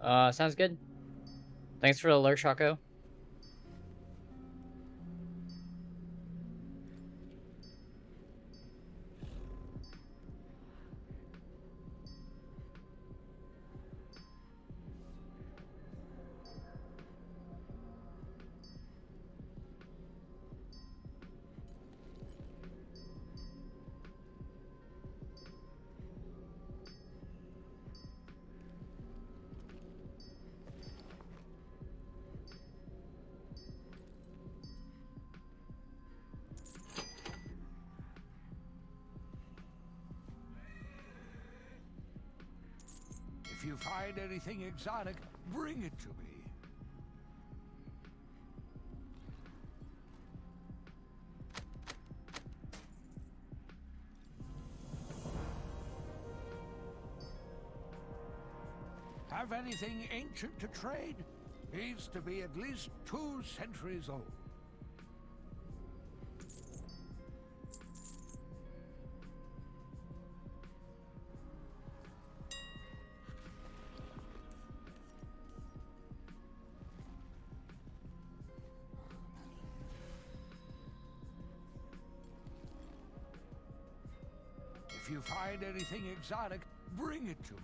Sounds good. Thanks for the alert, Shaco. If you find anything exotic, bring it to me. Have anything ancient to trade? Needs to be at least 2 centuries old. If you find anything exotic, bring it to me.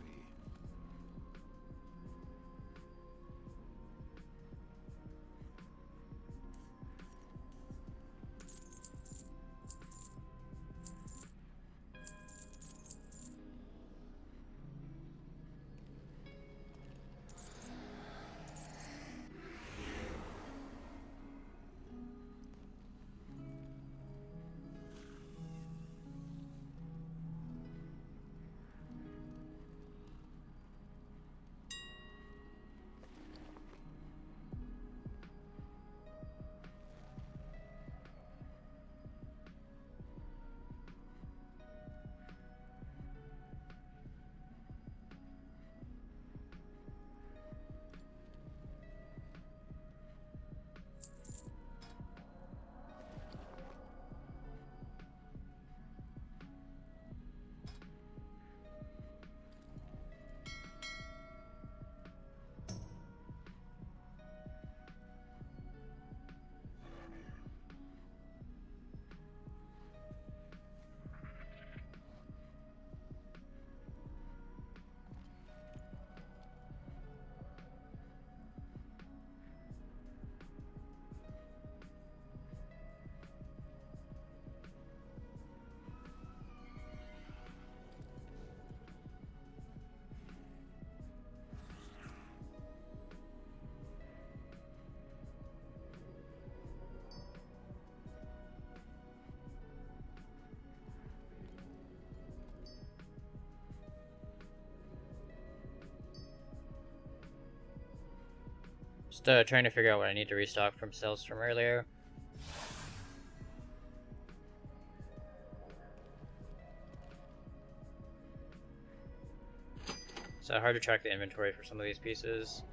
Just trying to figure out what I need to restock from sales from earlier. So hard to track the inventory for some of these pieces.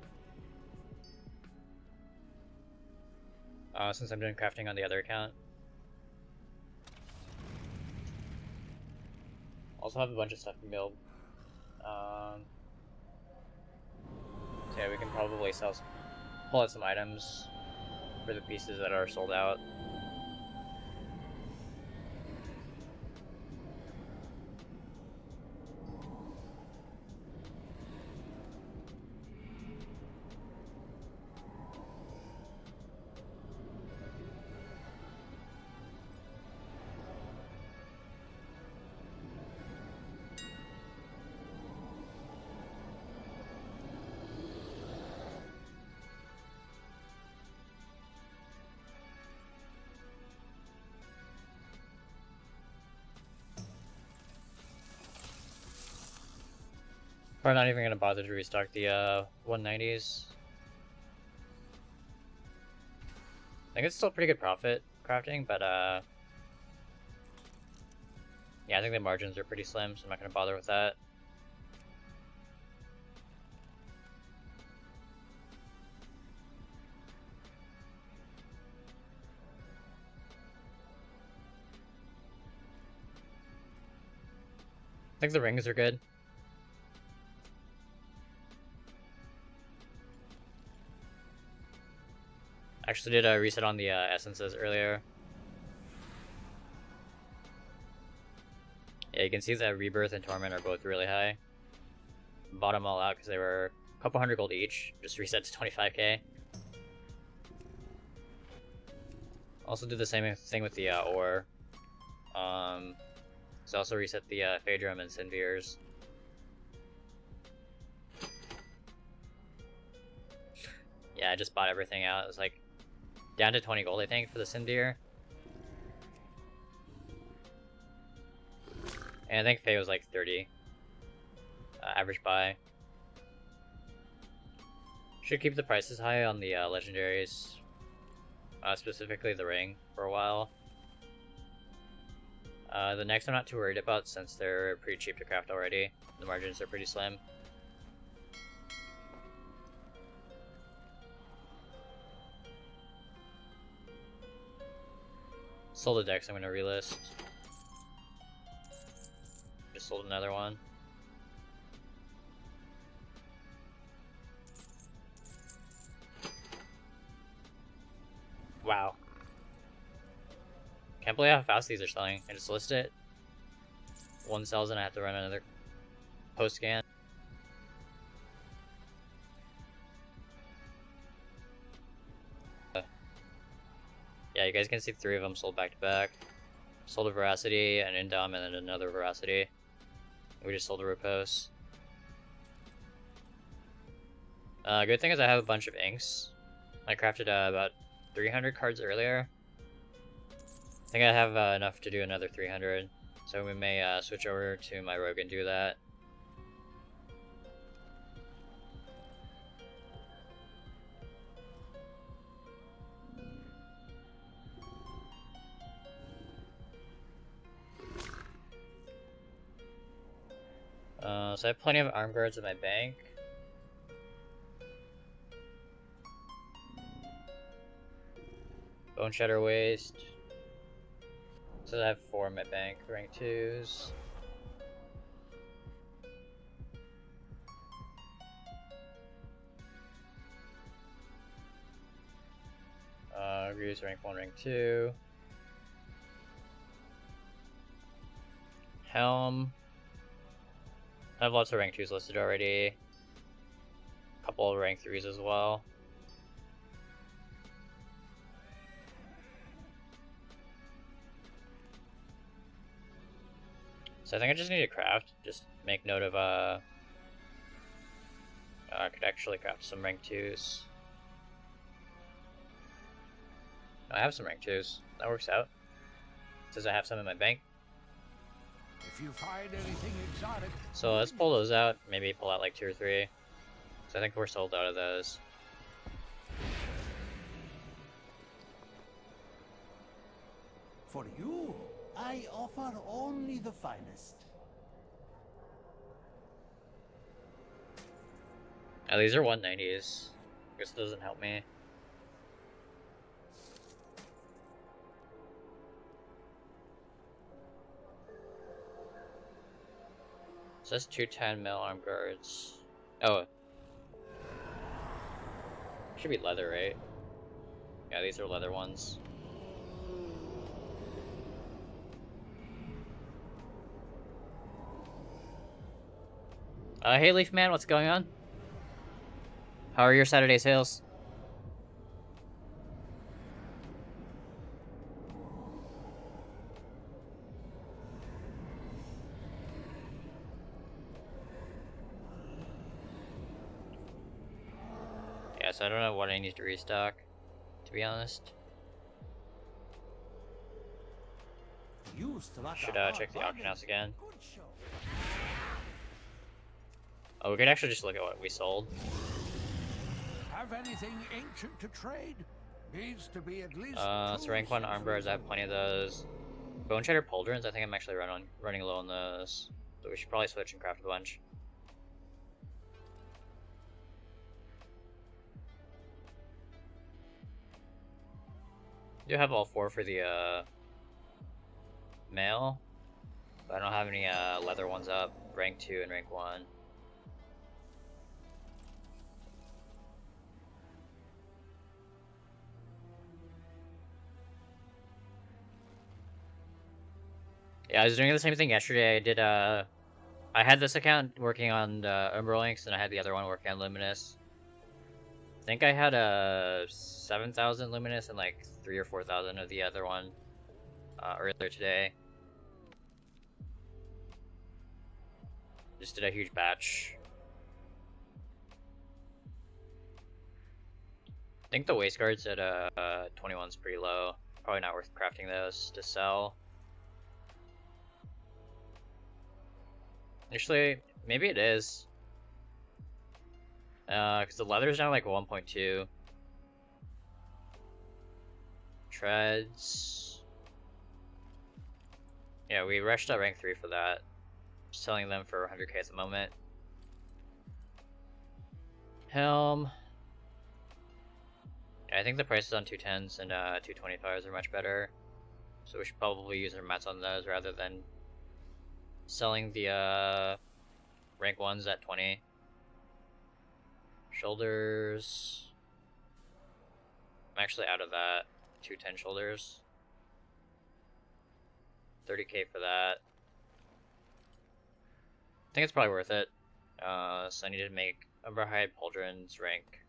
Since I'm doing crafting on the other account. Also have a bunch of stuff to build. So yeah, we can probably pull out some items for the pieces that are sold out. Probably not even gonna bother to restock the 190s. I think it's still pretty good profit crafting, but yeah, I think the margins are pretty slim, so I'm not gonna bother with that. I think the rings are good. actually did a reset on the essences earlier. Yeah, you can see that Rebirth and Torment are both really high. Bought them all out because they were a couple hundred gold each. Just reset to 25k. Also did the same thing with the ore. So also reset the Phaedrum and Sinvirs. Yeah, I just bought everything out. It was like down to 20 gold, I think, for the Sinvir. And I think Fae was like 30. Average buy. Should keep the prices high on the legendaries. Specifically the ring for a while. The next I'm not too worried about since they're pretty cheap to craft already. The margins are pretty slim. Sold a dex, I'm gonna relist. Just sold another one. Wow. Can't believe how fast these are selling. I just list it. One sells and I have to run another post scan. Yeah, you guys can see 3 of them sold back to back. Sold a Veracity, an Indom, and then another Veracity. We just sold a Repose. Good thing is I have a bunch of inks. I crafted about 300 cards earlier. I think I have enough to do another 300. So we may switch over to my rogue and do that. So I have plenty of arm guards in my bank. Bone Shatter Waste. So I have 4 in my bank, rank 2s. Grease rank 1, rank 2. Helm. I have lots of rank 2s listed already. A couple of rank 3s as well. So I think I just need to craft. Just make note of I could actually craft some rank 2s. I have some rank 2s. That works out. It says I have some in my bank. If you find anything exotic, So let's pull those out. Maybe pull out like 2 or 3. So I think we're sold out of those. For you, I offer only the finest. Oh, these are 190s. I guess it doesn't help me. So that's 210 mil arm guards. Oh. Should be leather, right? Yeah, these are leather ones. Hey Leaf Man, what's going on? How are your Saturday sales? Yeah, so I don't know what I need to restock, to be honest. Should check the auction house again. Oh, we could actually just look at what we sold. have anything ancient to trade? Needs to be at least. So rank 1 arm guards, I have plenty of those. Bone Shatter Pauldrons, I think I'm actually running low on those. So we should probably switch and craft a bunch. I do have all 4 for the mail, but I don't have any leather ones up. Rank 2 and rank 1. Yeah, I was doing the same thing yesterday. I did I had this account working on Umbral Links, and I had the other one working on Luminous. I think I had a 7,000 Luminous and like 3 or 4,000 of the other one earlier today. Just did a huge batch. I think the waist guards at 21 is pretty low. Probably not worth crafting those to sell. Actually, maybe it is. Because the leather's now like 1.2. Treads. Yeah, we rushed up rank 3 for that. Selling them for 100k at the moment. Helm. Yeah, I think the prices on 210s and 225s are much better. So we should probably use our mats on those rather than selling the rank 1s at 20. Shoulders. I'm actually out of that. 210 shoulders. 30k for that. I think it's probably worth it. So I need to make Umberhide Pauldron's rank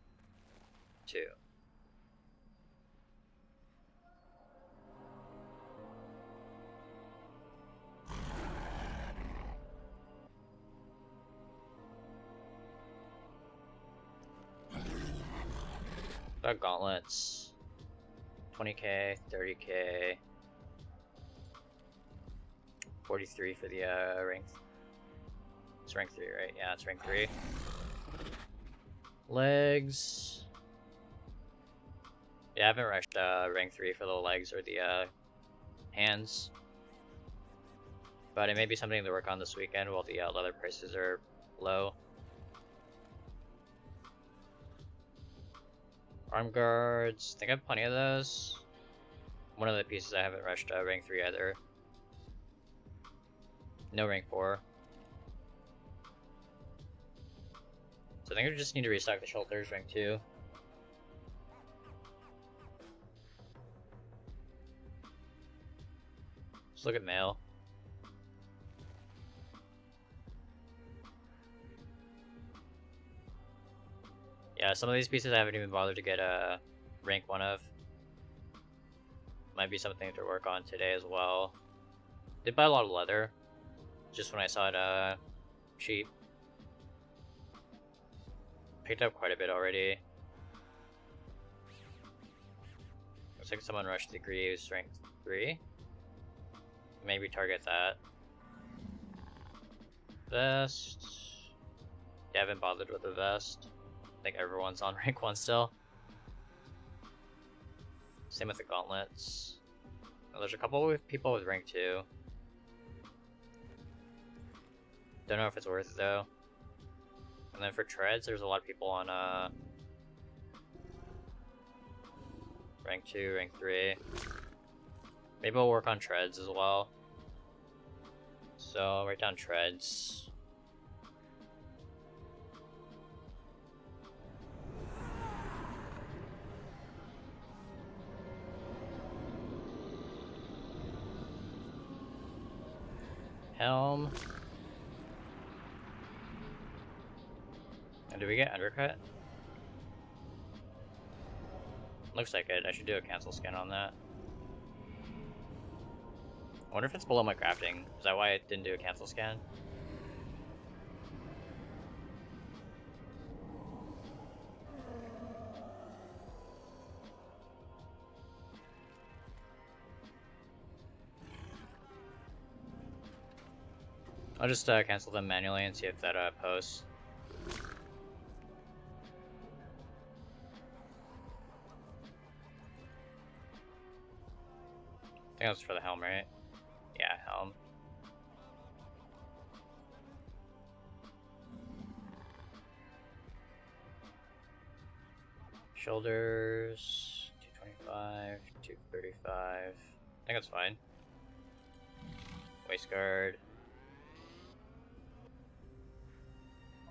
2. Got gauntlets. 20k, 30k. 43 for the rank. It's rank 3, right? Yeah, it's rank 3. Legs. Yeah, I haven't rushed rank 3 for the legs or the hands. But it may be something to work on this weekend while the leather prices are low. Arm guards. I think I have plenty of those. One of the pieces I haven't rushed rank 3 either. No rank 4. So I think I just need to restock the shoulders rank 2. Let's look at mail. Yeah, some of these pieces I haven't even bothered to get a rank 1 of. Might be something to work on today as well. Did buy a lot of leather, just when I saw it cheap. Picked up quite a bit already. Looks like someone rushed the Greaves rank 3. Maybe target that. Vest. Yeah, I haven't bothered with the vest. I think everyone's on rank 1 still. Same with the gauntlets. Oh, there's a couple of people with rank 2. Don't know if it's worth it though. And then for treads, there's a lot of people on rank 2, rank 3. Maybe I'll work on treads as well. So I'll write down treads. Helm. And do we get undercut? Looks like it. I should do a cancel scan on that. I wonder if it's below my crafting. Is that why I didn't do a cancel scan? I'll just cancel them manually and see if that posts. I think that's for the helm, right? Yeah, helm. Shoulders, 225, 235. I think that's fine. Waist guard.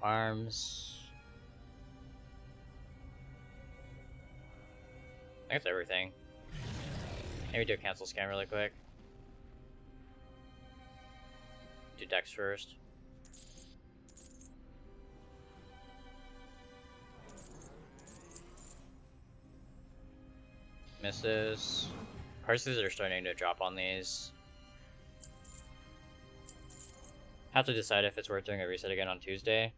Arms. I think that's everything. Maybe do a cancel scan really quick. Do decks first. Misses. Prices are starting to drop on these. Have to decide if it's worth doing a reset again on Tuesday,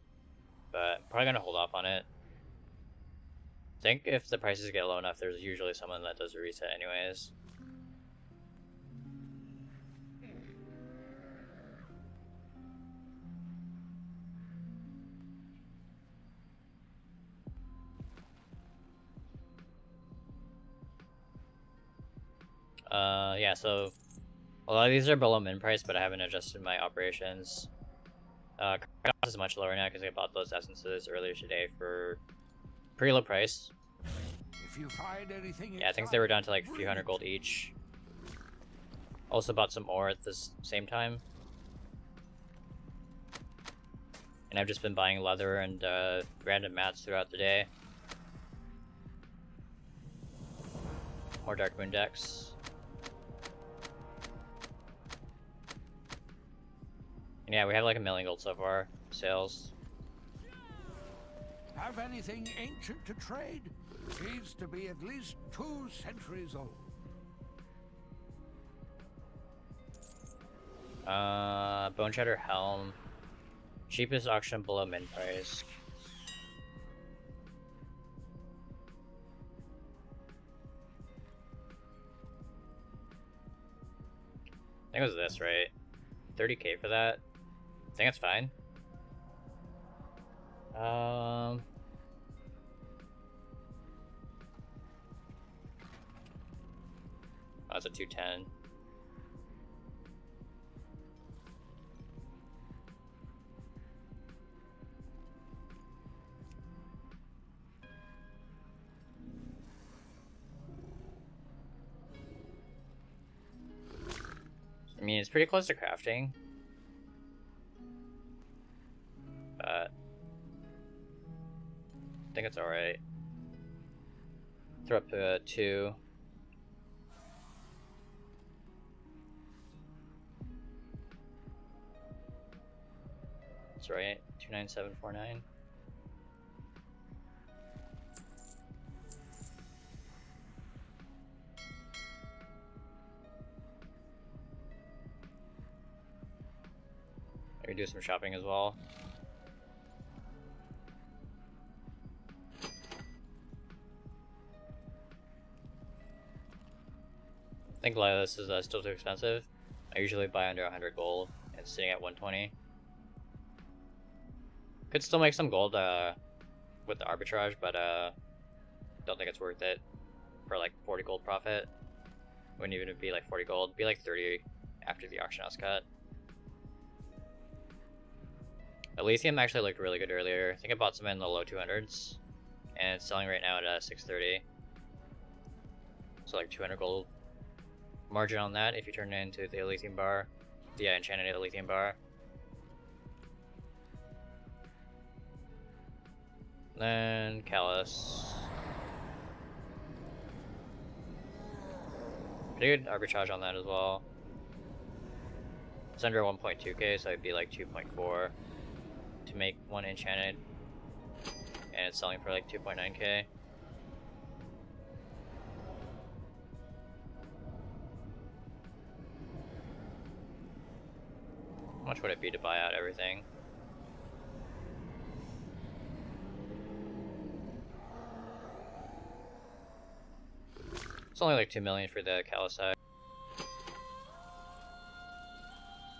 but I'm probably gonna hold off on it. I think if the prices get low enough, there's usually someone that does a reset anyways. Yeah, so a lot of these are below min price, but I haven't adjusted my operations. Cost is much lower now because I bought those essences earlier today for pretty low price. If you find anything, Yeah, I think they were down to like a few hundred gold each. Also bought some ore at the same time. And I've just been buying leather and random mats throughout the day. More Dark Moon decks. And yeah, we have like 1 million gold so far. Sales. Have anything ancient to trade? Needs to be at least 2 centuries old. Bone Shatter Helm. Cheapest auction below min price. I think it was this, right? 30k for that. I think that's fine. Oh, that's a 210. I mean, it's pretty close to crafting. But I think it's alright. Throw up to 2. That's right, 29749. I could do some shopping as well. I think a lot of this is still too expensive. I usually buy under 100 gold and it's sitting at 120. Could still make some gold with the arbitrage, but don't think it's worth it for like 40 gold profit. Wouldn't even be like 40 gold, it'd be like 30 after the auction house cut. Elysium actually looked really good earlier. I think I bought some in the low 200s, and it's selling right now at 630. So like 200 gold margin on that if you turn it into the Elysium bar, the enchanted Elysium bar. Then Callus. Pretty good arbitrage on that as well. It's under 1.2k, so it'd be like 2.4 to make one enchanted, and it's selling for like 2.9k. How much would it be to buy out everything? It's only like 2 million for the Callus side.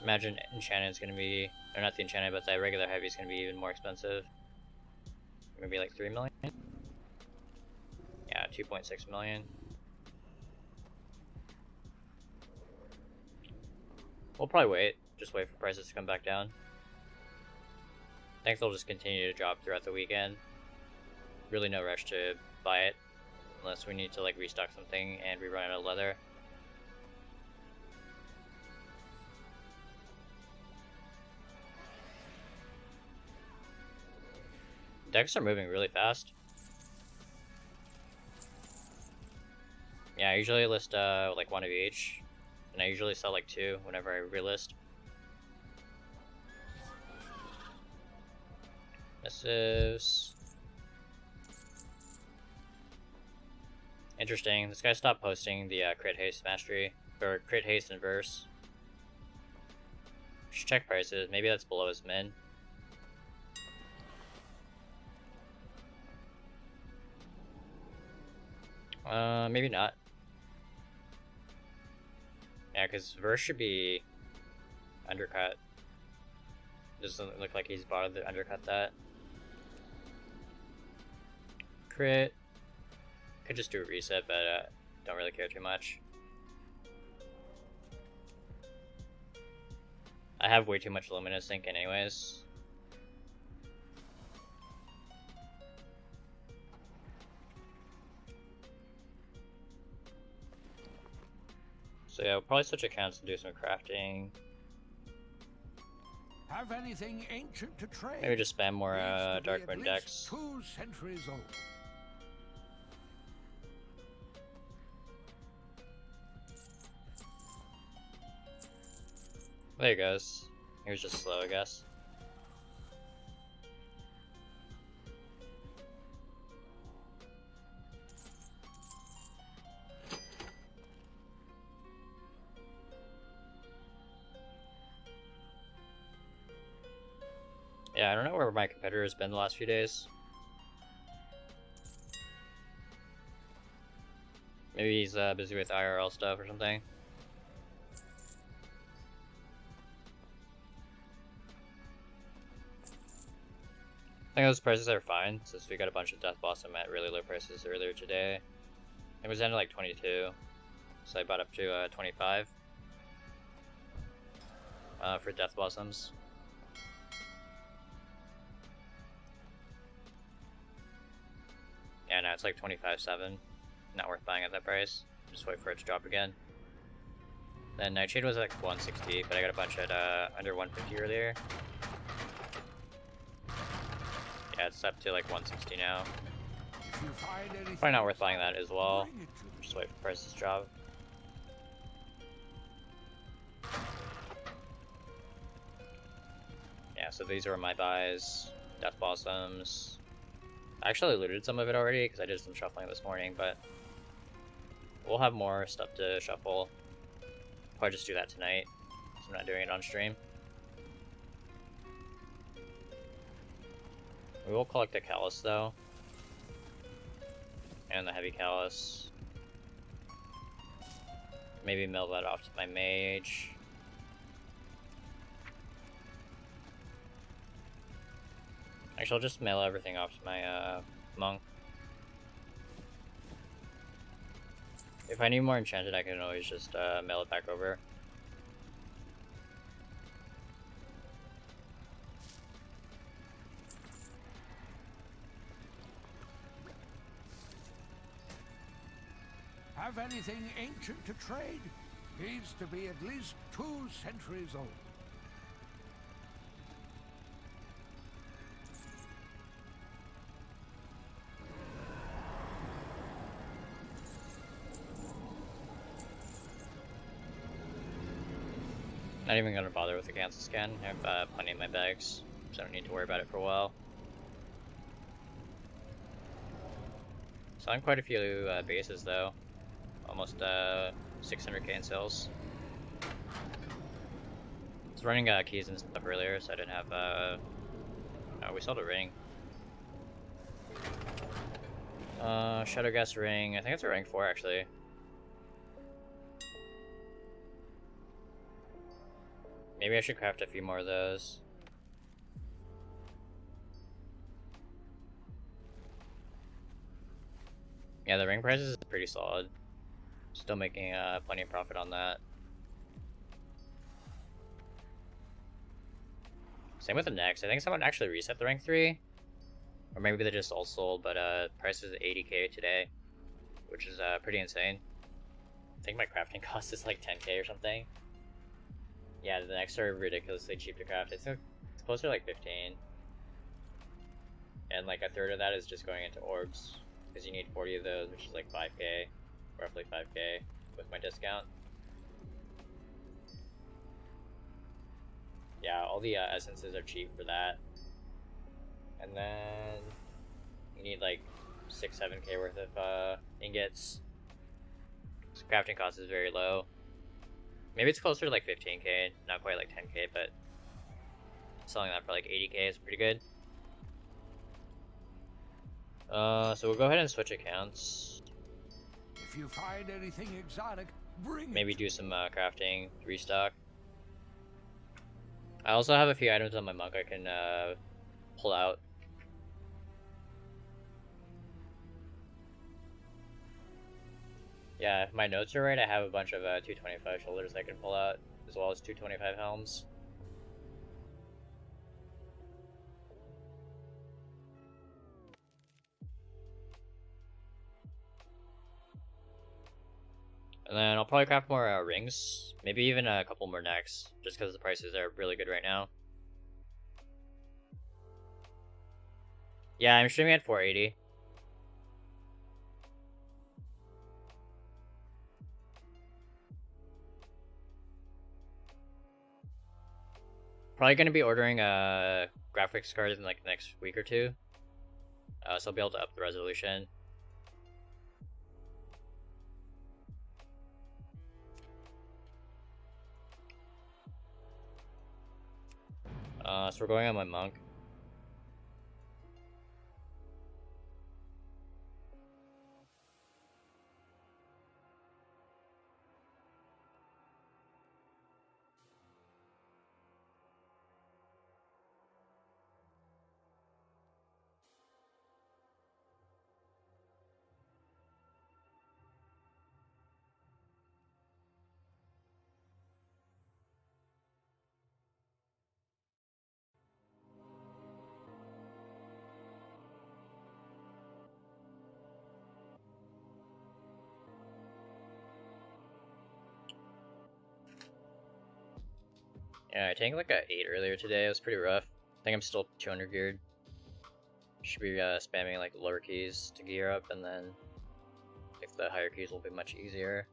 Imagine enchanted is gonna be, or not the enchanted, but the regular heavy is gonna be even more expensive. Maybe like 3 million? Yeah, 2.6 million. We'll probably wait. Just wait for prices to come back down. I think they'll just continue to drop throughout the weekend. Really no rush to buy it, unless we need to like restock something and we run out of leather. Decks are moving really fast. Yeah, I usually list like 1 of each, and I usually sell like 2 whenever I relist. Missives. Interesting. This guy stopped posting the crit haste mastery, or crit haste and verse. Should check prices. Maybe that's below his min. Maybe not. Yeah, because verse should be undercut. Doesn't look like he's bothered to undercut that. Crit. Could just do a reset, but don't really care too much. I have way too much Luminous Ink anyways. So yeah, we'll probably switch accounts and do some crafting. Have anything ancient to trade? Maybe just spam more Needs to be Dark at Moon least decks. 2 centuries old. There he goes. He was just slow, I guess. Yeah, I don't know where my competitor has been the last few days. Maybe he's busy with IRL stuff or something. I think those prices are fine, since we got a bunch of Death Blossom at really low prices earlier today. It was down to like 22, so I bought up to 25 for Death Blossoms. Yeah, no, it's like 25.7. Not worth buying at that price. Just wait for it to drop again. Then Nightshade was like 160, but I got a bunch at under 150 earlier. Yeah, it's up to like 160 now. If you find anything Probably not worth buying that as well. bring it to me. Just wait for prices to drop. Yeah, so these are my buys. Death Blossoms. I actually looted some of it already because I did some shuffling this morning, but we'll have more stuff to shuffle. Probably just do that tonight, so I'm not doing it on stream. We will collect the Callus though, and the Heavy Callus. Maybe mail that off to my mage. Actually, I'll just mail everything off to my monk. If I need more enchanted, I can always just mail it back over. Have anything ancient to trade? Needs to be at least 2 centuries old. Not even gonna bother with the cancel scan. I have plenty in my bags, so I don't need to worry about it for a while. Selling quite a few bases though. Almost 600k in sales. I was running keys and stuff earlier, so I didn't have oh, we sold a ring. Shadow Gas ring. I think it's a rank 4 actually. Maybe I should craft a few more of those. Yeah, the ring prices is pretty solid. Still making plenty of profit on that. Same with the next. I think someone actually reset the rank 3. Or maybe they just all sold, but price is 80k today, which is pretty insane. I think my crafting cost is like 10k or something. Yeah, the next are ridiculously cheap to craft. It's closer to like 15. And like a third of that is just going into orbs, because you need 40 of those, which is like 5k, roughly 5k with my discount. Yeah, all the essences are cheap for that. And then you need like 6-7k worth of ingots. So crafting cost is very low. Maybe it's closer to like 15k, not quite like 10k, but selling that for like 80k is pretty good. So we'll go ahead and switch accounts. If you find anything exotic, bring Maybe it. do some crafting, restock. I also have a few items on my monk I can pull out. Yeah, if my notes are right, I have a bunch of 225 shoulders I can pull out, as well as 225 helms. And then I'll probably craft more rings, maybe even a couple more necks, just because the prices are really good right now. Yeah, I'm streaming at 480. Probably going to be ordering graphics cards in like the next week or two. So I'll be able to up the resolution. So we're going on my monk. Yeah, I tanked like a 8 earlier today. It was pretty rough. I think I'm still 200 geared. Should be spamming like lower keys to gear up, and then if the higher keys will be much easier.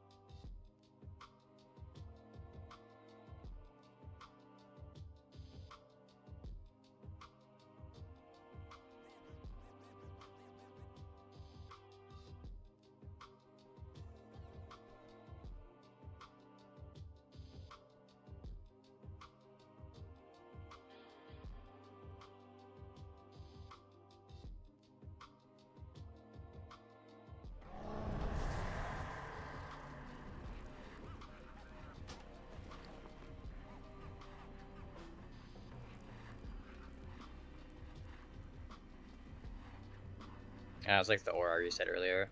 Yeah, it was like the aura you said earlier.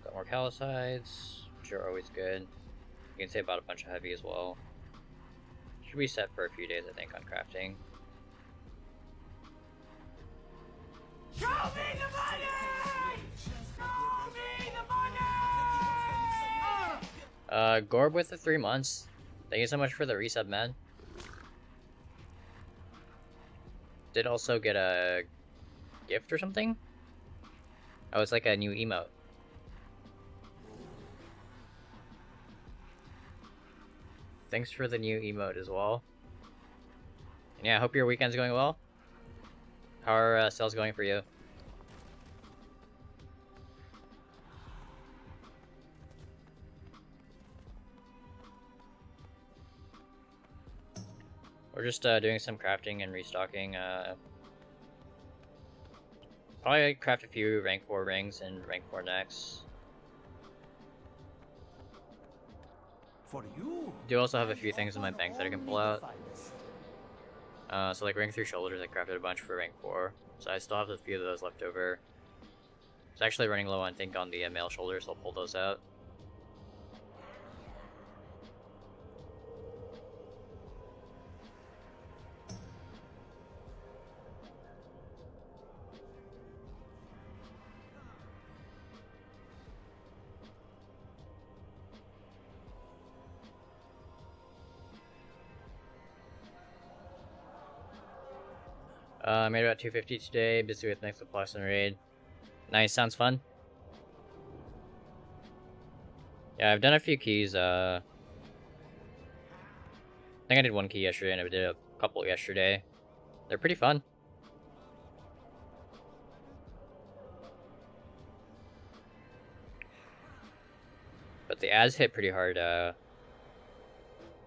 Got more calicides, which are always good. You can save out a bunch of heavy as well. Should be set for a few days, I think, on crafting. Show me the money! Show me the money! Gorb with the 3 months. Thank you so much for the resub, man. Did also get a gift or something? Oh, it's like a new emote. Thanks for the new emote as well. And yeah, I hope your weekend's going well. How are sales going for you? We're just doing some crafting and restocking. Probably craft a few rank 4 rings and rank 4 necks. For you, Do also have a I few things in my offer bank that I can pull only the out. finest. So like rank 3 shoulders, I crafted a bunch for rank 4. So I still have a few of those left over. It's actually running low, I think, on the male shoulders, so I'll pull those out. I made about 250 today, busy with next plus and raid. Nice, sounds fun. Yeah, I've done a few keys, I think I did 1 key yesterday and I did a couple yesterday. They're pretty fun. But the ads hit pretty hard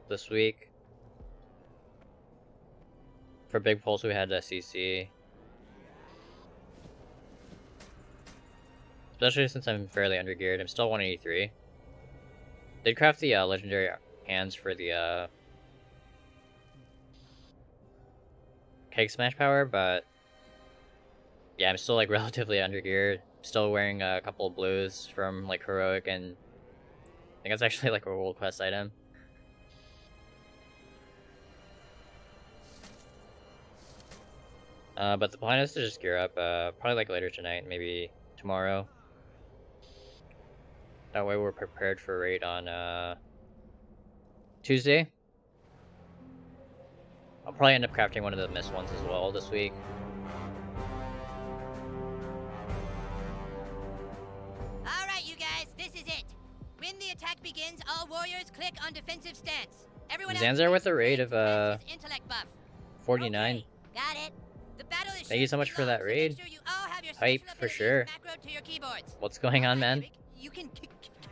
this week. For Big Pulse, we had a CC. Especially since I'm fairly undergeared. I'm still 183. Did craft the legendary hands for the Keg Smash power, but yeah, I'm still like relatively undergeared. Still wearing a couple of blues from like Heroic, and I think that's actually like a World Quest item. But the plan is to just gear up, probably like later tonight, maybe tomorrow. That way we're prepared for raid on Tuesday. I'll probably end up crafting one of the missed ones as well this week. Alright, you guys, this is it. When the attack begins, all warriors click on defensive stance. Everyone else Zanzar with a raid of intellect buff. 49. Okay, got it. The battle is Thank you so much for that raid. so make sure you all have your Hype special for abilities sure. macroed to your keyboards. What's going on, man? You can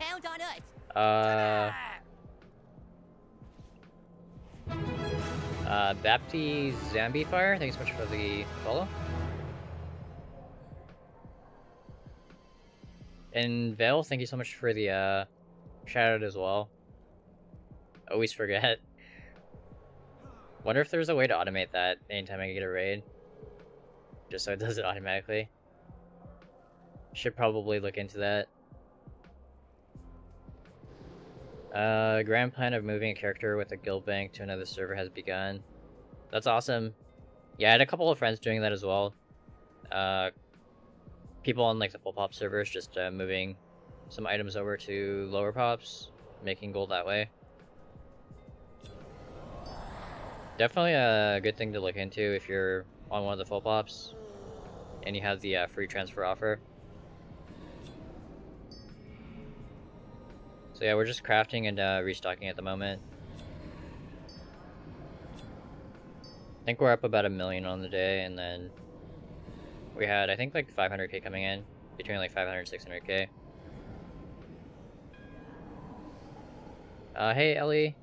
count on us. Bapti Zambi Fire, thanks so much for the follow. And Vale, thank you so much for the shout out as well. Always forget. Wonder if there's a way to automate that anytime I get a raid. Just so it does it automatically. Should probably look into that. Grand plan of moving a character with a guild bank to another server has begun. That's awesome. Yeah, I had a couple of friends doing that as well. People on like the full pop servers just moving some items over to lower pops, making gold that way. Definitely a good thing to look into if you're on one of the full pops and you have the free transfer offer. So yeah, we're just crafting and restocking at the moment. I think we're up about 1 million on the day, and then we had, I think, like 500k coming in, between like 500 and 600k. Hey Ellie.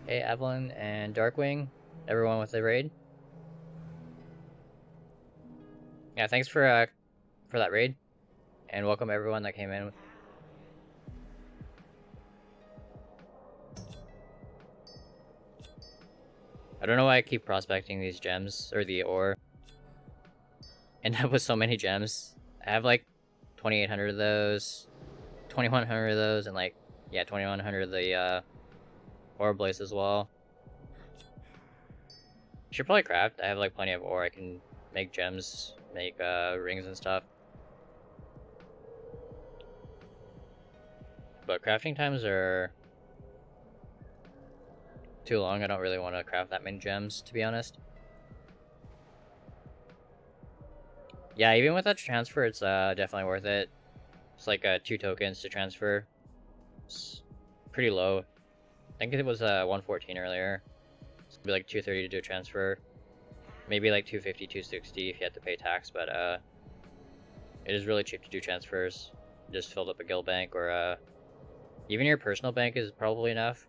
Hey Evelyn and Darkwing, everyone with the raid. Yeah, thanks for that raid, and welcome everyone that came in. I don't know why I keep prospecting these gems, or the ore. End up with so many gems. I have like 2,800 of those, 2,100 of those, and like, yeah, 2,100 of the ore blaze as well. Should probably craft. I have like plenty of ore. I can make gems, make rings and stuff. But crafting times are too long. I don't really want to craft that many gems, to be honest. Yeah, even with that transfer, it's definitely worth it. It's like 2 tokens to transfer. It's pretty low. I think it was 114 earlier. It's gonna be like 230 to do a transfer. Maybe like 250, 260 if you have to pay tax, but it is really cheap to do transfers. Just filled up a guild bank, or even your personal bank is probably enough,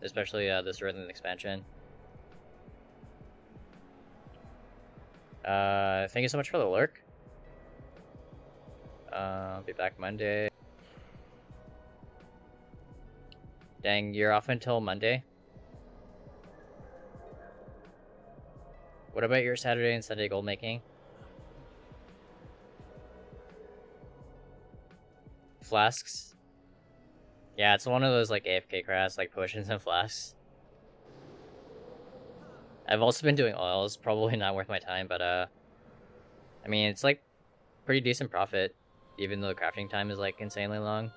especially this Rhythm expansion. Thank you so much for the lurk. I'll be back Monday. Dang, you're off until Monday? What about your Saturday and Sunday gold making? Flasks? Yeah, it's one of those like AFK crafts, like potions and flasks. I've also been doing oils, probably not worth my time, but I mean, it's like pretty decent profit, even though the crafting time is like insanely long.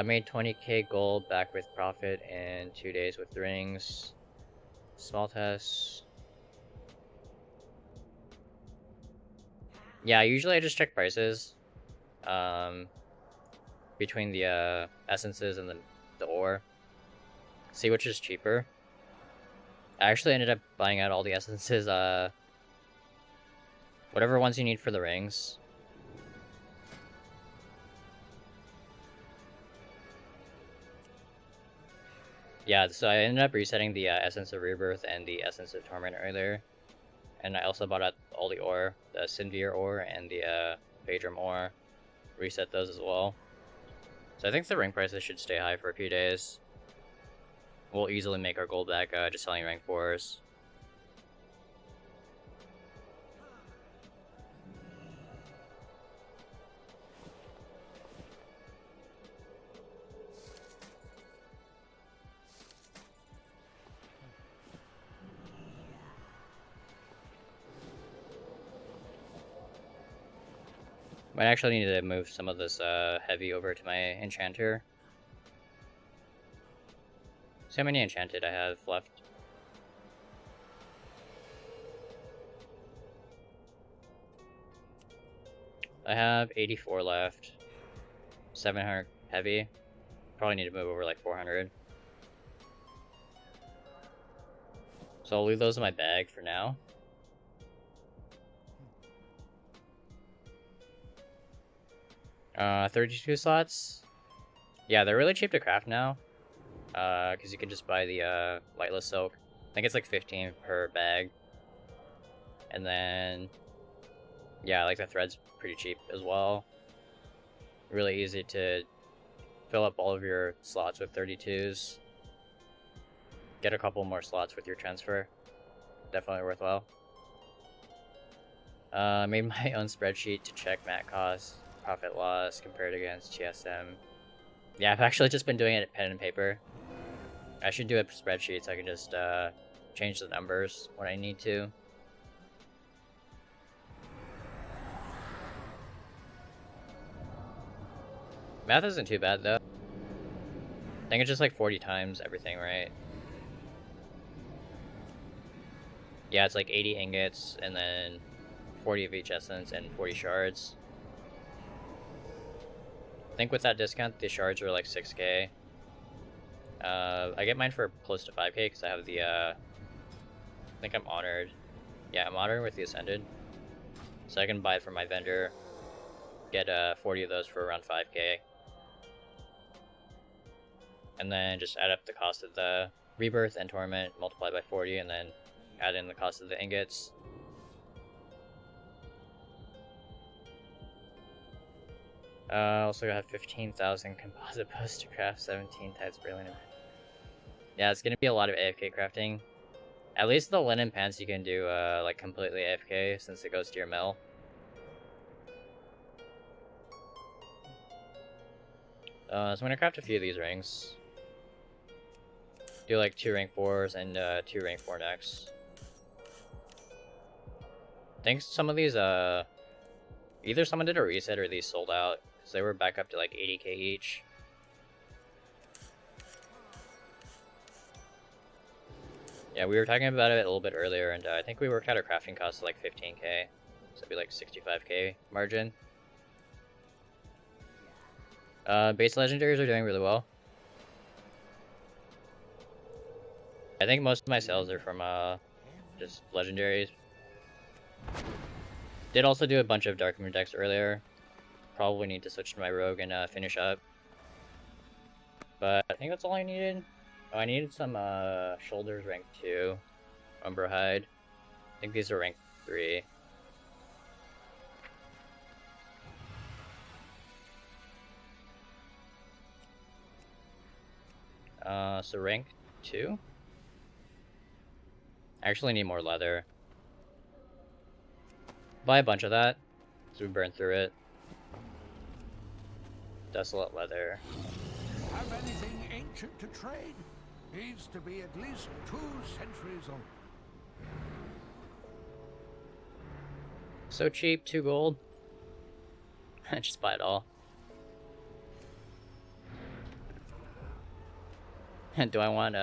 Made 20k gold back with profit in 2 days with rings. Small tests. Yeah, usually I just check prices. Between the essences and the ore. See which is cheaper. I actually ended up buying out all the essences, whatever ones you need for the rings. Yeah, so I ended up resetting the Essence of Rebirth and the Essence of Torment earlier. And I also bought out all the ore, the Sinvir ore and the Phaedrum ore. Reset those as well. So I think the ring prices should stay high for a few days. We'll easily make our gold back just selling rank 4s. Might actually need to move some of this heavy over to my enchanter. See how many enchanted I have left. I have 84 left. 700 heavy. Probably need to move over like 400. So I'll leave those in my bag for now. 32 slots. Yeah, they're really cheap to craft now. Because you can just buy the lightless silk. I think it's like 15 per bag. And then, yeah, like the thread's pretty cheap as well. Really easy to fill up all of your slots with 32s. Get a couple more slots with your transfer. Definitely worthwhile. Made my own spreadsheet to check mat cost, profit loss compared against TSM. Yeah, I've actually just been doing it at pen and paper. I should do a spreadsheet so I can just change the numbers when I need to. Math isn't too bad though. I think it's just like 40 times everything, right? Yeah, it's like 80 ingots and then 40 of each essence and 40 shards. I think with that discount, the shards are like 6k. I get mine for close to 5k because I have the, I think I'm honored. Yeah, I'm honored with the Ascended. So I can buy it from my vendor, get 40 of those for around 5k. And then just add up the cost of the Rebirth and Torment, multiply by 40, and then add in the cost of the ingots. Also have 15,000 composite posts to craft, 17 types brilliant. Yeah, it's gonna be a lot of AFK crafting. At least the linen pants you can do like completely AFK since it goes to your mill. So I'm gonna craft a few of these rings. Do like 2 rank 4s and 2 rank 4 necks. I think some of these either someone did a reset or these sold out because they were back up to like 80k each. Yeah, we were talking about it a little bit earlier, and I think we worked out a crafting cost of like 15k, so it'd be like 65k margin. Base legendaries are doing really well. I think most of my sales are from just legendaries. Did also do a bunch of Dark Moon decks earlier. Probably need to switch to my rogue and finish up. But I think that's all I needed. Oh, I needed some shoulders rank 2. Umbra hide. I think these are rank 3. So rank 2? I actually need more leather. Buy a bunch of that, so we burn through it. Desolate leather. Have anything ancient to trade? Needs to be at least 2 centuries old. So cheap, 2 gold. Just buy it all. Do I want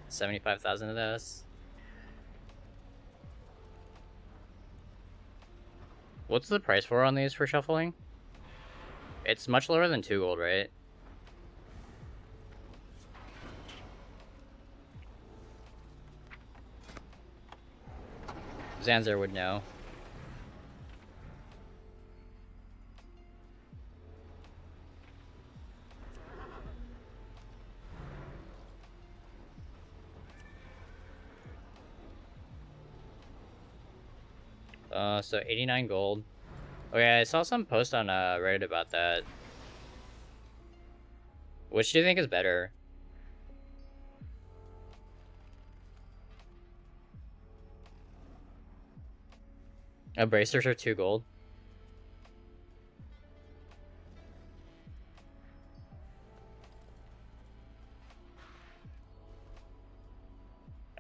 75,000 of those? What's the price for on these for shuffling? It's much lower than 2 gold, right? Zanzer would know. So 89 gold. Okay, I saw some post on Reddit about that. Which do you think is better? Bracers are 2 gold.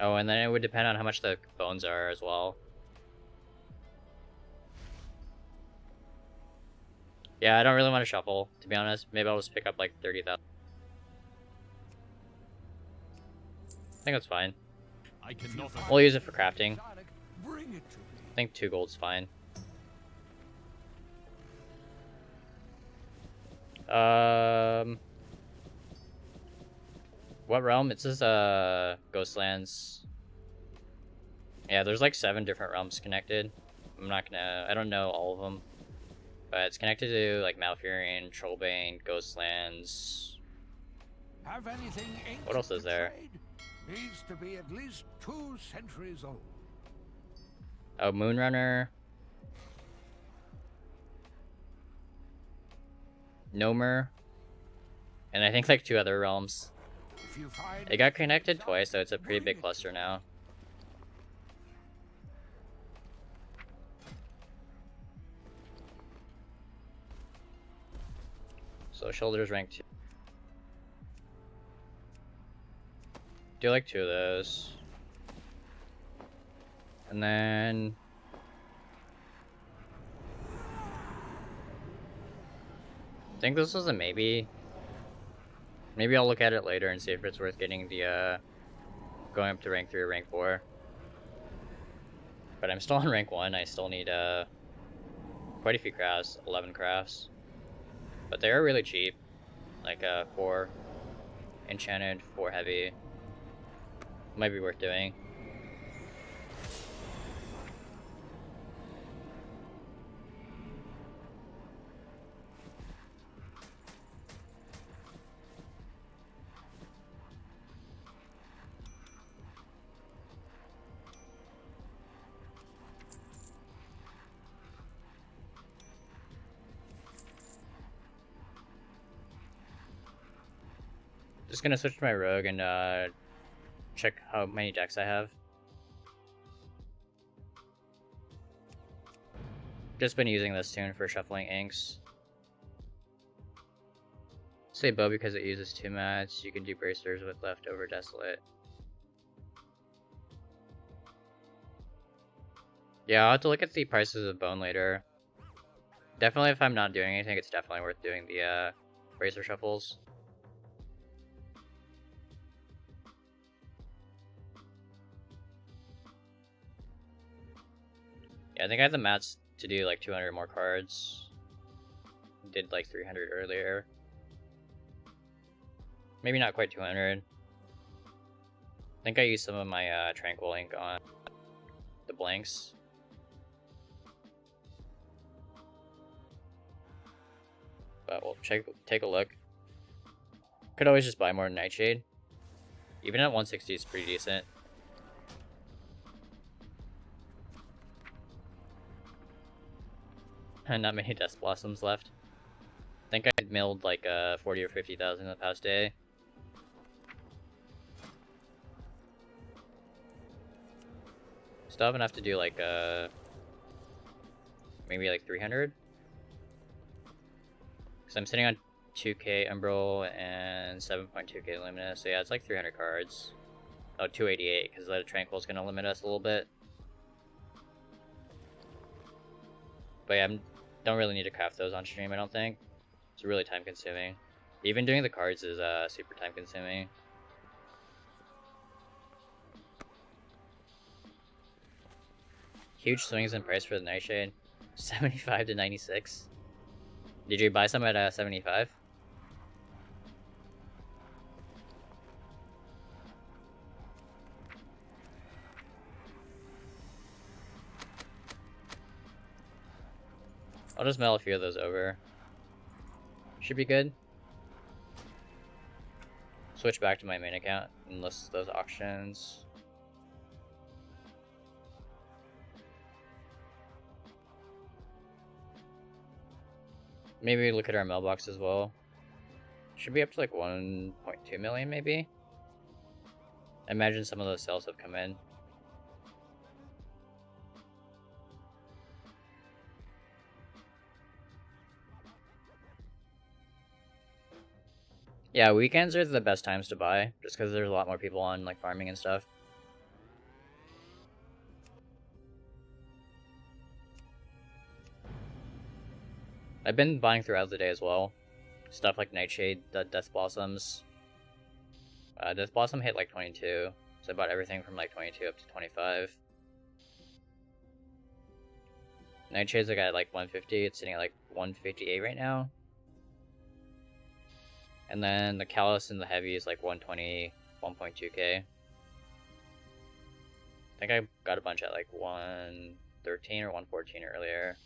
Oh, and then it would depend on how much the bones are as well. Yeah, I don't really want to shuffle, to be honest. Maybe I'll just pick up like 30,000. I think that's fine. I cannot. We'll use it for crafting. Bring it to me. I think 2 gold's fine. What realm? It says Ghostlands. Yeah, there's like 7 different realms connected. I don't know all of them. But it's connected to like Malfurion, Trollbane, Ghostlands. Have anything What else is there? trade? Needs to be at least 2 centuries old. Oh, Moonrunner. Nomer. And I think like 2 other realms. If you find It got connected twice, so it's a pretty big cluster now. So shoulders rank 2. Do like 2 of those. And then I think this was a maybe. Maybe I'll look at it later and see if it's worth getting the going up to rank 3 or rank 4. But I'm still on rank 1. I still need quite a few crafts, 11 crafts. But they are really cheap. Like 4 enchanted, 4 heavy. Might be worth doing. Just gonna switch to my rogue and check how many decks I have. Just been using this tune for shuffling inks. Say bow because it uses 2 mats. You can do bracers with leftover desolate. Yeah, I'll have to look at the prices of bone later. Definitely, if I'm not doing anything, it's definitely worth doing the bracer shuffles. Yeah, I think I have the mats to do like 200 more cards. Did like 300 earlier. Maybe not quite 200. I think I used some of my tranquil ink on the blanks. But we'll take a look. Could always just buy more Nightshade. Even at 160 is pretty decent. And not many Death Blossoms left. I think I milled like 40 or 50,000 in the past day. Still have enough to do like maybe like 300. Because I'm sitting on 2k Umbral and 7.2k Luminous. So yeah, it's like 300 cards. Oh, 288 because the Tranquil is going to limit us a little bit. But yeah, don't really need to craft those on stream, I don't think. It's really time consuming. Even doing the cards is super time consuming. Huge swings in price for the Nightshade. 75 to 96. Did you buy some at 75? I'll just mail a few of those over. Should be good. Switch back to my main account and list those auctions. Maybe look at our mailbox as well. Should be up to like 1.2 million maybe. I imagine some of those sales have come in. Yeah, weekends are the best times to buy, just because there's a lot more people on like farming and stuff. I've been buying throughout the day as well. Stuff like Nightshade, the Death Blossoms. Death Blossom hit like 22, so I bought everything from like 22 up to 25. Nightshade's like at like 150, it's sitting at like 158 right now. And then the Callus and the Heavy is like 120, 1.2k. I think I got a bunch at like 113 or 114 earlier.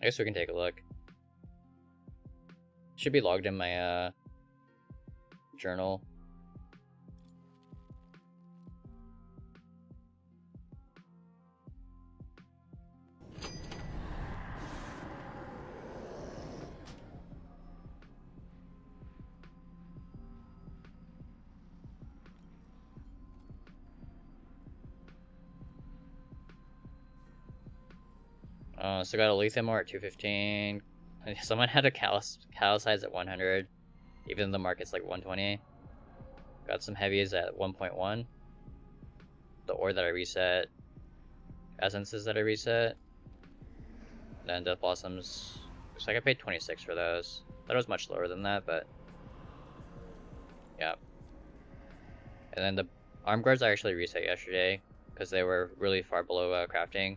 I guess we can take a look. Should be logged in my journal. So got a lithium ore at 215. Someone had a callus size at 100, even though the market's like 120. Got some heavies at 1.1. The ore that I reset, essences that I reset, then Death Blossoms. Looks like I paid 26 for those. That was much lower than that, but yeah. And then the arm guards I actually reset yesterday because they were really far below crafting.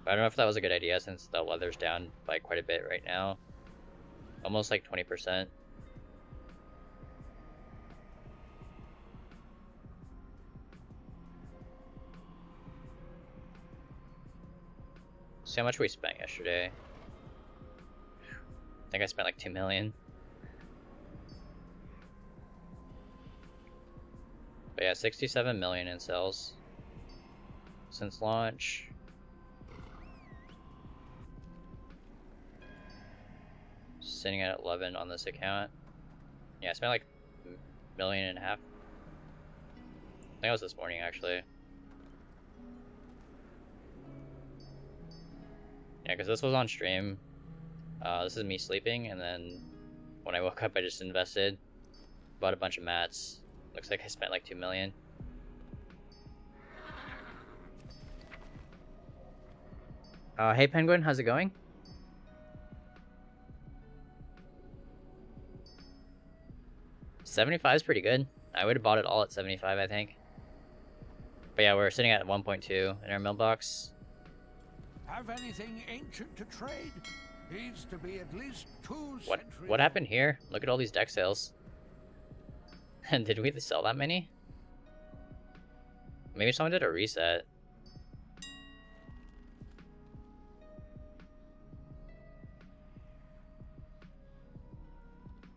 But I don't know if that was a good idea since the leather's down by quite a bit right now. Almost like 20%. See how much we spent yesterday. I think I spent like 2 million. But yeah, 67 million in sales since launch. Sitting at 11 on this account. Yeah, I spent like $1.5 million. I think it was this morning actually. Yeah, because this was on stream. This is me sleeping, and then when I woke up I just invested. Bought a bunch of mats. Looks like I spent like 2 million. Hey Penguin, how's it going? $75 is pretty good. I would have bought it all at 75, I think. But yeah, we're sitting at 1.2 in our mailbox. Have anything ancient to trade? Needs to be at least 2 centuries. What happened here? Look at all these deck sales. And did we sell that many? Maybe someone did a reset.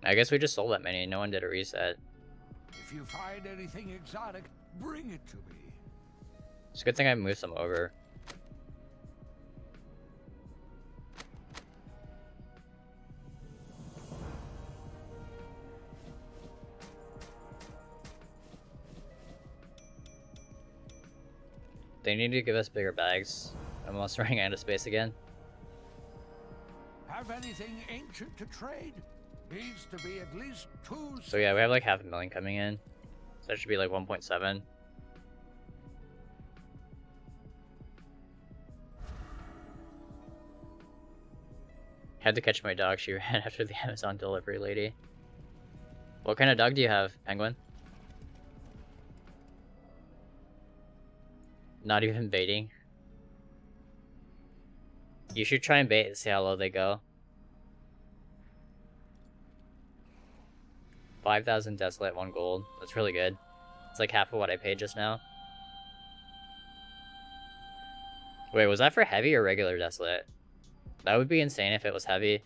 I guess we just sold that many. No one did a reset. If you find anything exotic, bring it to me. It's a good thing I moved some over. They need to give us bigger bags. I'm almost running out of space again. Have anything ancient to trade? Needs to be at least 2. So yeah, we have like 500,000 coming in. So that should be like 1.7. Had to catch my dog. She ran after the Amazon delivery lady. What kind of dog do you have, Penguin? Not even baiting. You should try and bait and see how low they go. 5,000 desolate, 1 gold. That's really good. It's like half of what I paid just now. Wait, was that for heavy or regular desolate? That would be insane if it was heavy.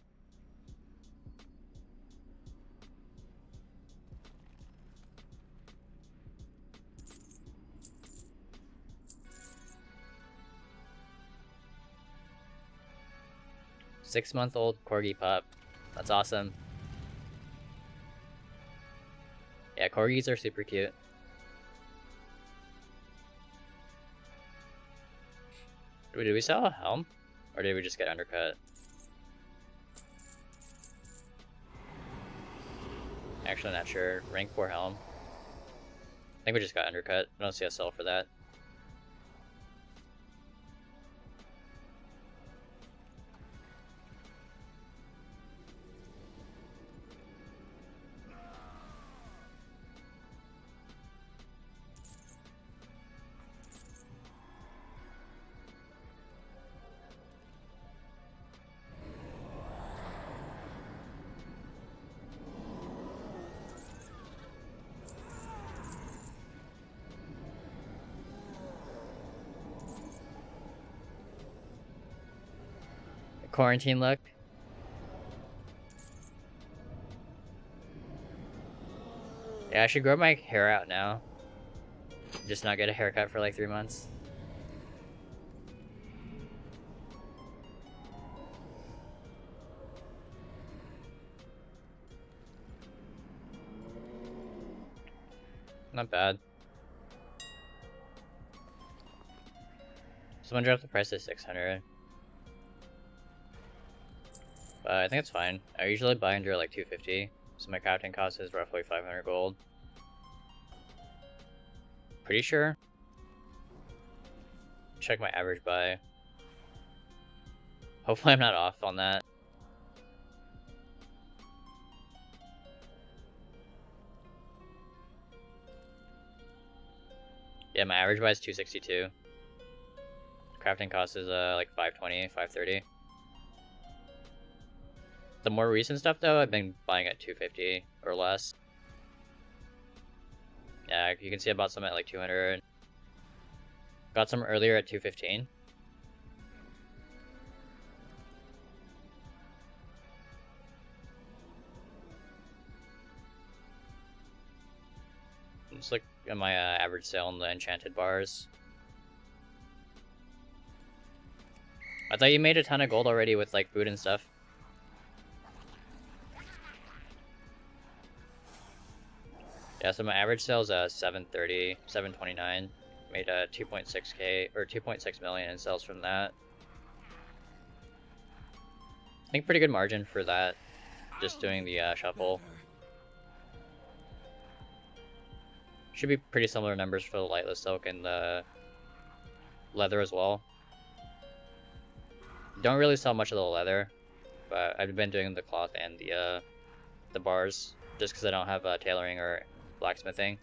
Six-month-old corgi pup. That's awesome. Yeah, corgis are super cute. Did we sell a helm? Or did we just get undercut? Actually, not sure. Rank 4 helm. I think we just got undercut. I don't see a sell for that. Quarantine look. Yeah, I should grow my hair out now. Just not get a haircut for like 3 months. Not bad. Someone dropped the price to 600. I think it's fine. I usually buy under like 250, so my crafting cost is roughly 500 gold. Pretty sure. Check my average buy. Hopefully I'm not off on that. Yeah, my average buy is 262. Crafting cost is like 520, 530. The more recent stuff though, I've been buying at 250 or less. Yeah, you can see I bought some at like 200. Got some earlier at 215. Just look at my average sale on the enchanted bars. I thought you made a ton of gold already with like food and stuff. Yeah, so my average sale is 730, 729. Made 2.6k or 2.6 million in sales from that. I think pretty good margin for that. Just doing the shuffle. Should be pretty similar numbers for the lightless silk and the leather as well. Don't really sell much of the leather, but I've been doing the cloth and the bars just because I don't have tailoring or blacksmithing.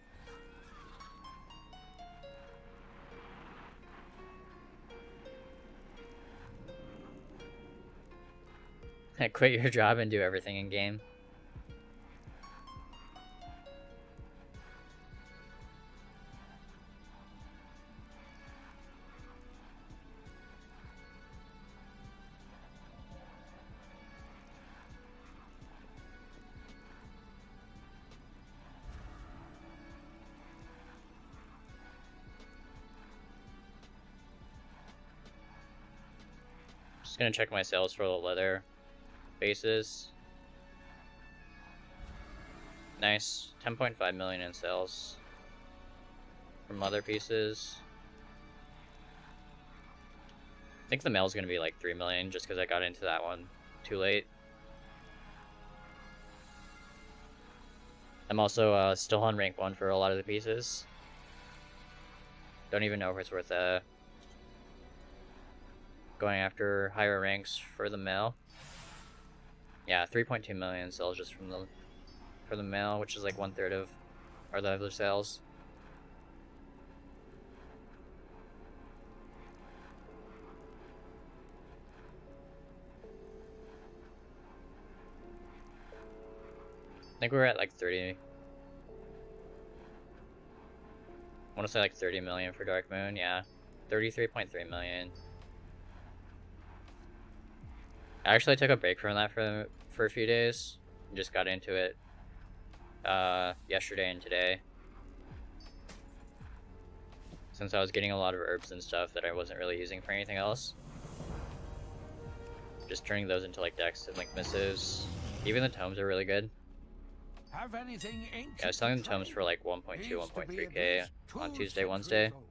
Quit your job and do everything in game. Just gonna check my sales for the leather bases. Nice. 10.5 million in sales from leather pieces. I think the mail's gonna be like 3 million just because I got into that one too late. I'm also still on rank 1 for a lot of the pieces. Don't even know if it's worth going after higher ranks for the mail. Yeah, 3.2 million sales just from the mail, which is like 1/3 of our other sales. I think we were at like 30. I want to say like 30 million for Dark Moon. Yeah, 33.3 million. I actually took a break from that for a few days. And just got into it yesterday and today, since I was getting a lot of herbs and stuff that I wasn't really using for anything else. Just turning those into like decks and like missives. Even the tomes are really good. Have anything ancient Yeah, I was selling the to tomes trade? for like 1.2, Needs to be 1.3k at least on 2 Tuesday, centuries Wednesday. old.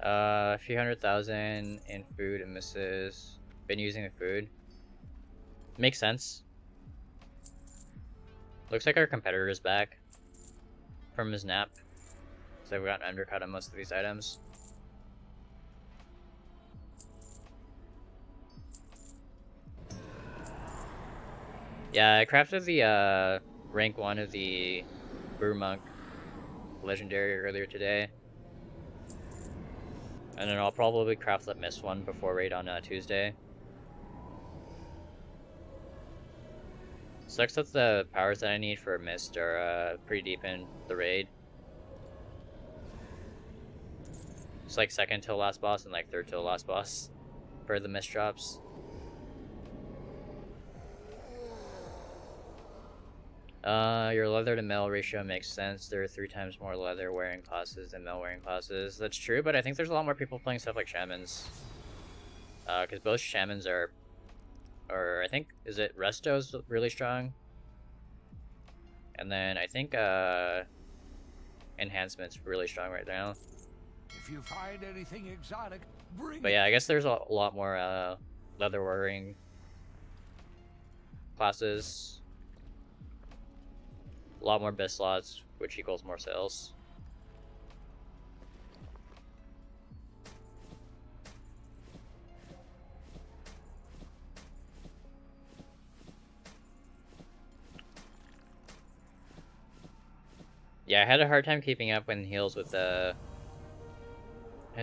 A few 100,000 in food and misses. Been using the food. Makes sense. Looks like our competitor is back from his nap. So I've gotten undercut on most of these items. Yeah, I crafted the rank 1 of the Brew Monk legendary earlier today. And then I'll probably craft that mist one before raid on Tuesday. Sucks that the powers that I need for mist are pretty deep in the raid. It's like second to the last boss and like third to the last boss for the mist drops. Your leather to mail ratio makes sense. There are 3 times more leather wearing classes than mail wearing classes. That's true, but I think there's a lot more people playing stuff like shamans. Because both shamans are, or I think, is it Resto's really strong? And then I think Enhancement's really strong right now. If you find anything exotic, bring But yeah, I guess there's a lot more leather wearing classes. A lot more best slots, which equals more sales. Yeah, I had a hard time keeping up in heals with the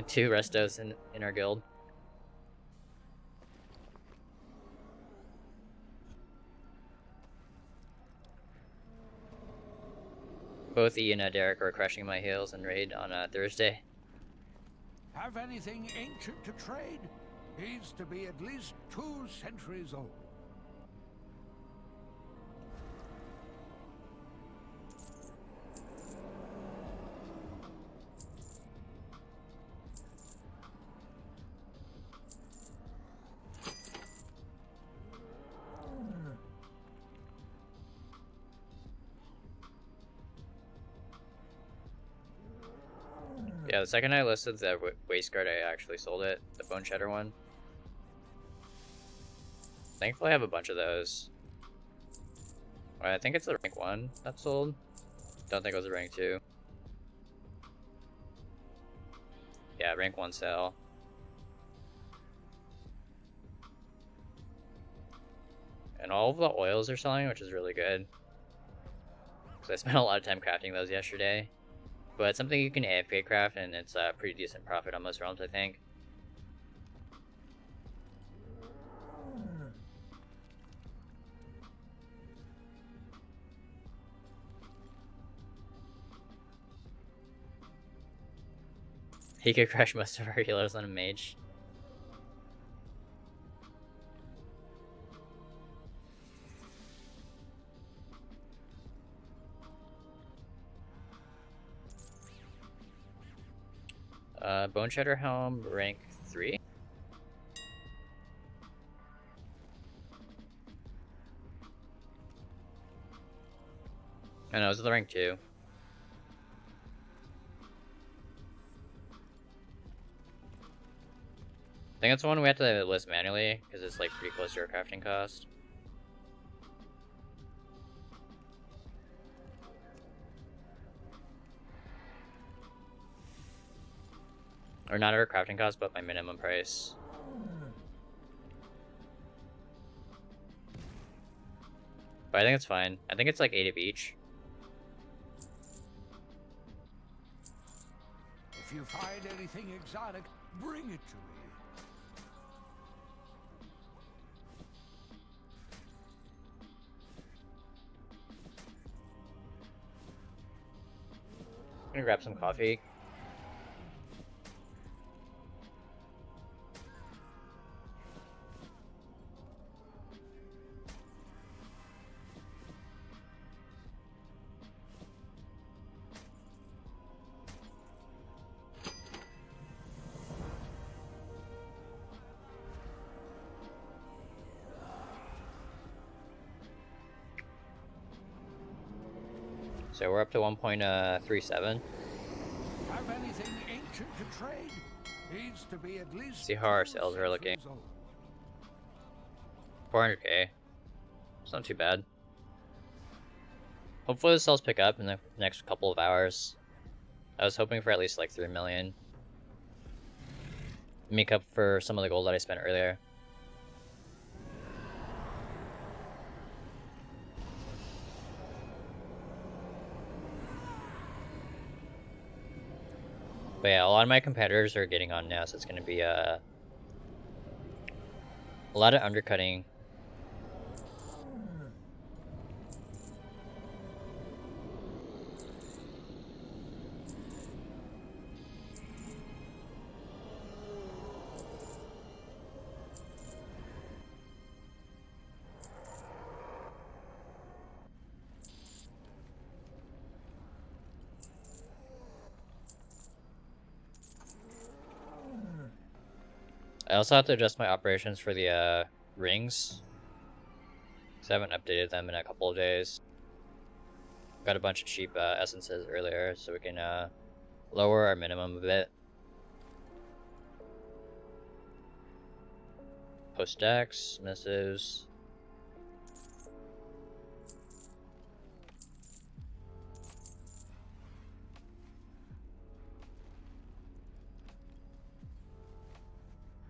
2 restos in our guild. Both E and Derek were crushing my heals in raid on Thursday. Have anything ancient to trade? Needs to be at least 2 centuries old. Yeah, the second I listed the waist guard, I actually sold it. The bone cheddar one. Thankfully, I have a bunch of those. I think it's the rank 1 that's sold. Don't think it was a rank 2. Yeah, rank 1 sale. And all of the oils are selling, which is really good. Because I spent a lot of time crafting those yesterday. But it's something you can AFK craft, and it's a pretty decent profit on most realms, I think. He could crush most of our healers on a mage. Bone Cheddar Helm, rank 3. I know, it's the rank 2. I think it's the one we have to list manually, because it's like pretty close to our crafting cost. Or not our crafting cost, but my minimum price. But I think it's fine. I think it's like 8 of each. If you find anything exotic, bring it to me. I'm gonna grab some coffee. So we're up to 1.37. Have anything ancient to trade? Needs to be at least See how our 2 sales are looking. centuries old. 400k. It's not too bad. Hopefully the sales pick up in the next couple of hours. I was hoping for at least like 3 million. Make up for some of the gold that I spent earlier. But yeah, a lot of my competitors are getting on now, so it's going to be a lot of undercutting. I also have to adjust my operations for the rings, because I haven't updated them in a couple of days. Got a bunch of cheap essences earlier, so we can lower our minimum a bit. Post decks, missives.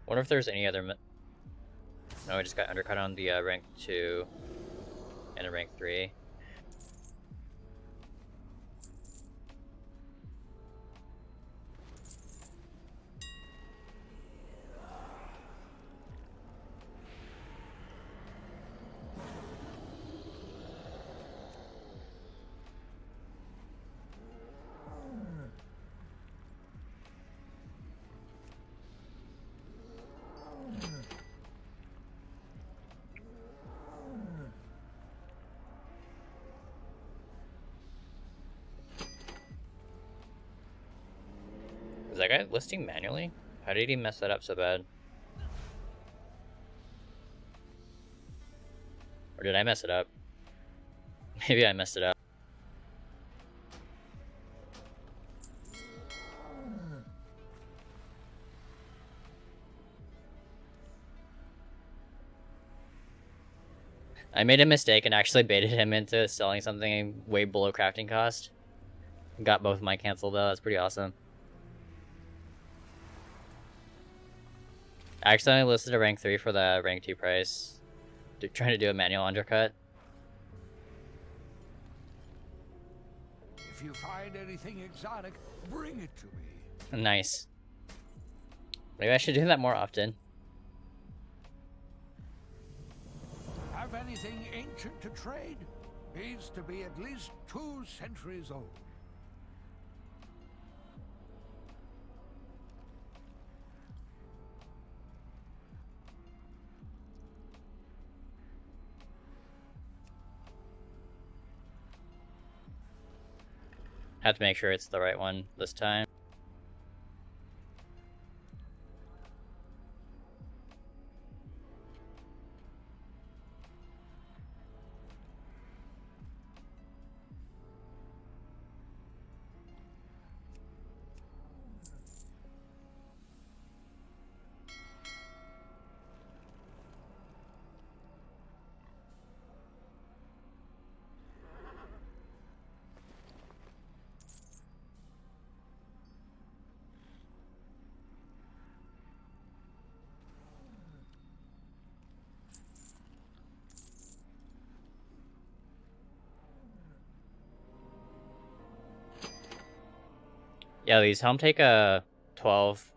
Wonder if there's any other. No, we just got undercut on the rank 2 and a rank 3. Is that guy listing manually? How did he mess that up so bad? Or did I mess it up? Maybe I messed it up. I made a mistake and actually baited him into selling something way below crafting cost. Got both of mine canceled though, that's pretty awesome. I accidentally listed a rank 3 for the rank 2 price. Trying to do a manual undercut. If you find anything exotic, bring it to me. Nice. Maybe I should do that more often. Have anything ancient to trade? Needs to be at least 2 centuries old. Have to make sure it's the right one this time. Yeah, these helm take a 12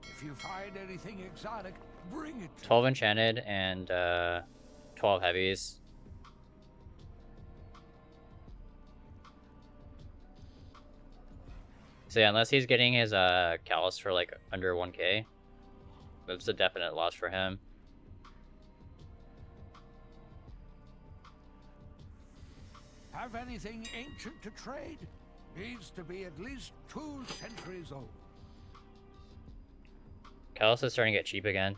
If you find anything exotic, bring it to 12 enchanted and 12 heavies. So yeah, unless he's getting his callus for like under 1k, that's a definite loss for him. Have anything ancient to trade? Needs to be at least 2 centuries old. Callus is starting to get cheap again.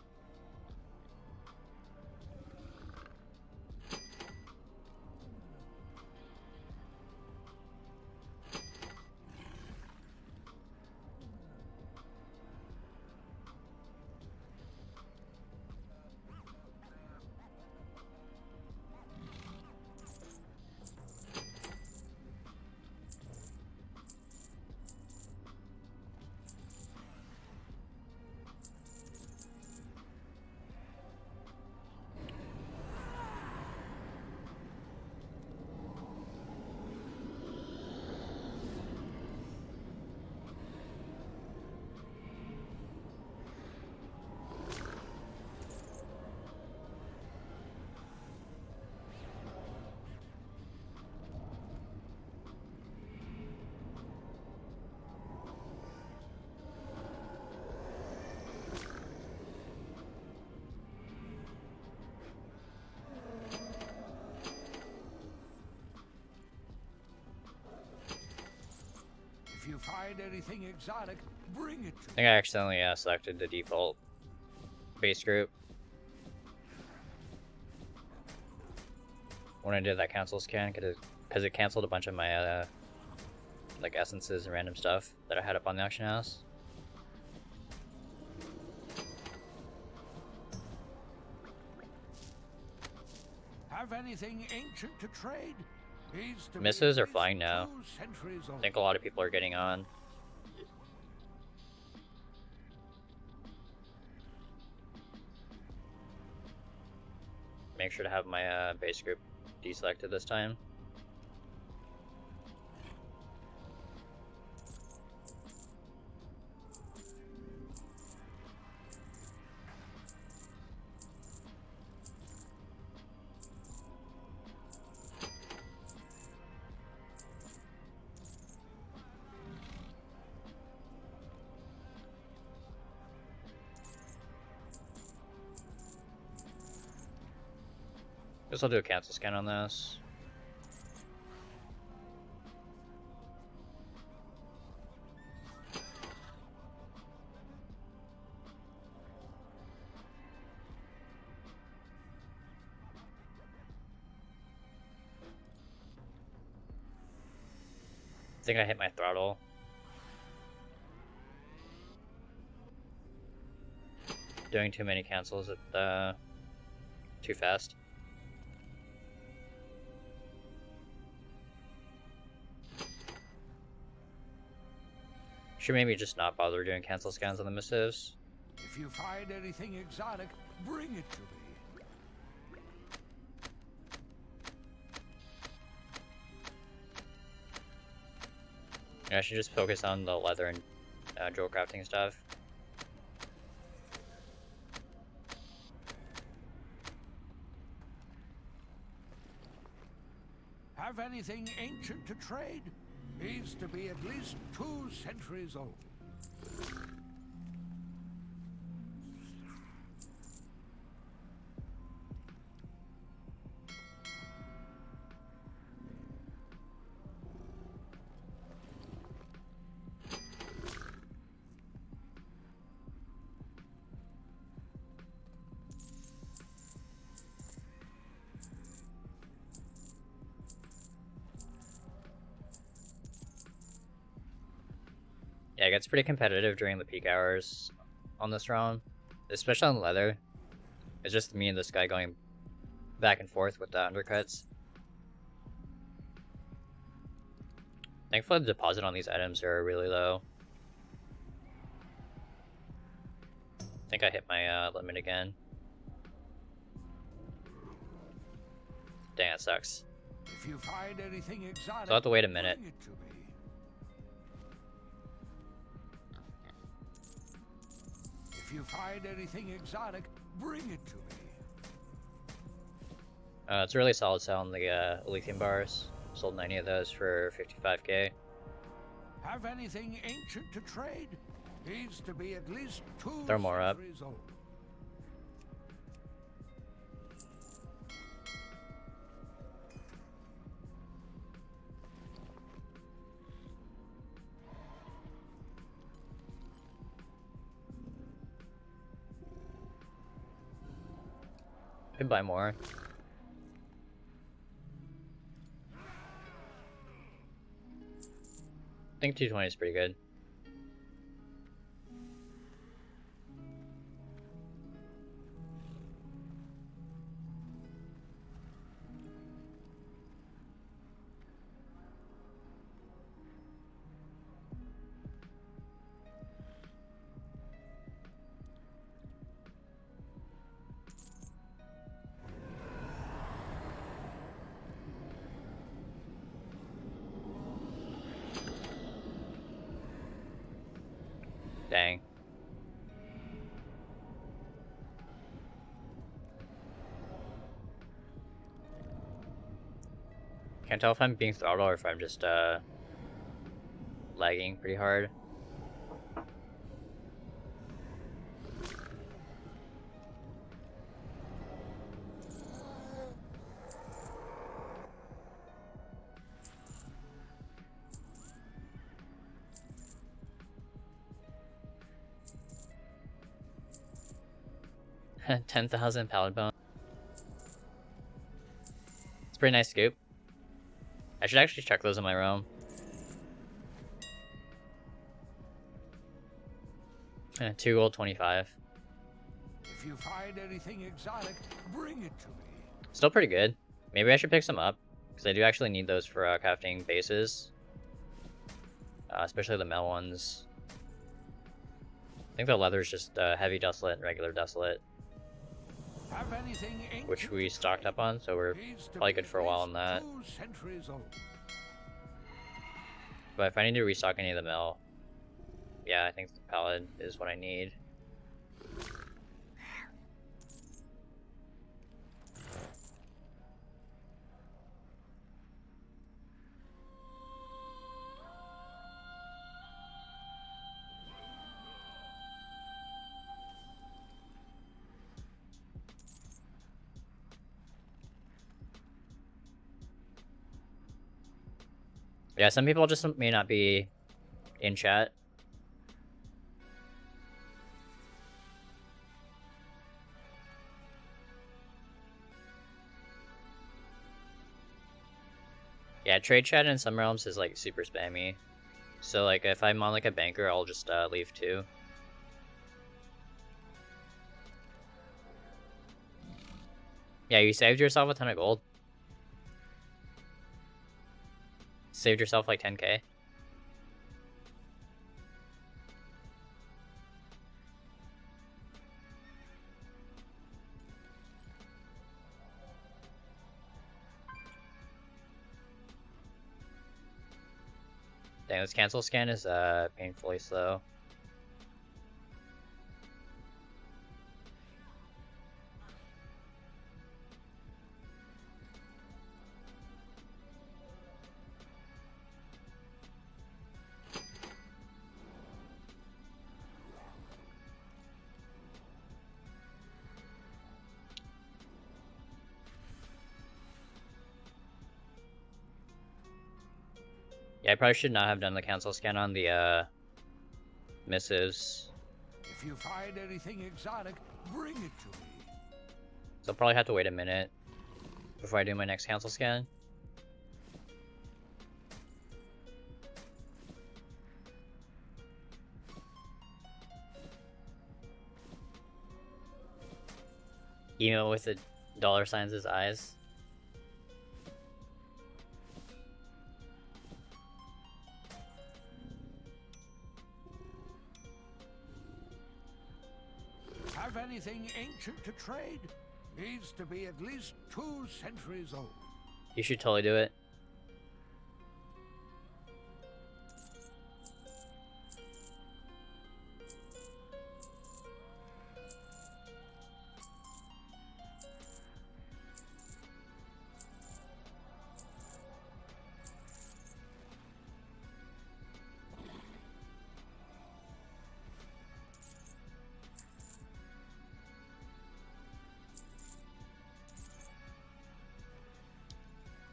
If you find anything exotic, bring it to I think I accidentally selected the default base group when I did that cancel scan, because it canceled a bunch of my like essences and random stuff that I had up on the auction house. Have anything ancient to trade? Needs to be Misses at are least flying now. 2 centuries I old. think a lot of people are getting on. Make sure to have my base group deselected this time. Guess I'll do a cancel scan on this. I think I hit my throttle. Doing too many cancels at too fast. Should maybe just not bother doing cancel scans on the missives. If you find anything exotic, bring it to me. Yeah, I should just focus on the leather and jewel crafting stuff. Have anything ancient to trade? Needs to be at least 2 centuries old. Yeah, it gets pretty competitive during the peak hours on this round, especially on leather. It's just me and this guy going back and forth with the undercuts. Thankfully, the deposit on these items are really low. I think I hit my limit again. Dang, it sucks. If you find anything exotic, So I'll have to wait a minute. bring it to me. If you find anything exotic, bring it to me. It's a really solid sell on the lithium bars. Sold 90 of those for 55k. Have anything ancient to trade? Needs to be at least 2 Throw more up. centuries old. Could buy more. I think 220 is pretty good. Dang. Can't tell if I'm being throttled or if I'm just lagging pretty hard. $10,000 pallet bone. It's a pretty nice scoop. I should actually check those in my roam. 2 gold, 25. If you find anything exotic, bring it to me. Still pretty good. Maybe I should pick some up, because I do actually need those for crafting bases. Especially the metal ones. I think the leather's just heavy desolate and regular desolate, Have anything ancient which we stocked up on, so we're needs to probably be good at for a while least on that. 2 centuries old. But if I need to restock any of the metal, yeah, I think the pallet is what I need. Yeah, some people just may not be in chat. Yeah, trade chat in some realms is like super spammy. So like if I'm on like a banker, I'll just leave too. Yeah, you saved yourself a ton of gold. Saved yourself like 10k. Dang, this cancel scan is painfully slow. Yeah, I probably should not have done the cancel scan on the missives. If you find anything exotic, bring it to me. So I'll probably have to wait a minute before I do my next cancel scan. Emo with the dollar signs as eyes. Have anything ancient to trade? Needs to be at least 2 centuries old. You should totally do it.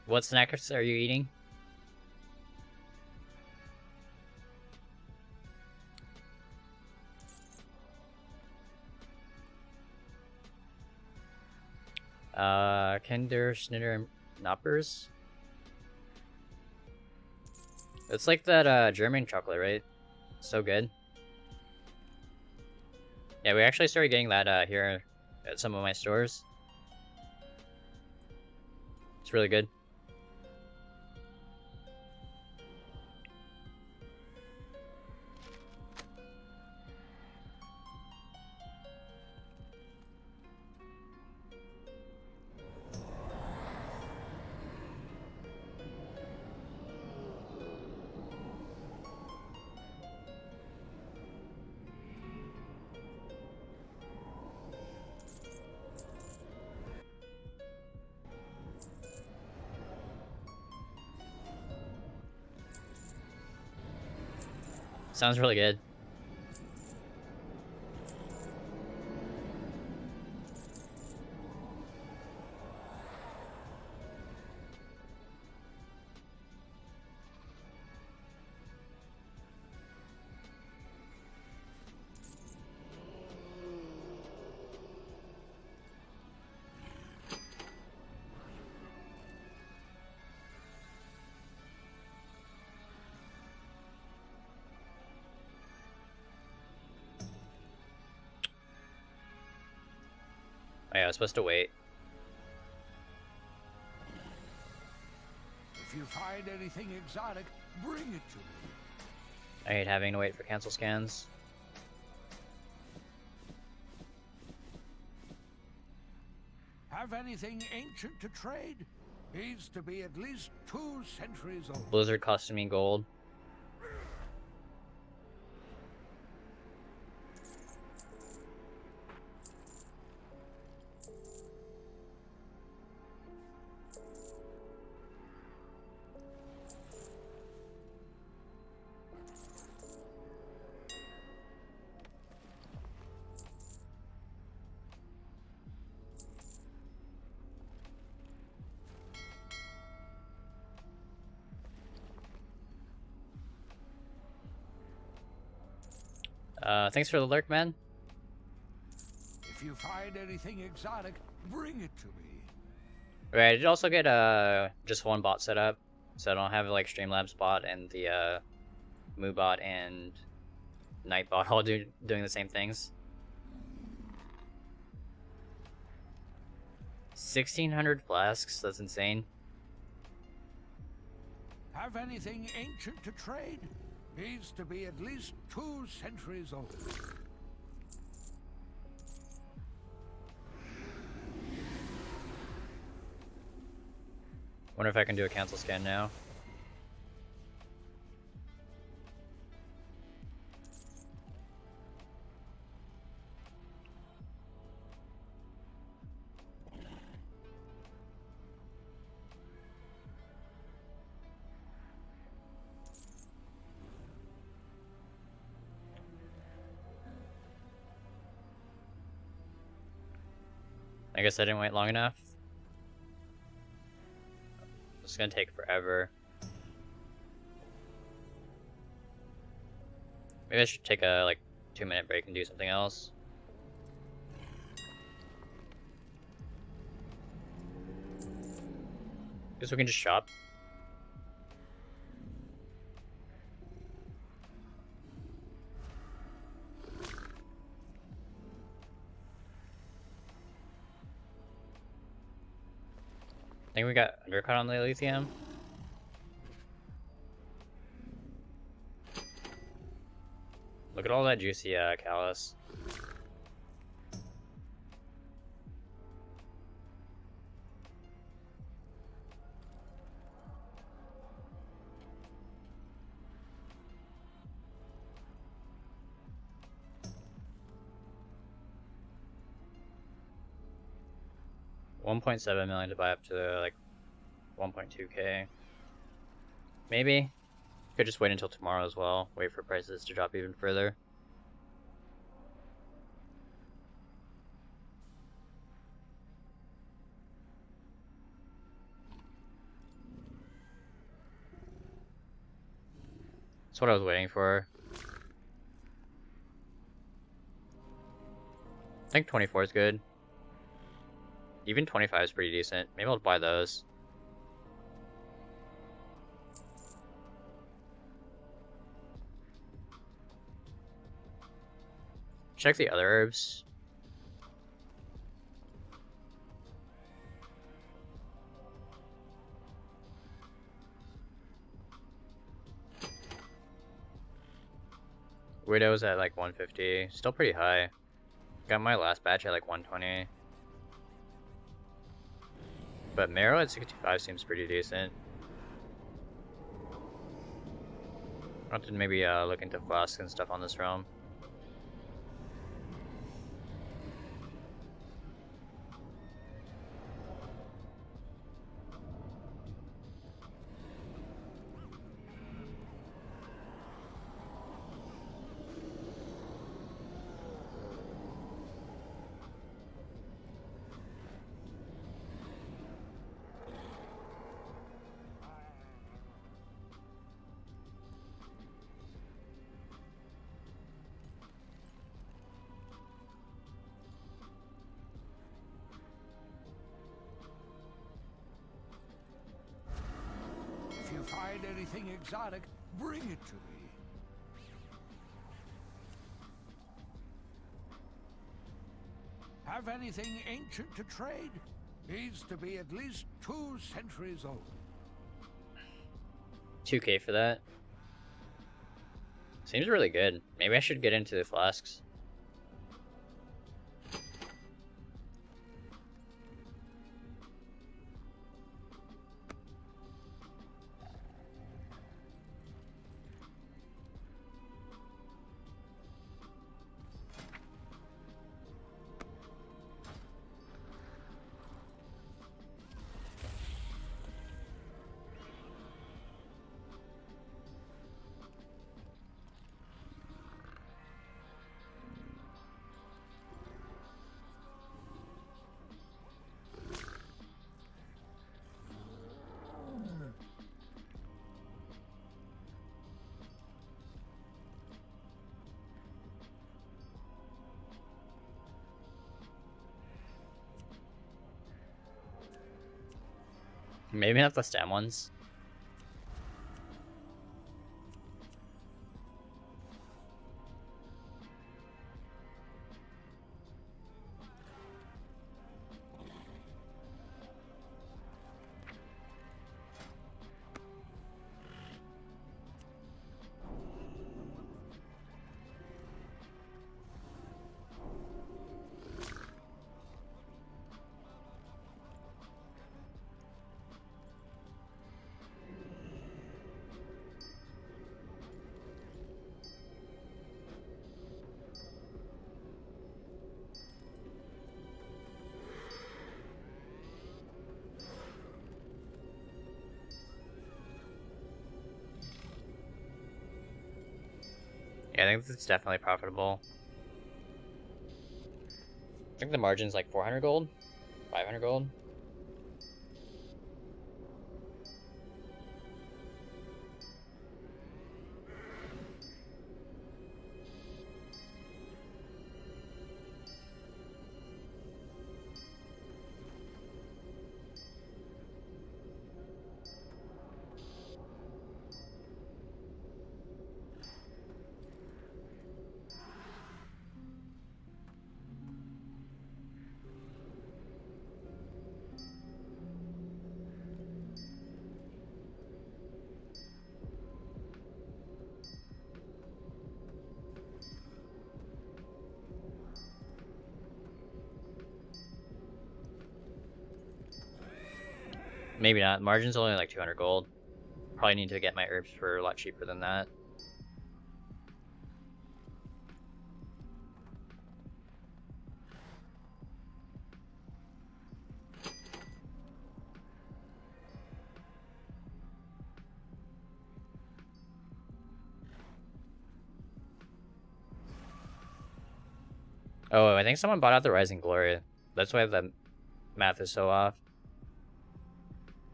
What snacks are you eating? Kinder, Schnitter, and Knoppers? It's like that, German chocolate, right? So good. Yeah, we actually started getting that, here at some of my stores. It's really good. Sounds really good. Oh yeah, I was supposed to wait. If you find anything exotic, bring it to me. I hate having to wait for cancel scans. Have anything ancient to trade? Needs to be at least 2 centuries old. Blizzard costing me gold. Thanks for the lurk, man. If you find anything exotic, bring it to me. Right, I did also get just one bot set up, so I don't have like Streamlabs bot and the Moo bot and Night bot all doing the same things. 1,600 flasks, that's insane. Have anything ancient to trade? Needs to be at least 2 centuries old. Wonder if I can do a cancel scan now. I guess I didn't wait long enough. It's gonna take forever. Maybe I should take a like 2-minute break and do something else. Guess we can just shop. I think we got undercut on the lithium. Look at all that juicy callus. $1.7 million to buy up to like 1.2k. Maybe. Could just wait until tomorrow as well. Wait for prices to drop even further. That's what I was waiting for. I think 24 is good. Even 25 is pretty decent. Maybe I'll buy those. Check the other herbs. Widow's at like 150. Still pretty high. Got my last batch at like 120. But Marrow at 65 seems pretty decent. I want to maybe look into flasks and stuff on this realm. If you find anything exotic, bring it to me. Have anything ancient to trade? Needs to be at least 2 centuries old. 2k for that. Seems really good. Maybe I should get into the flasks. Maybe not the stem ones. Yeah, I think this is definitely profitable. I think the margin's like 400 gold, 500 gold. Maybe not. Margin's only like 200 gold. Probably need to get my herbs for a lot cheaper than that. Oh, I think someone bought out the Rising Glory. That's why the math is so off.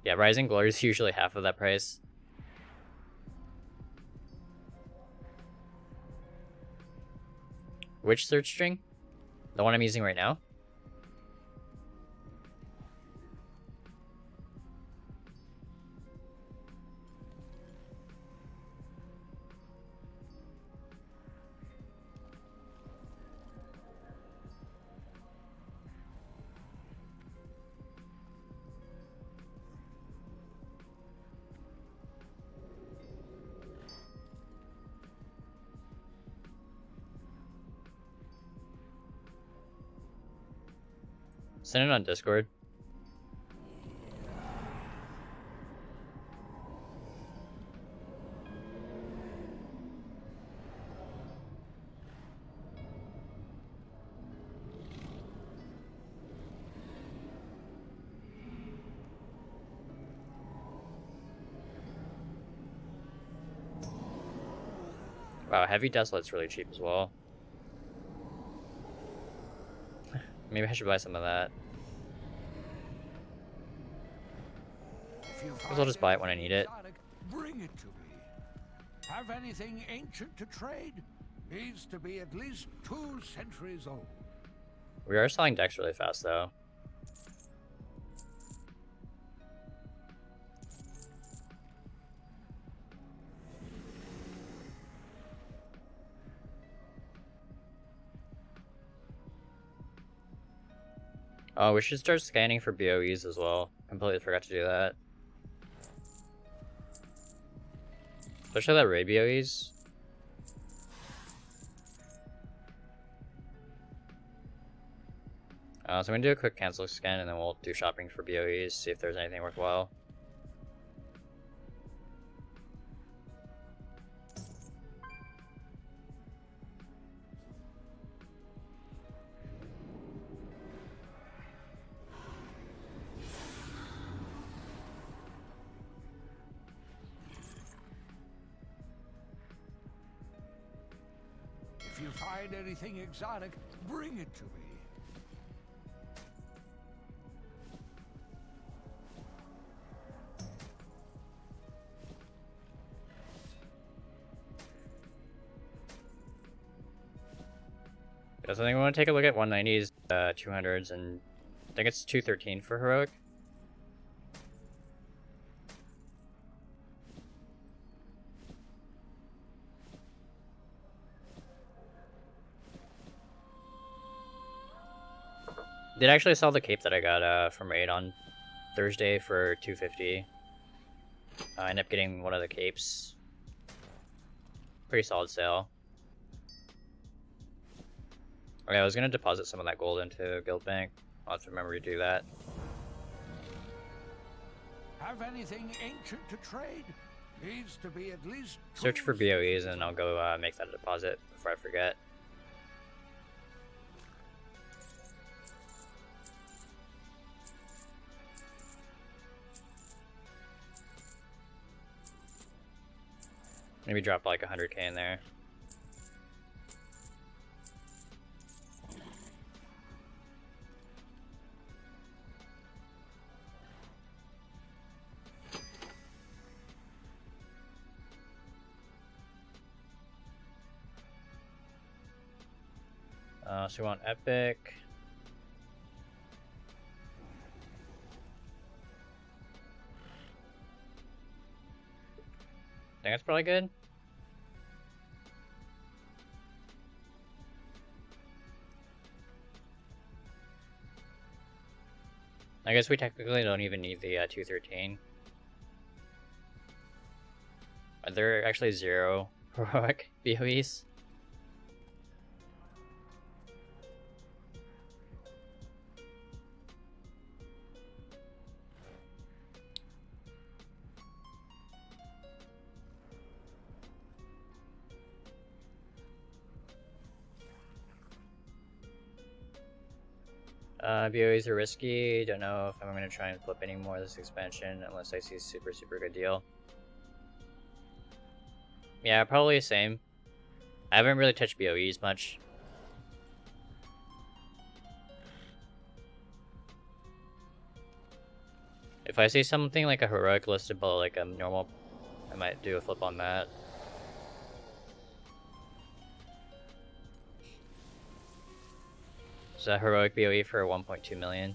Yeah, Rising Glory is usually half of that price. Which search string? The one I'm using right now? Send it on Discord. Wow, heavy desolate's really cheap as well. Maybe I should buy some of that. Because I'll just buy it when I need it. Bring it to me. Have anything ancient to trade? Needs to be at least 2 centuries old. We are selling decks really fast though. Oh, we should start scanning for BOEs as well. Completely forgot to do that. Especially that raid BOEs. So I'm gonna do a quick cancel scan and then we'll do shopping for BOEs, see if there's anything worthwhile. If you find anything exotic, bring it to me. Yeah, so I think we want to take a look at 190s, 200s, and I think it's 213 for heroic. Did actually sell the cape that I got from raid on Thursday for 250. I ended up getting one of the capes. Pretty solid sale. Okay, I was gonna deposit some of that gold into Guild Bank. I'll have to remember to do that. Have anything ancient to trade? Needs to be at least Search for BOEs and I'll go make that a deposit before I forget. Maybe drop like 100k in there. So we want epic. I think that's probably good. I guess we technically don't even need the 213. Are there actually 0 heroic BOEs? BOEs are risky. Don't know if I'm going to try and flip any more of this expansion unless I see a super good deal. Yeah, probably the same. I haven't really touched BOEs much. If I see something like a heroic listed below like a normal, I might do a flip on that. It's a heroic BOE for 1.2 million.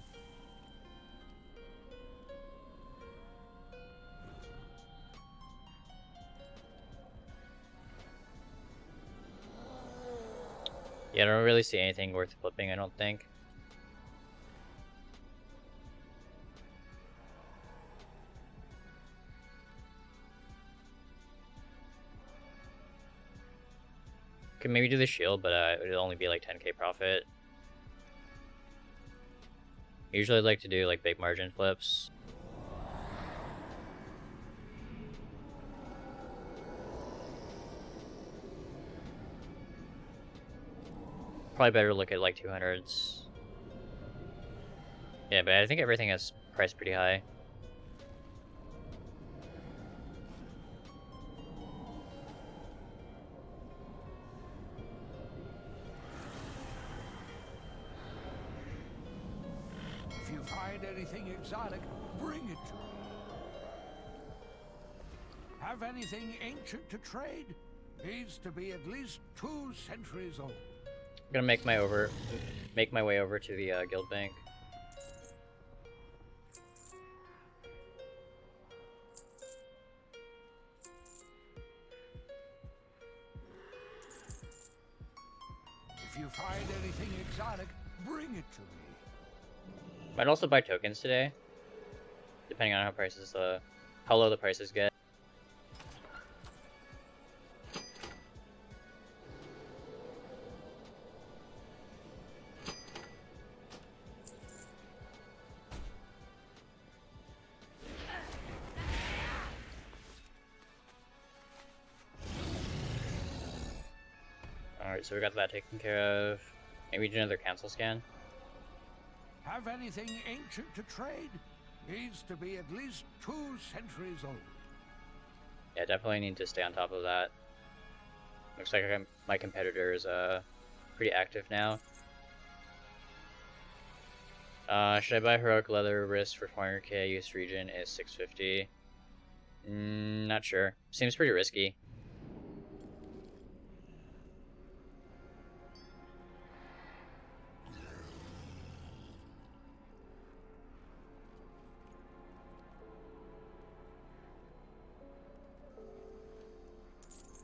Yeah, I don't really see anything worth flipping, I don't think. Could maybe do the shield, but it would only be like 10k profit. Usually I'd like to do like big margin flips. Probably better to look at like 200s. Yeah, but I think everything is priced pretty high. If you find anything exotic, bring it to me. Have anything ancient to trade? Needs to be at least 2 centuries old. I'm gonna make my way over to the guild bank. If you find anything exotic, bring it to me. Might also buy tokens today, depending on how low the prices get. Alright, so we got that taken care of. Maybe do another cancel scan. Have anything ancient to trade? Needs to be at least 2 centuries old. Yeah, definitely need to stay on top of that. Looks like my competitor is pretty active now. Should I buy heroic leather wrist for 400k? US region is 650. Not sure. Seems pretty risky.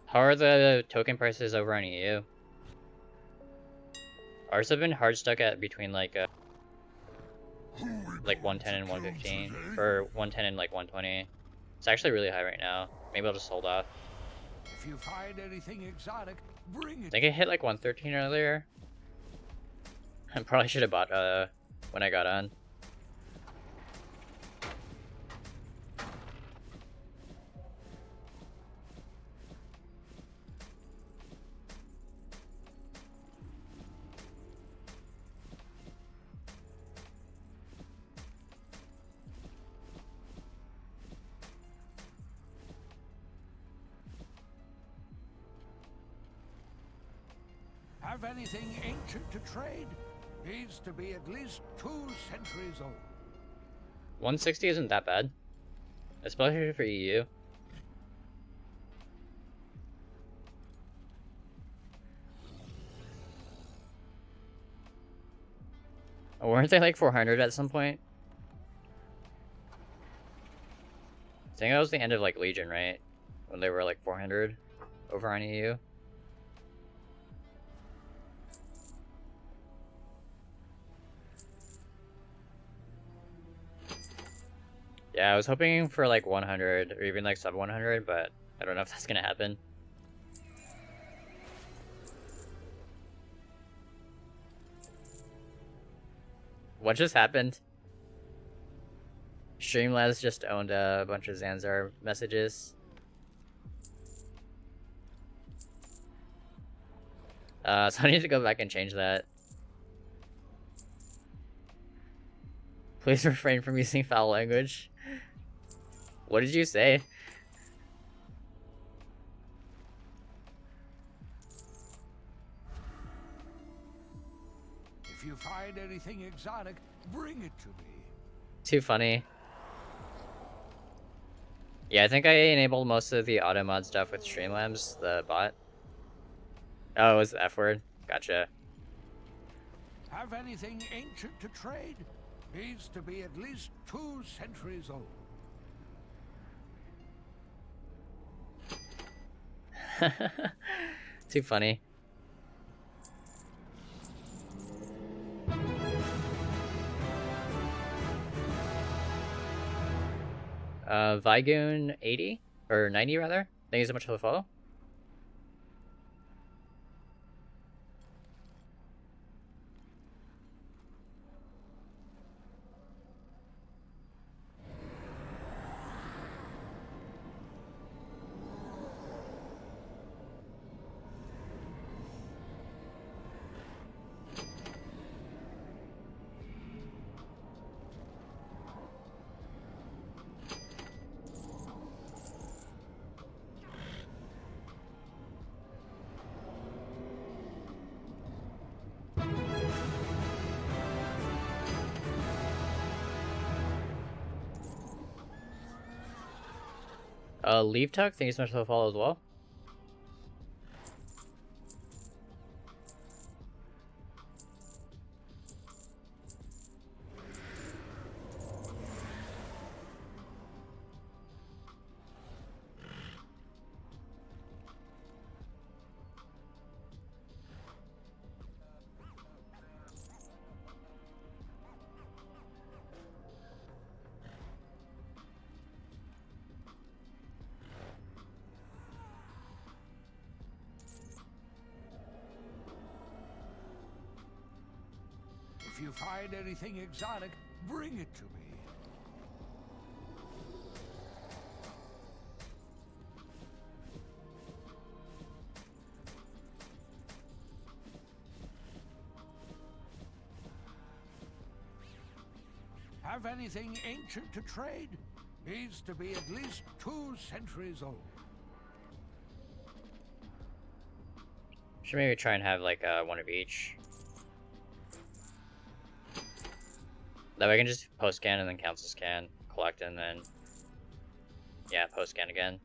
How are the token prices over on EU? Ours have been hard stuck at between like 110 and 115, or 110 and like 120. It's actually really high right now. Maybe I'll just hold off. If you find anything exotic, bring I it. think it hit like 113 earlier. I probably should have bought when I got on. Have anything ancient to trade? Needs to be at least 2 centuries old. 160 isn't that bad, especially for EU. Weren't they like 400 at some point? I think that was the end of like Legion, right? When they were like 400 over on EU. Yeah, I was hoping for like 100 or even like sub 100, but I don't know if that's gonna happen. What just happened? Streamlabs just owned a bunch of Zanzar messages. So I need to go back and change that. Please refrain from using foul language. What did you say? If you find anything exotic, bring it to me. Too funny. Yeah, I think I enabled most of the auto mod stuff with Streamlabs, the bot. Oh, it was the F word. Gotcha. Have anything ancient to trade? Needs to be at least 2 centuries old. Too funny. Vigoon 80? Or 90 rather? Thank you so much for the follow. Leave Tuck, thank you so much for the follow as well. If you find anything exotic, bring it to me. Have anything ancient to trade? Needs to be at least 2 centuries old. Should maybe try and have like one of each. That way I can just post scan and then cancel scan, collect, and then yeah, post scan again.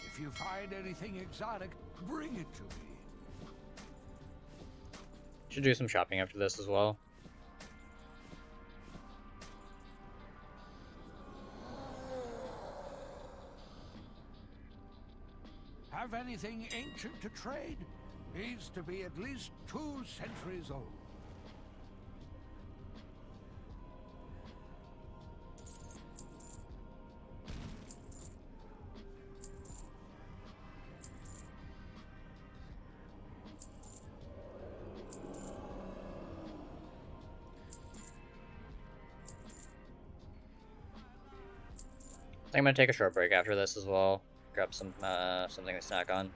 If you find anything exotic, bring it to me. Should do some shopping after this as well. Have anything ancient to trade? Needs to be at least 2 centuries old. I think I'm gonna take a short break after this as well. Grab some something to snack on.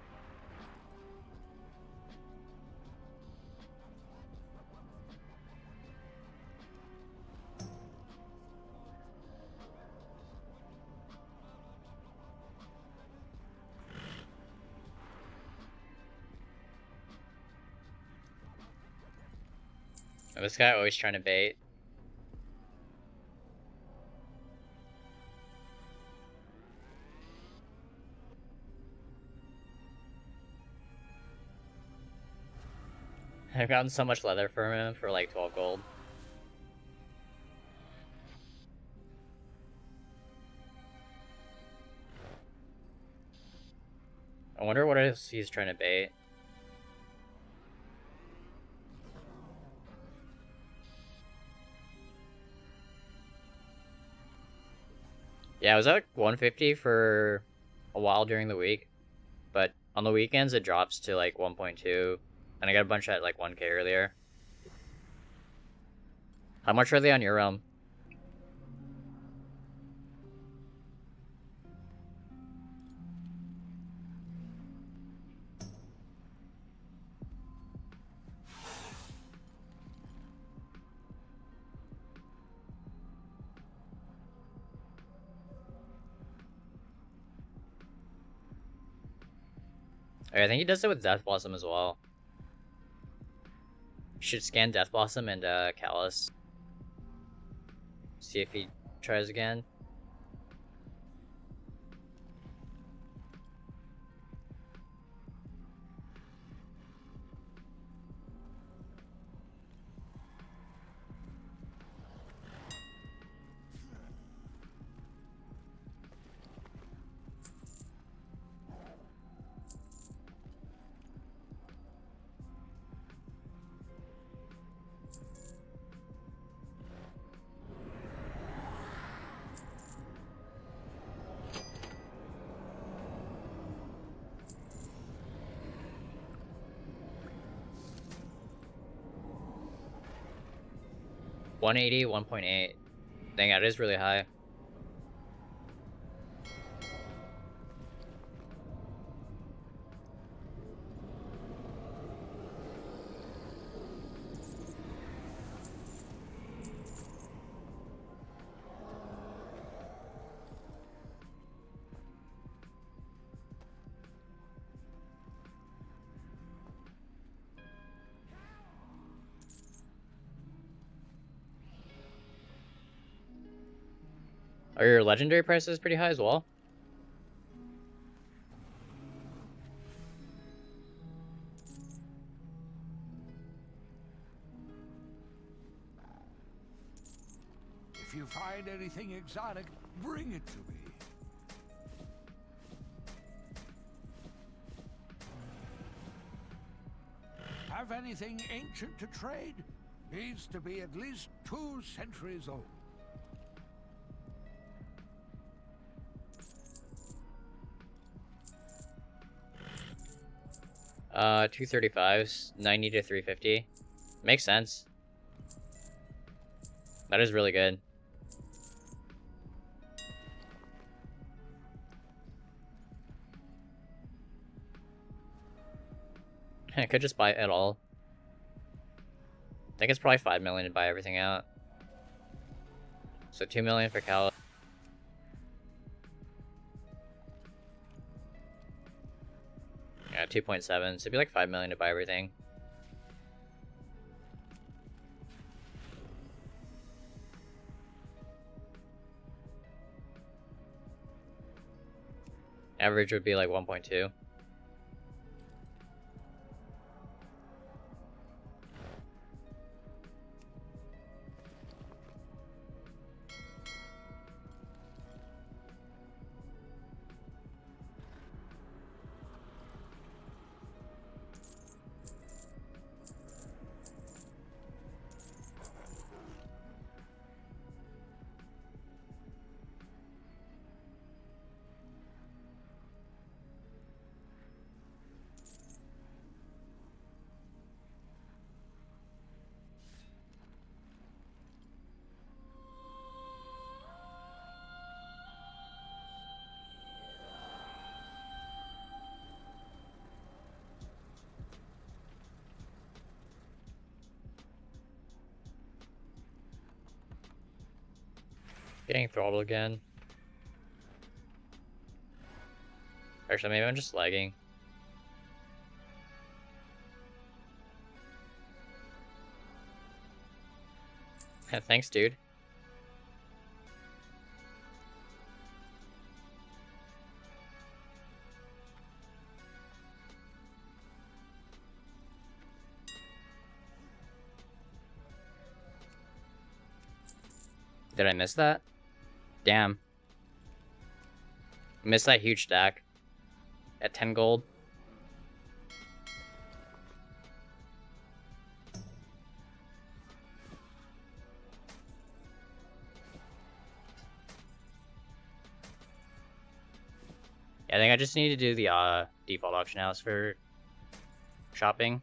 This guy always trying to bait. I've gotten so much leather from him for like 12 gold. I wonder what else he's trying to bait. Yeah, I was at 150 for a while during the week, but on the weekends it drops to like 1.2, and I got a bunch at like 1k earlier. How much are they on your realm? I think he does it with Death Blossom as well. Should scan Death Blossom and Callus. See if he tries again. $180, 1.8. Dang, that is really high. Are your legendary prices pretty high as well? If you find anything exotic, bring it to me. Have anything ancient to trade? Needs to be at least 2 centuries old. 235s, 90 to 350. Makes sense. That is really good. I could just buy it all. I think it's probably 5 million to buy everything out. So 2 million for Cal. Yeah, 2.7. So it'd be like 5 million to buy everything. Average would be like 1.2. Getting throttled again. Actually, maybe I'm just lagging. Thanks, dude. Did I miss that? Damn. Missed that huge stack. At 10 gold. Yeah, I think I just need to do the default auction house for shopping.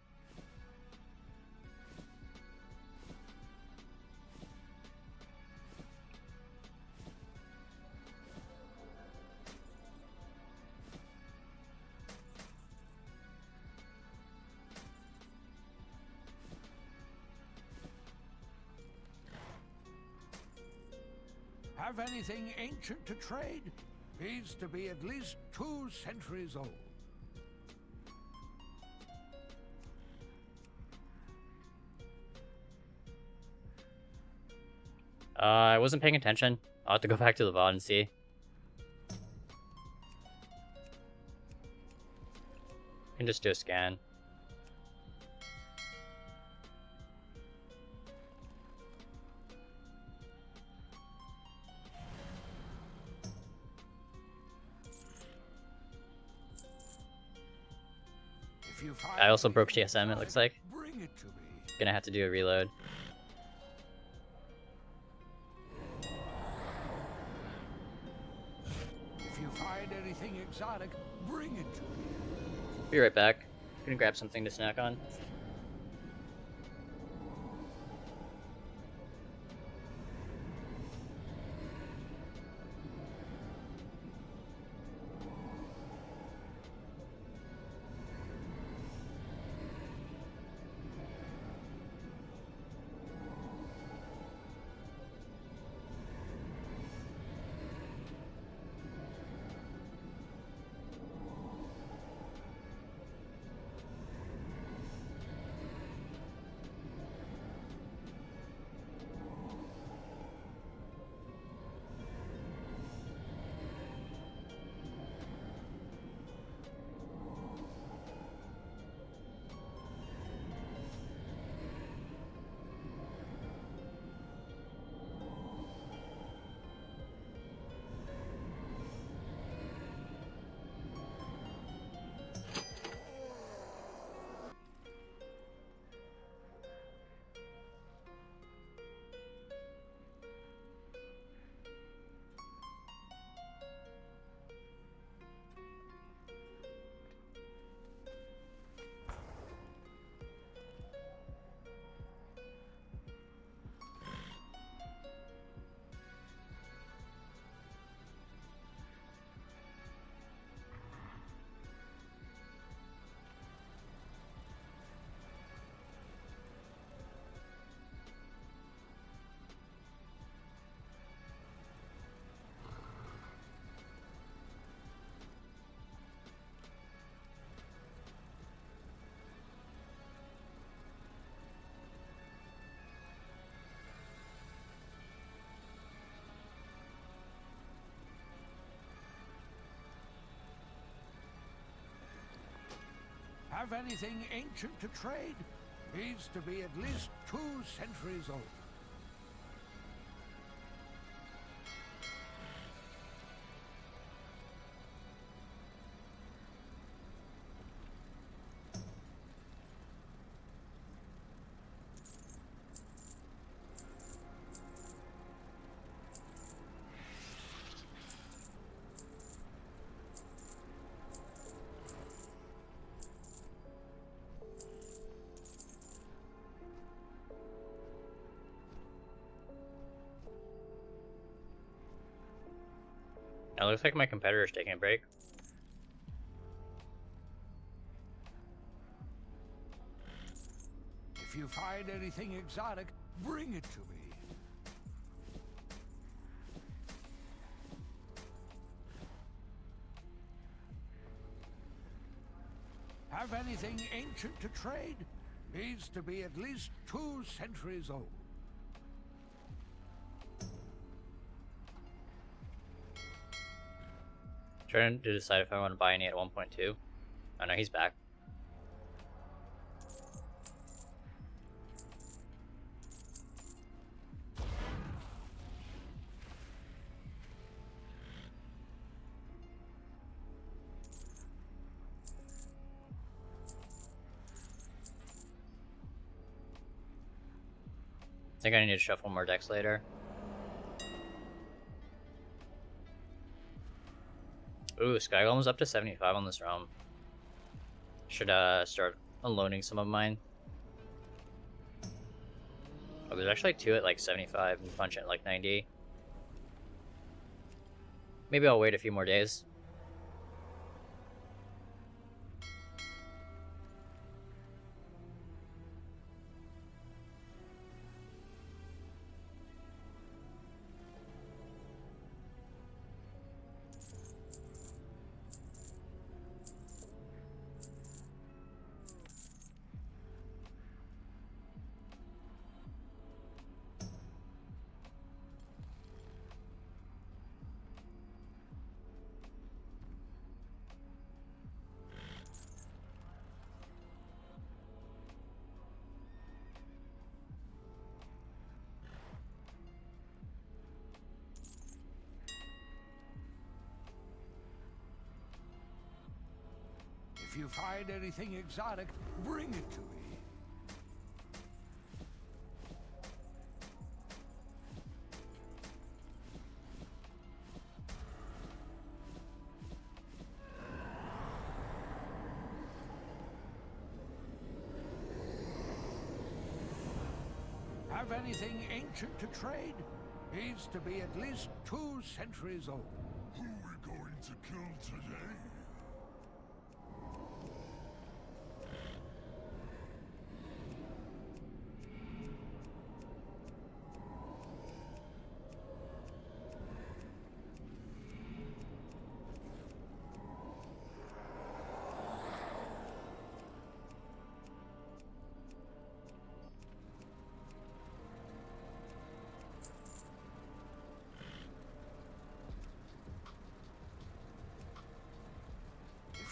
Have anything ancient to trade? Needs to be at least 2 centuries old. I wasn't paying attention. I'll have to go back to the VOD and see. Can just do a scan. If you find I also broke anything TSM, it looks exotic, like. bring it to me. Gonna have to do a reload. If you find anything exotic, bring it to me. Be right back. Gonna grab something to snack on. Have anything ancient to trade? Needs to be at least 2 centuries old. It looks like my competitor's taking a break. If you find anything exotic, bring it to me. Have anything ancient to trade? Needs to be at least 2 centuries old. Trying to decide if I want to buy any at 1.2. Oh no, he's back. I think I need to shuffle more decks later. Ooh, Sky Golem's up to 75 on this realm. Should start unloading some of mine. Oh, there's actually 2 at like 75 and punch at like 90. Maybe I'll wait a few more days. If you find anything exotic, bring it to me. Have anything ancient to trade? Needs to be at least 2 centuries old. Who are we going to kill today?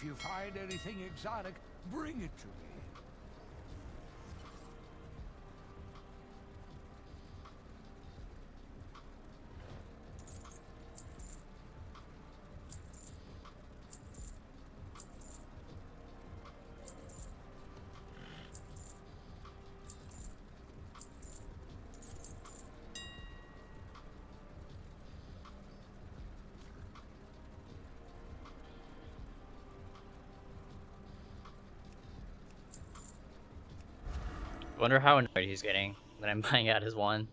If you find anything exotic, bring it to me. Wonder how annoyed he's getting that I'm buying out his one.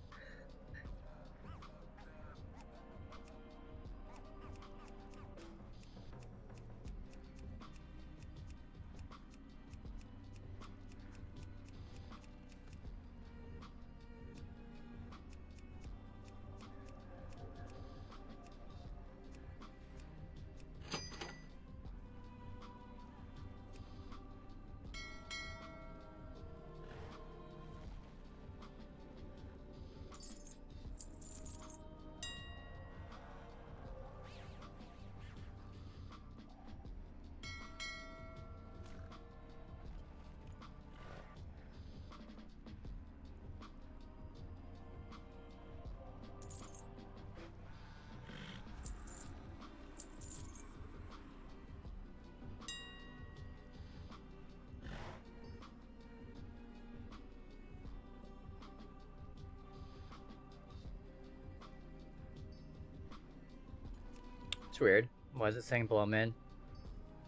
It's weird. Why is it saying below min?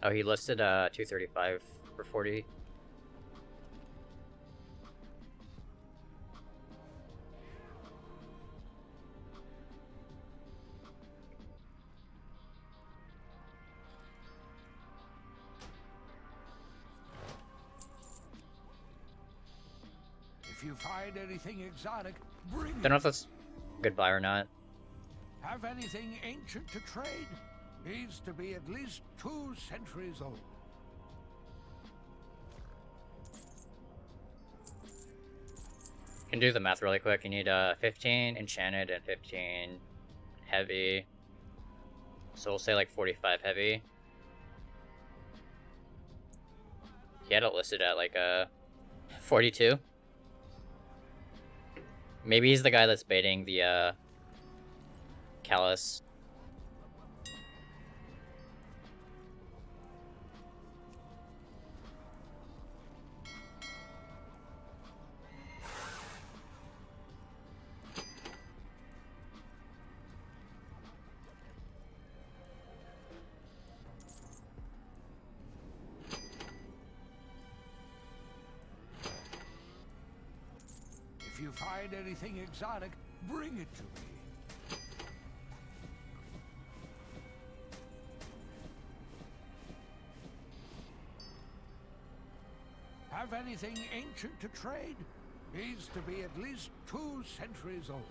Oh, he listed 235 for 40. If you find anything exotic, bring Don't know it. if that's a good buy or not. Have anything ancient to trade? Needs to be at least 2 centuries old. Can do the math really quick. You need 15 enchanted and 15 heavy. So we'll say like 45 heavy. He had it listed at like 42. Maybe he's the guy that's baiting the Callus. If you find anything exotic, bring it to me. Have anything ancient to trade? Needs to be at least 2 centuries old.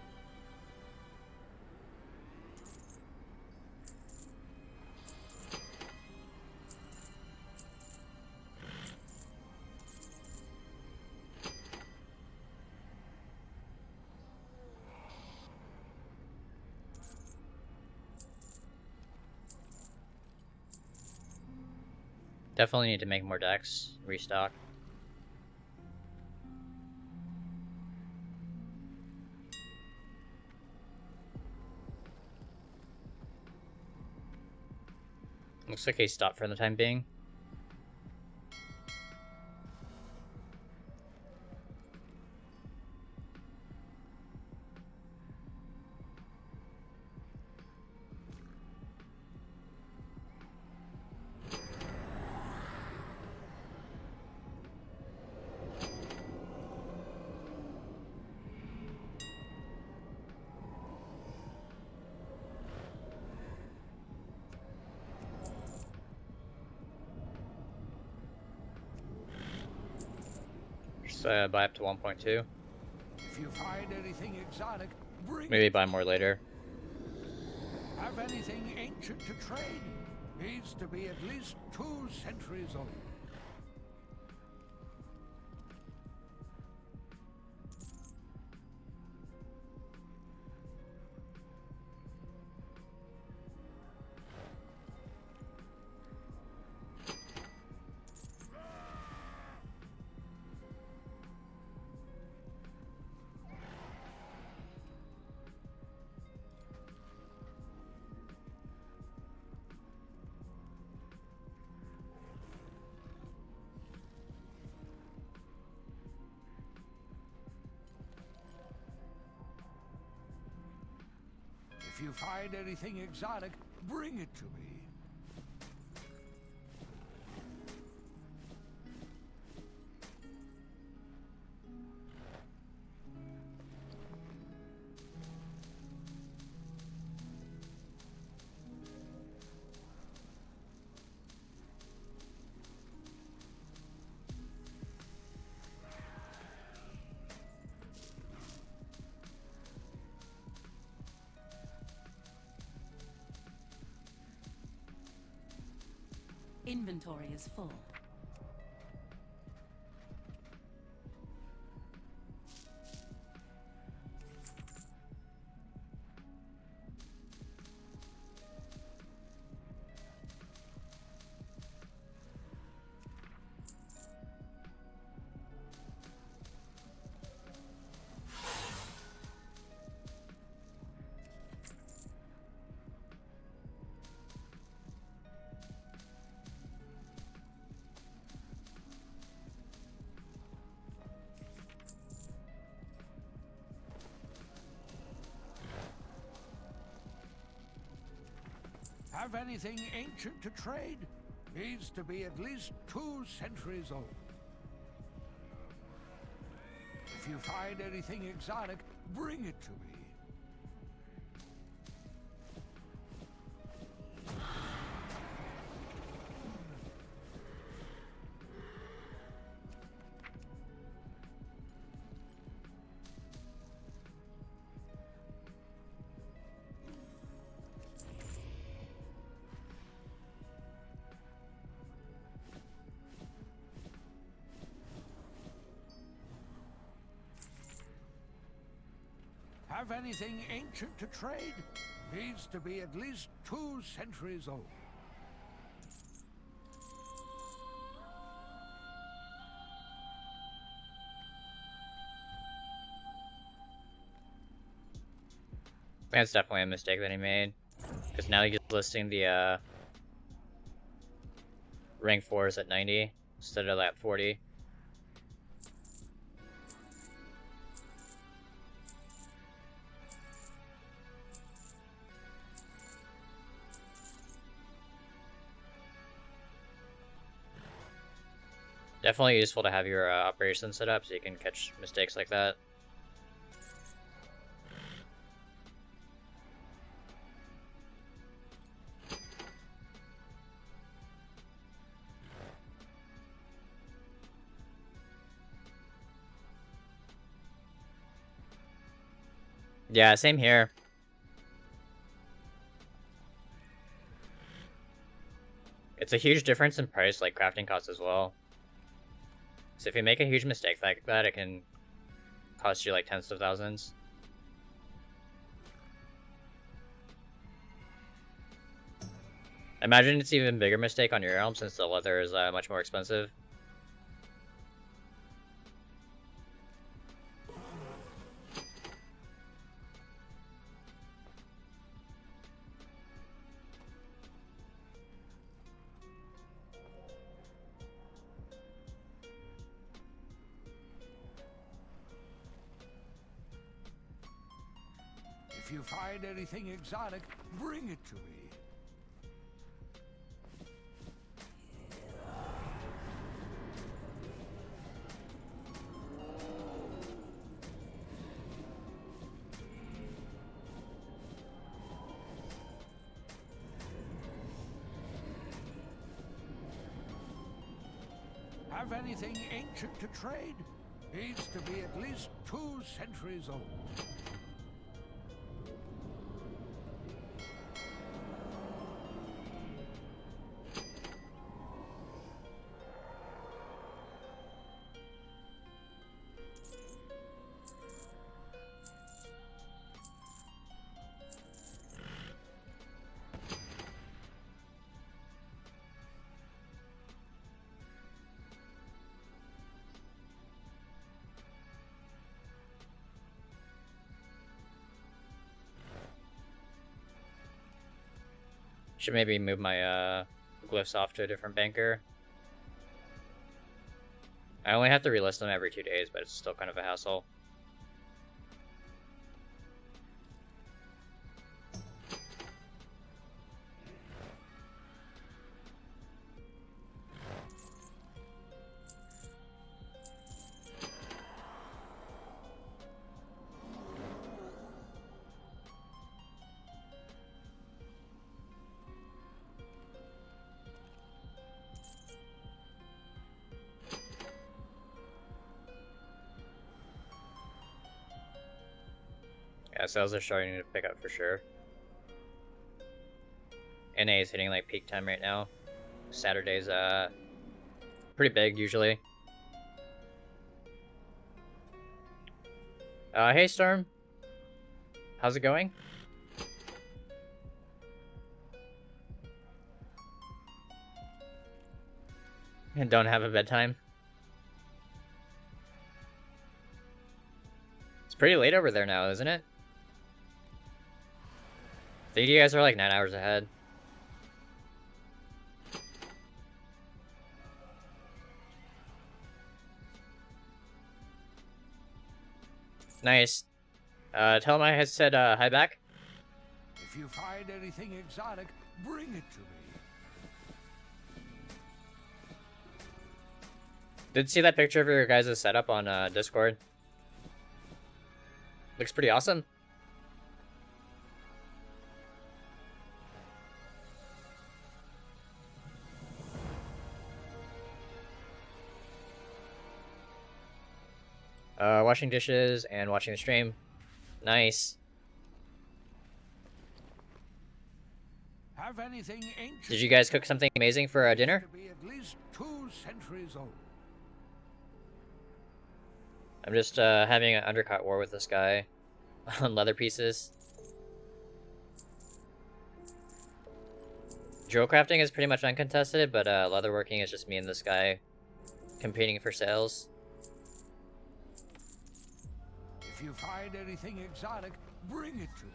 Definitely need to make more decks. Restock. Looks like he stopped for the time being. Let's buy up to 1.2. If you find anything exotic, bring Maybe buy more later. Have anything ancient to trade? Needs to be at least 2 centuries old. If you find anything exotic, bring it to me. Inventory is full. Have anything ancient to trade? Needs to be at least 2 centuries old. If you find anything exotic, bring it to me. Have anything ancient to trade? Needs to be at least 2 centuries old. That's definitely a mistake that he made. Because now he's listing the rank 4s at 90 instead of that 40. Definitely useful to have your operation set up so you can catch mistakes like that. Yeah, same here. It's a huge difference in price, like crafting costs as well. So if you make a huge mistake like that, it can cost you like tens of thousands. Imagine it's even bigger mistake on your realm since the leather is much more expensive. If you find anything exotic, bring it to me. Have anything ancient to trade? needs to be at least 2 centuries old. Should maybe move my glyphs off to a different banker. I only have to relist them every 2 days, but it's still kind of a hassle. Yeah, sales are starting to pick up for sure. NA is hitting like peak time right now. Saturday's pretty big usually. Hey Storm. How's it going? And don't have a bedtime. It's pretty late over there now, isn't it? I think you guys are like 9 hours ahead. Nice. Tell him I said hi back. If you find anything exotic, bring it to me. Did see that picture of your guys' setup on Discord. Looks pretty awesome. Washing dishes and watching the stream. Nice. Have anything ancient? Did you guys cook something amazing for dinner? To be at least 2 centuries old. I'm just having an undercut war with this guy on leather pieces. Jewel crafting is pretty much uncontested, but leatherworking is just me and this guy competing for sales. If you find anything exotic, bring it to me.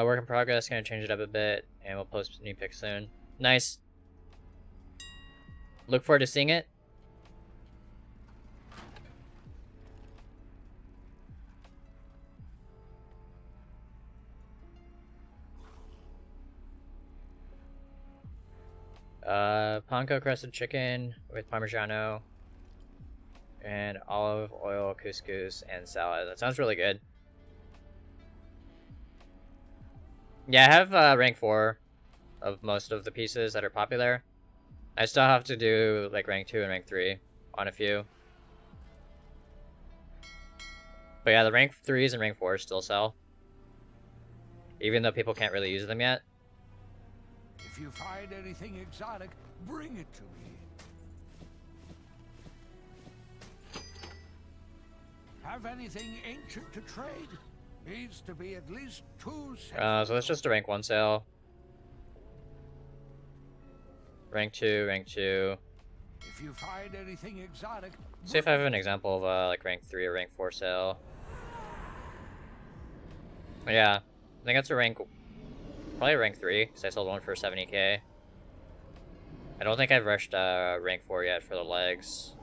Work in progress, gonna change it up a bit, and we'll post new pics soon. Nice. Look forward to seeing it. Panko crusted chicken with Parmigiano and olive oil couscous and salad. That sounds really good. Yeah, I have rank 4 of most of the pieces that are popular. I still have to do like rank 2 and rank 3 on a few. But yeah, the rank 3s and rank 4s still sell. Even though people can't really use them yet. If you find anything exotic, bring it to me. Have anything ancient to trade? Needs to be at least 2 centuries. So that's just a rank 1 sale. Rank 2, rank 2. If you find anything exotic, See if I have an example of like rank 3 or rank 4 sale. Yeah, I think that's a rank, probably a rank 3, because I sold one for 70k. I don't think I've rushed rank 4 yet for the legs.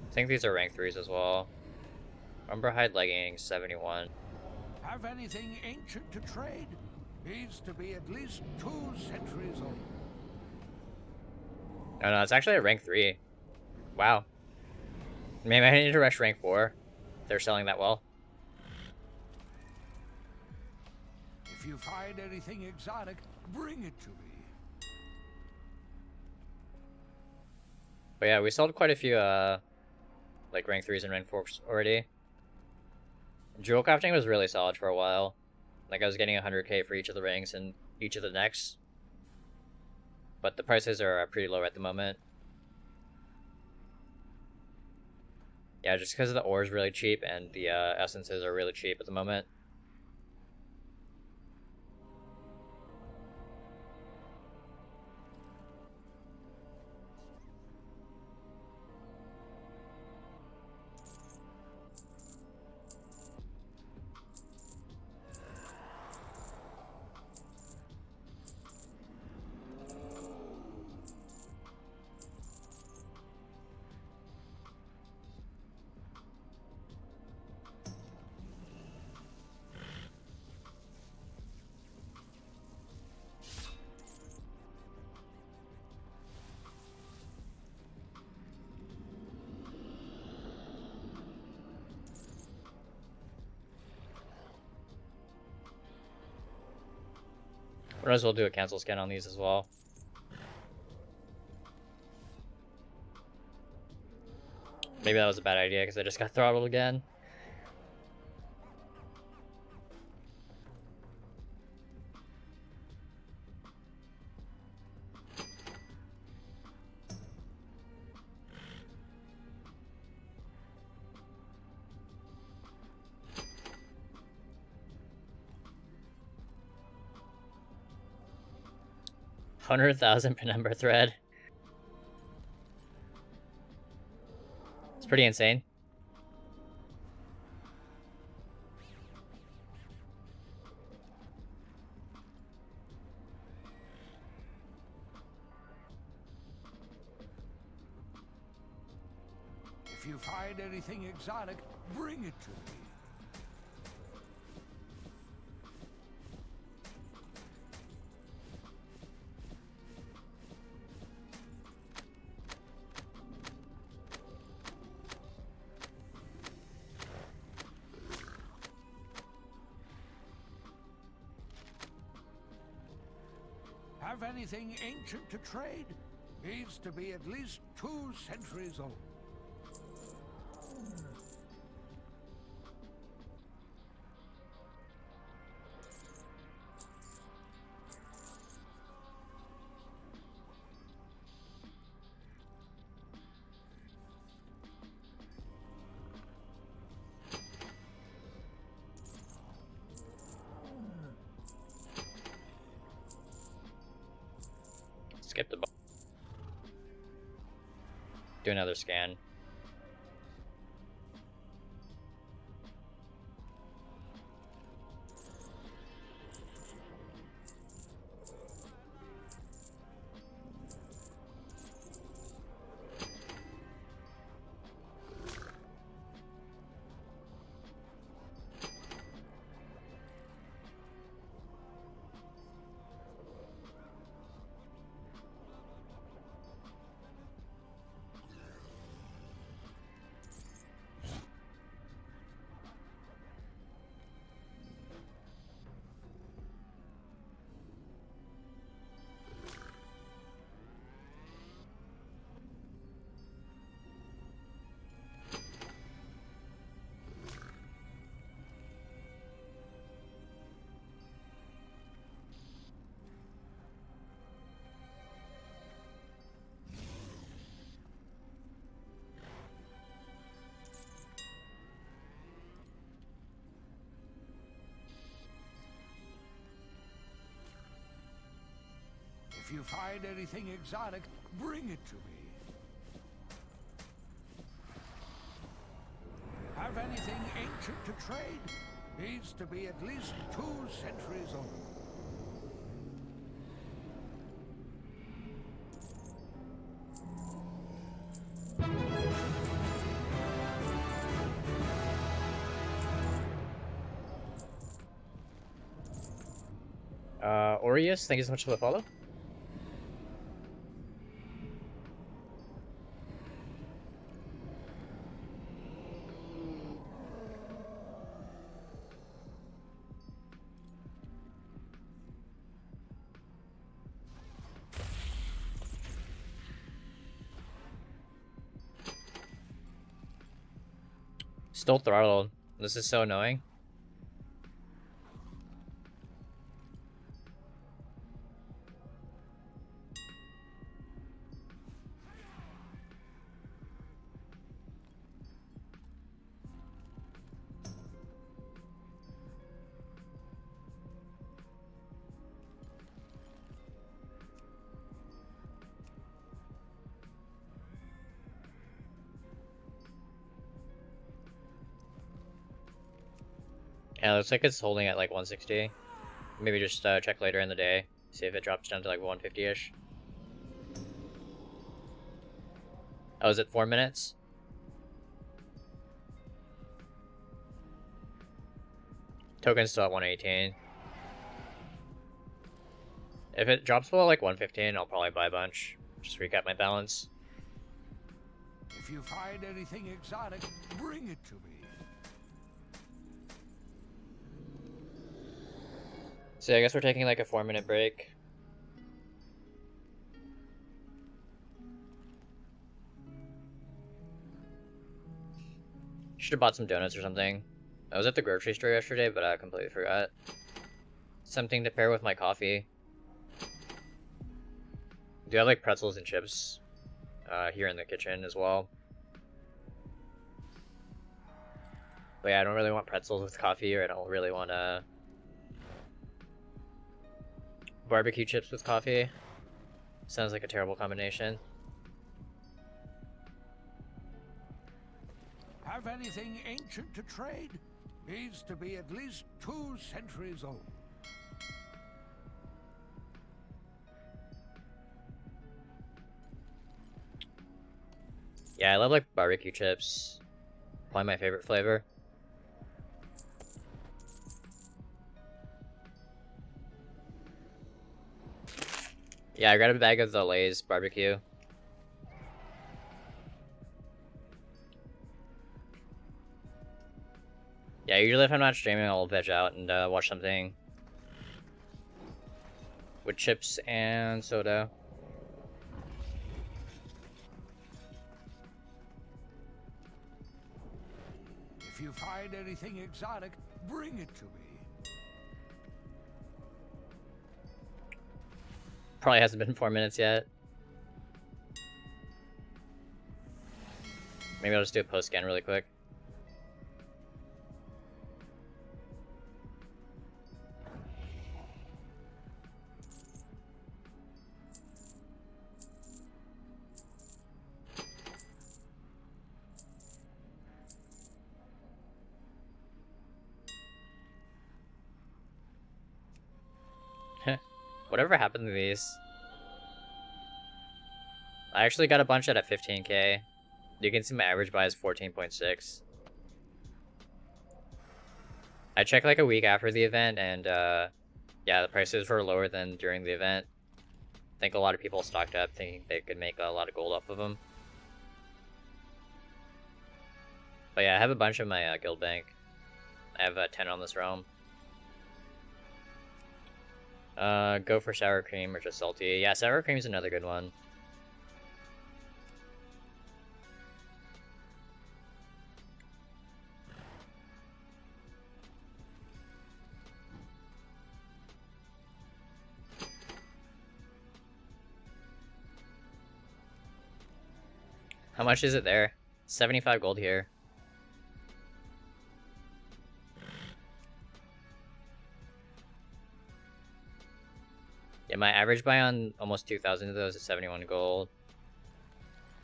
I think these are rank 3s as well. Umber hide leggings, 71. Have anything ancient to trade? Needs to be at least 2 centuries old. Oh no, it's actually a rank 3. Wow. Maybe I need to rush rank 4. They're selling that well. If you find anything exotic, bring it to me. But yeah, we sold quite a few like rank 3s and rank 4s already. Jewel crafting was really solid for a while. Like I was getting 100k for each of the rings and each of the necks. But the prices are pretty low at the moment. Yeah, just because the ore is really cheap and the essences are really cheap at the moment. We might as well do a cancel scan on these as well. Maybe that was a bad idea because I just got throttled again. $100,000 penumbra thread. It's pretty insane. If you find anything exotic, bring it to me. Have anything ancient to trade? Needs to be at least 2 centuries old. Skip the do another scan. If you find anything exotic, bring it to me. Have anything ancient to trade? Needs to be at least 2 centuries old. Aureus, thank you so much for the follow. Still throttled. This is so annoying. Yeah, looks like it's holding at like 160. Maybe just check later in the day, see if it drops down to like 150-ish. Oh, is it 4 minutes? Token's still at 118. If it drops below like 115, I'll probably buy a bunch. Just recap my balance. If you find anything exotic, bring it to me. So I guess we're taking like a 4-minute break. Should have bought some donuts or something. I was at the grocery store yesterday, but I completely forgot. Something to pair with my coffee. Do have like pretzels and chips here in the kitchen as well. But yeah, I don't really want pretzels with coffee, or I don't really want barbecue chips with coffee. Sounds like a terrible combination. Have anything ancient to trade? Needs to be at least 2 centuries old. Yeah, I love like barbecue chips. Probably my favorite flavor. Yeah, I grabbed a bag of the Lay's barbecue. Yeah, usually if I'm not streaming, I'll veg out and watch something with chips and soda. If you find anything exotic, bring it to me. Probably hasn't been 4 minutes yet. Maybe I'll just do a post scan really quick. Whatever happened to these? I actually got a bunch at 15k. You can see my average buy is 14.6. I checked like a week after the event, and yeah, the prices were lower than during the event. I think a lot of people stocked up thinking they could make a lot of gold off of them. But yeah, I have a bunch of my guild bank. I have 10 on this realm. Go for sour cream or just salty. Yeah, sour cream is another good one. How much is it there? 75 gold here. Yeah, my average buy on almost 2,000 of those is 71 gold.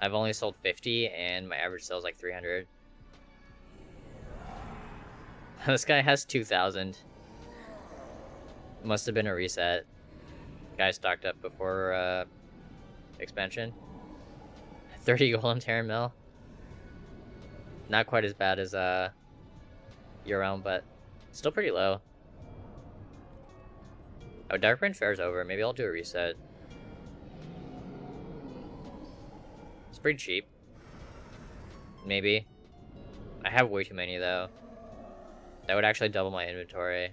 I've only sold 50, and my average sale is like 300. This guy has 2,000. Must have been a reset. Guy stocked up before expansion. 30 gold on Terran Mill. Not quite as bad as your realm, but still pretty low. Oh, Darkbrain Fair's over. Maybe I'll do a reset. It's pretty cheap. Maybe. I have way too many, though. That would actually double my inventory.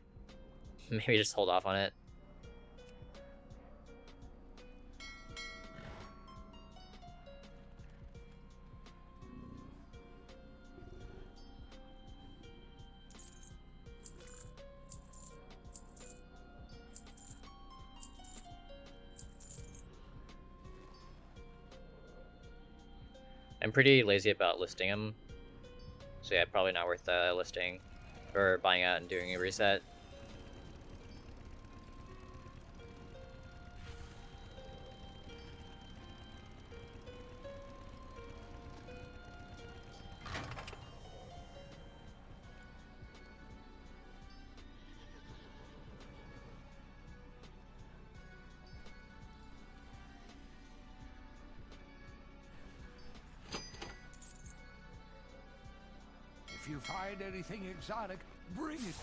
Maybe just hold off on it. I'm pretty lazy about listing them. So yeah, probably not worth listing or buying out and doing a reset. If you find anything exotic, bring it to me.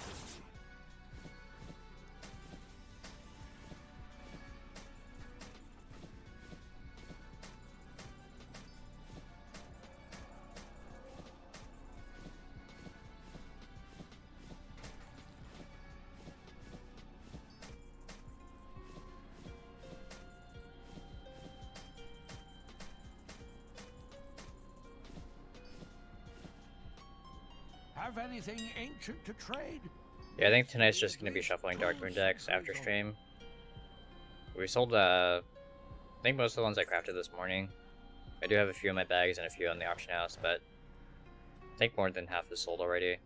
Have anything ancient to trade? Yeah, I think tonight's just gonna be shuffling Darkmoon decks after stream. We sold, I think most of the ones I crafted this morning. I do have a few in my bags and a few on the auction house, but I think more than half is sold already.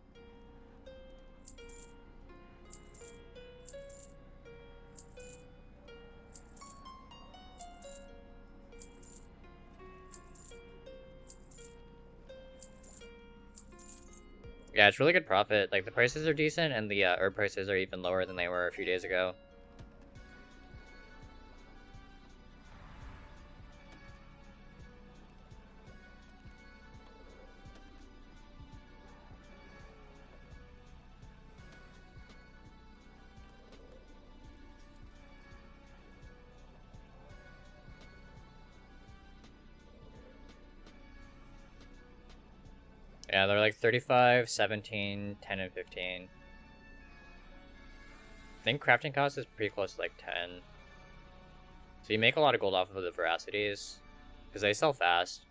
Yeah, it's really good profit. Like, the prices are decent, and the herb prices are even lower than they were a few days ago. Yeah, they're like 35, 17, 10, and 15. I think crafting cost is pretty close to like 10. So you make a lot of gold off of the veracities, because they sell fast.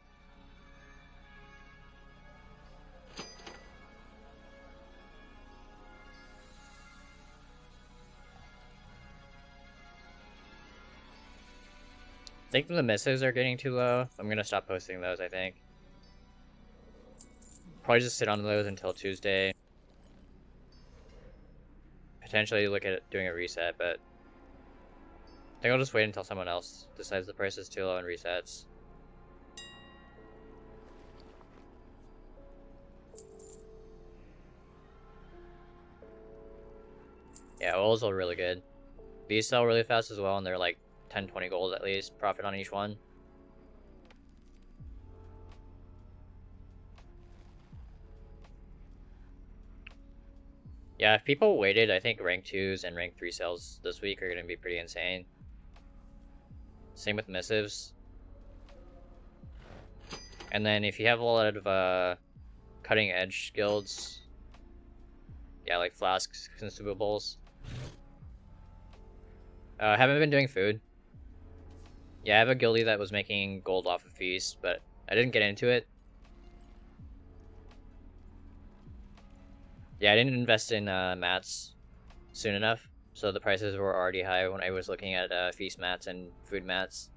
I think the misses are getting too low. I'm gonna stop posting those, I think. Probably just sit on those until Tuesday. Potentially look at doing a reset, but I think I'll just wait until someone else decides the price is too low and resets. Yeah, oils are really good. These sell really fast as well, and they're like 10, 20 gold at least, profit on each one. Yeah, if people waited, I think rank 2s and rank 3 sales this week are going to be pretty insane. Same with missives. And then if you have a lot of cutting edge guilds, yeah, like flasks, consumables. I haven't been doing food. Yeah, I have a guildie that was making gold off of feast, but I didn't get into it. Yeah, I didn't invest in mats soon enough, so the prices were already high when I was looking at feast mats and food mats.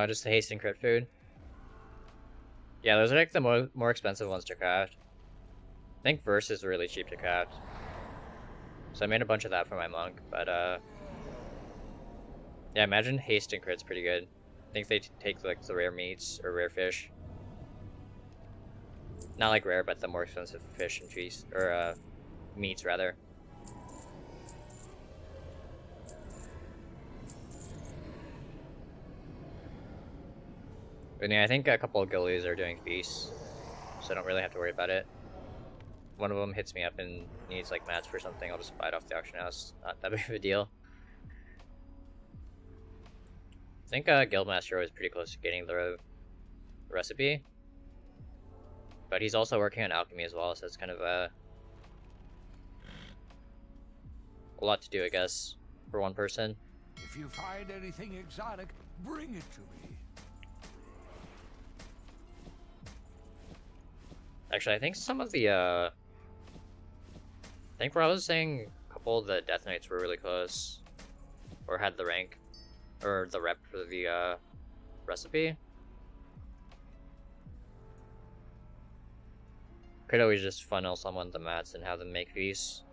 Just the haste and crit food. Yeah, those are like the more expensive ones to craft. I think Verse is really cheap to craft. So I made a bunch of that for my monk, but yeah, imagine haste and crit's pretty good. I think they take like the rare meats or rare fish. Not like rare, but the more expensive fish and feast, or meats rather. But yeah, I think a couple of gillies are doing feasts, so I don't really have to worry about it. One of them hits me up and needs like mats for something, I'll just buy it off the auction house. Not that big of a deal. I think Guildmaster was pretty close to getting the recipe. But he's also working on alchemy as well, so it's kind of a lot to do, I guess, for one person. If you find anything exotic, bring it to me. Actually, I think some of the, I think where I was saying a couple of the Death Knights were really close. Or had the rank, or the rep for the, recipe. Could always just funnel someone the mats and have them make feasts.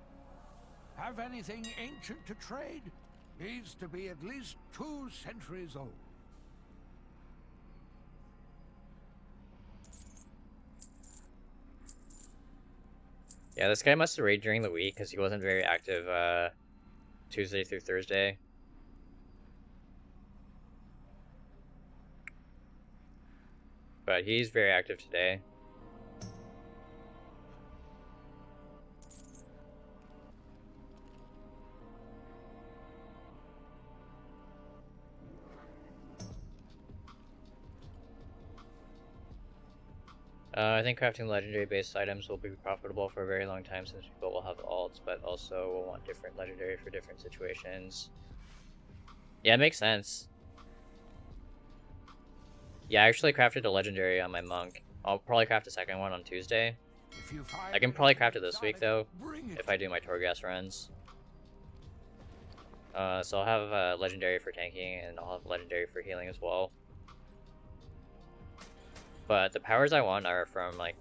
Have anything ancient to trade? Needs to be at least 2 centuries old. Yeah, this guy must have raided during the week because he wasn't very active Tuesday through Thursday. But he's very active today. I think crafting legendary-based items will be profitable for a very long time since people will have alts, but also will want different legendary for different situations. Yeah, it makes sense. Yeah, I actually crafted a legendary on my monk. I'll probably craft a second one on Tuesday. I can probably craft it this week, though, if I do my Torghast runs. So I'll have a legendary for tanking, and I'll have legendary for healing as well. But the powers I want are from like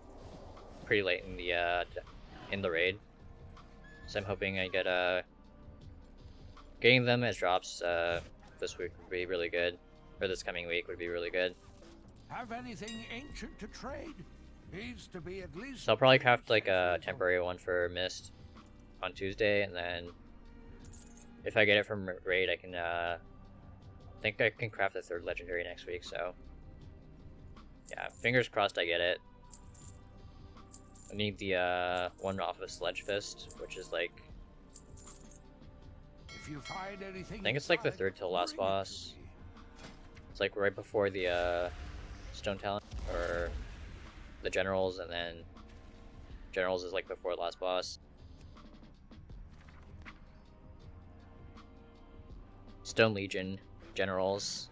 pretty late in the raid, so I'm hoping I get getting them as drops this week would be really good, or this coming week would be really good. Have anything ancient to trade? Needs to be at least. So I'll probably craft like a temporary one for Mist on Tuesday, and then if I get it from raid, I can think I can craft the 3rd legendary next week. So. Yeah, fingers crossed I get it. I need the one off of Sledge Fist, which is like... If you find anything I think it's like the 3rd to last boss. It's like right before the Stone Talent, or the Generals, and then Generals is like before the last boss. Stone Legion Generals.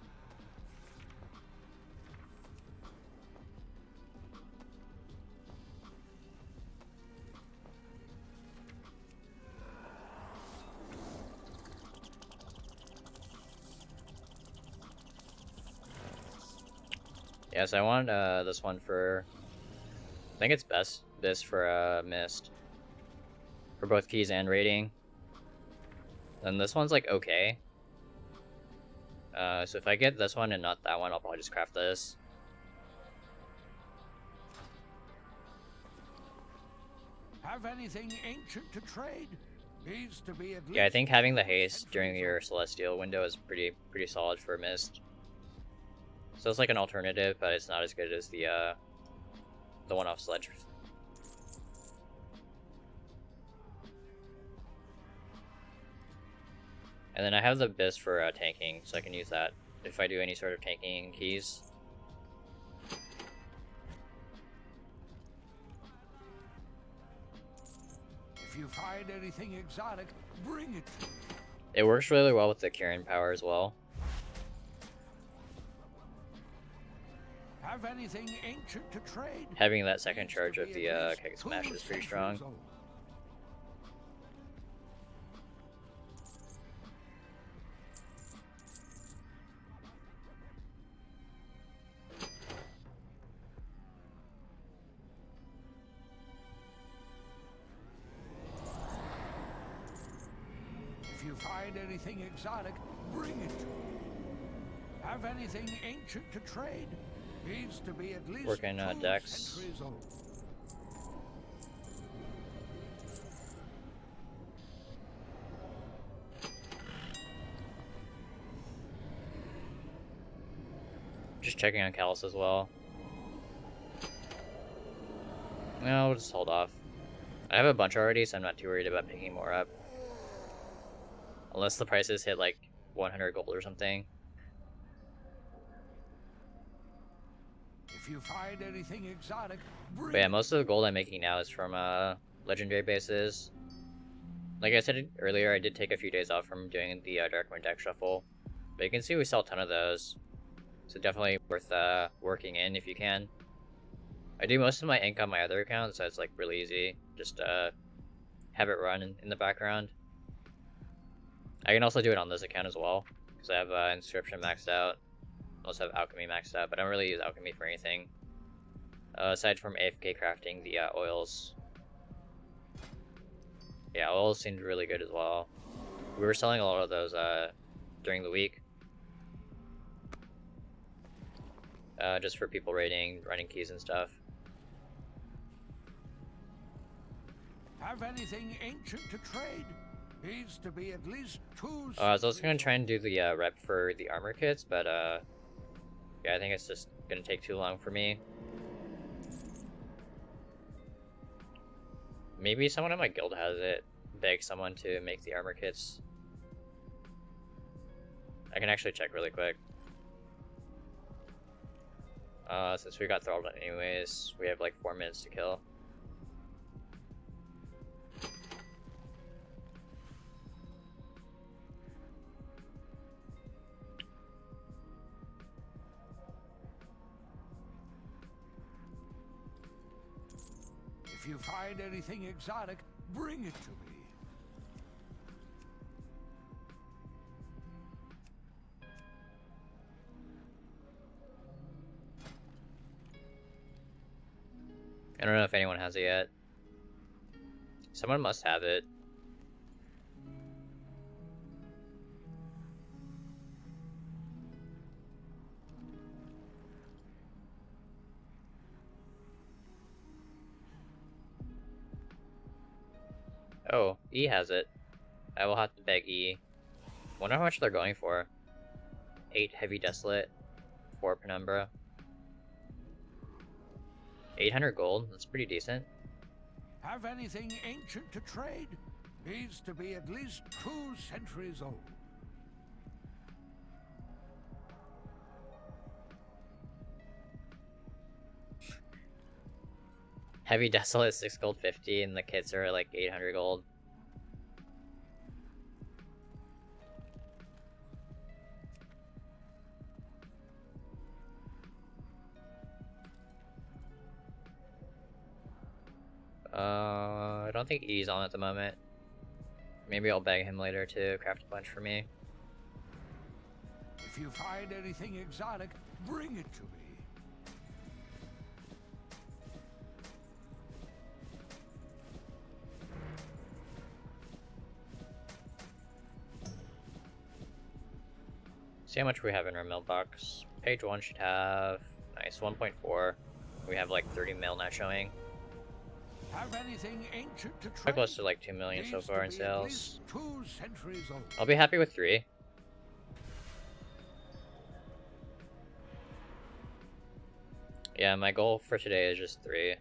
Yeah, so I want this one for... I think it's this for Mist. For both keys and rating. And this one's like okay. So if I get this one and not that one, I'll probably just craft this. Have anything ancient to trade? Needs to be at least. Yeah, I think having the haste during your Celestial window is pretty solid for Mist. So it's like an alternative, but it's not as good as the one off Sledge. And then I have the Abyss for tanking, so I can use that if I do any sort of tanking keys. If you find anything exotic, bring it. It works really well with the Kieran power as well. Have anything ancient to trade? Having that second charge of the Keg Smash is pretty strong. If you find anything exotic, bring it. Have anything ancient to trade? Needs to be at least Working 2 Dex. centuries old. Just just checking on Callus as well. No, we'll just hold off. I have a bunch already, so I'm not too worried about picking more up. Unless the prices hit like 100 gold or something. If you find anything exotic, But yeah, most of the gold I'm making now is from legendary bases. Like I said earlier, I did take a few days off from doing the Darkmoon deck shuffle. But you can see we sell a ton of those. So definitely worth working in if you can. I do most of my ink on my other account, so it's like really easy. Just have it run in the background. I can also do it on this account as well, because I have Inscription maxed out. I also have Alchemy maxed out, but I don't really use Alchemy for anything. Aside from AFK crafting the oils. Yeah, oils seemed really good as well. We were selling a lot of those during the week. Just for people raiding, running keys and stuff. have anything ancient to trade? Needs to be at least 2. I was also gonna try and do the rep for the armor kits, but yeah, I think it's just gonna take too long for me. Maybe someone in my guild has it. Beg someone to make the armor kits. I can actually check really quick. Since we got throttled anyways, we have like 4 minutes to kill. If you find anything exotic, bring it to me. I don't know if anyone has it yet. Someone must have it. Oh, E has it. I will have to beg E. Wonder how much they're going for. 8 heavy desolate, 4 penumbra. 800 gold, that's pretty decent. Have anything ancient to trade? Needs to be at least 2 centuries old. Heavy desolate 6 gold 50 and the kits are like 800 gold. I don't think E's on at the moment. Maybe I'll beg him later to craft a bunch for me. If you find anything exotic, bring it to me. See how much we have in our mailbox. Page 1 should have, nice, 1.4. We have like 30 mil now showing. Have anything ancient to We're trade? close to like 2 million so Needs to far in be at sales. least 2 centuries old. I'll be happy with 3. Yeah, my goal for today is just 3.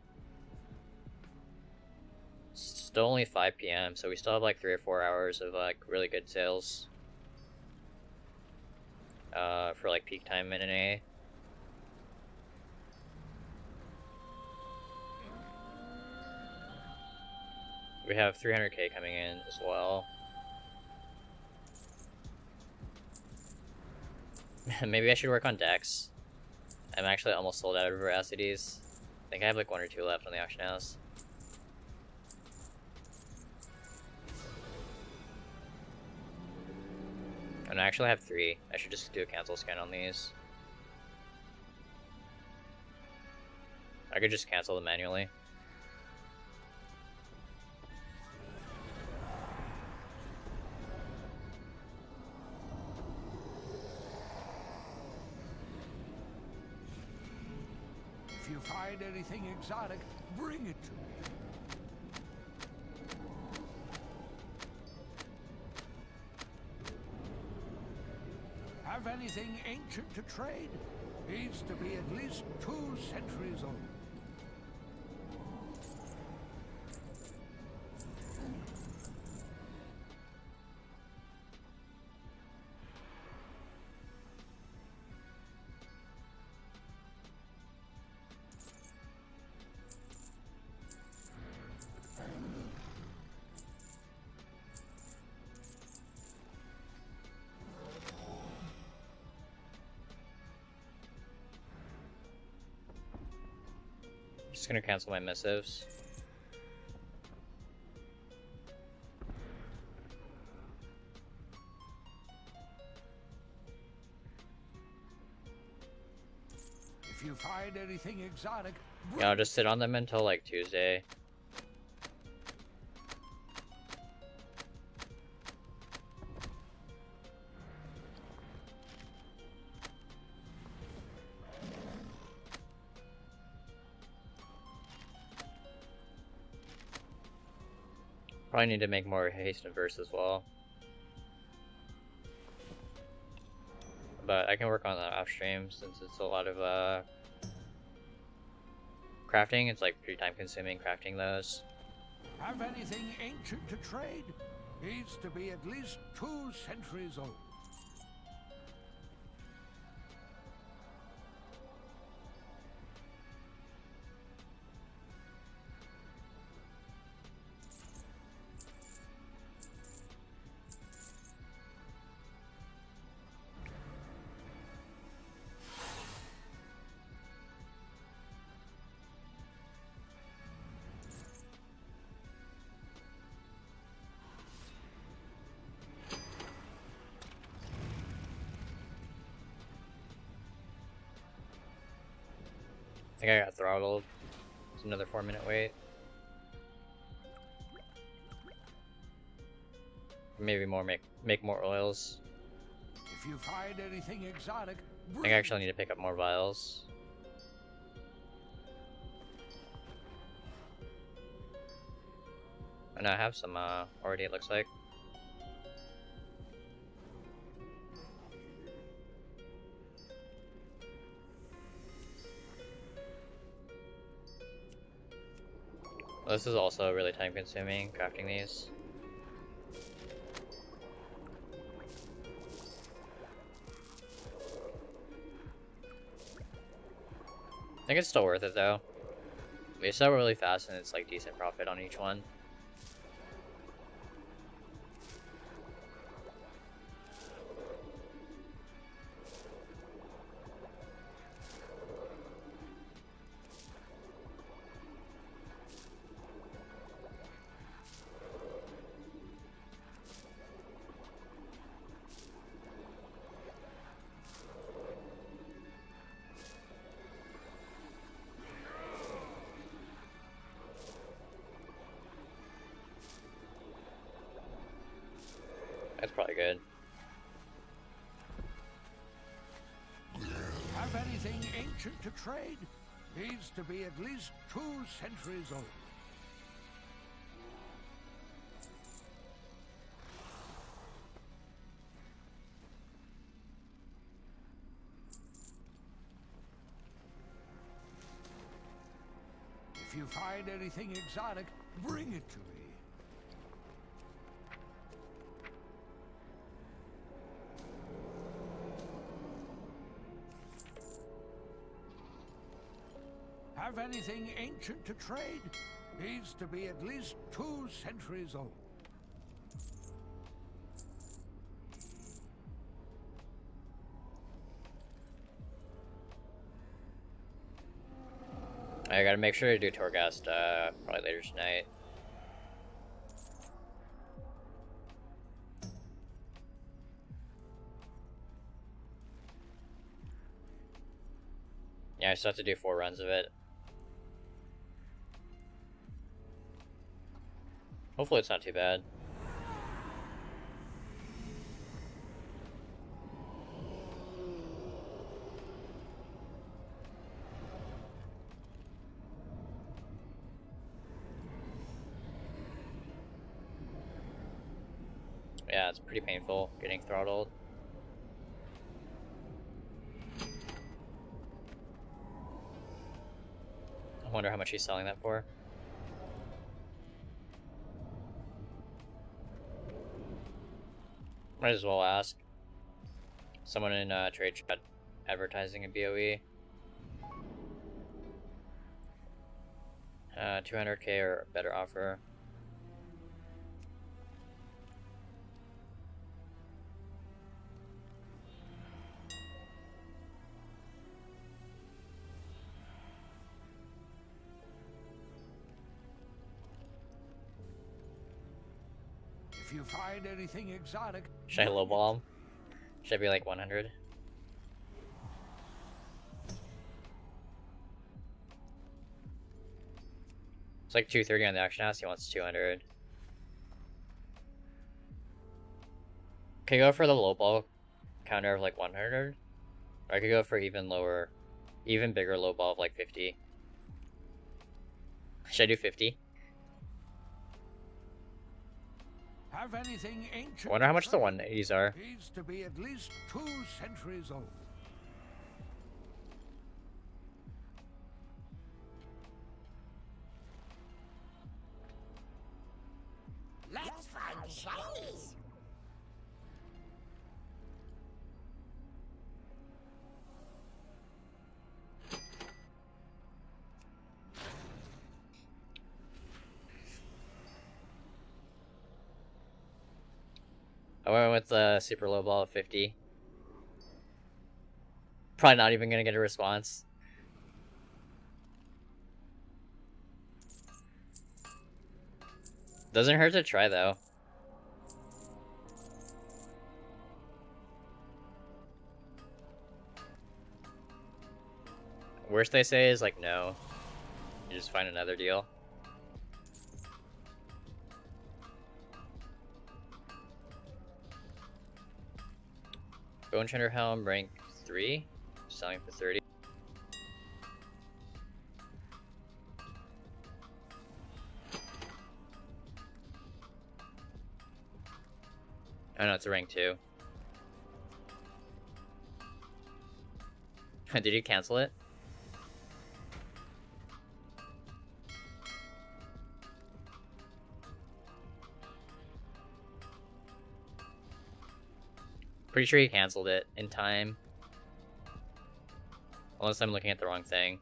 It's still only 5 PM, so we still have like 3 or 4 hours of like really good sales. For like peak time in an A. We have 300k coming in as well. Maybe I should work on decks. I'm actually almost sold out of veracities. I think I have like 1 or 2 left on the auction house. And I actually have 3. I should just do a cancel scan on these. I could just cancel them manually. If you find anything exotic, bring it to me. Have anything ancient to trade? needs to be at least 2 centuries old. Just gonna cancel my missives. If you find anything exotic, Yeah, I'll just sit on them until like Tuesday. Probably need to make more haste and verse as well. But I can work on that off stream since it's a lot of crafting. It's like pretty time consuming crafting those. have anything ancient to trade, needs to be at least 2 centuries old. I think I got throttled. It's another 4-minute wait. Maybe more make more oils. If you find anything exotic, I think I actually need to pick up more vials. And I have some already, it looks like. This is also really time consuming, crafting these. I think it's still worth it though. They sell really fast and it's like decent profit on each one. That's probably good. have anything ancient to trade, needs to be at least 2 centuries old. If you find anything exotic, bring it to me. Have anything ancient to trade, needs to be at least 2 centuries old. I gotta make sure to do Torghast probably later tonight. Yeah, I still have to do 4 runs of it. Hopefully it's not too bad. Yeah, it's pretty painful getting throttled. Wonder how much he's selling that for. Might as well ask. Someone in trade chat advertising a BOE. 200k or better offer. If you find anything exotic, Should I lowball him? Should I be like 100? It's like 230 on the auction house, he wants 200. Could go for the lowball counter of like 100? Or I could go for even lower, even bigger lowball of like 50. Should I do 50? have anything ancient. I wonder how much the to 180s are. trade, needs to be at least 2 centuries old. Let's find the shinies. I went with the super low ball of 50. Probably not even gonna get a response. Doesn't hurt to try though. Worst they say is like no. You just find another deal. Bone Tender Helm, rank 3, selling for 30. Oh no, it's a rank 2. Did you cancel it? Pretty sure he canceled it in time. Unless I'm looking at the wrong thing.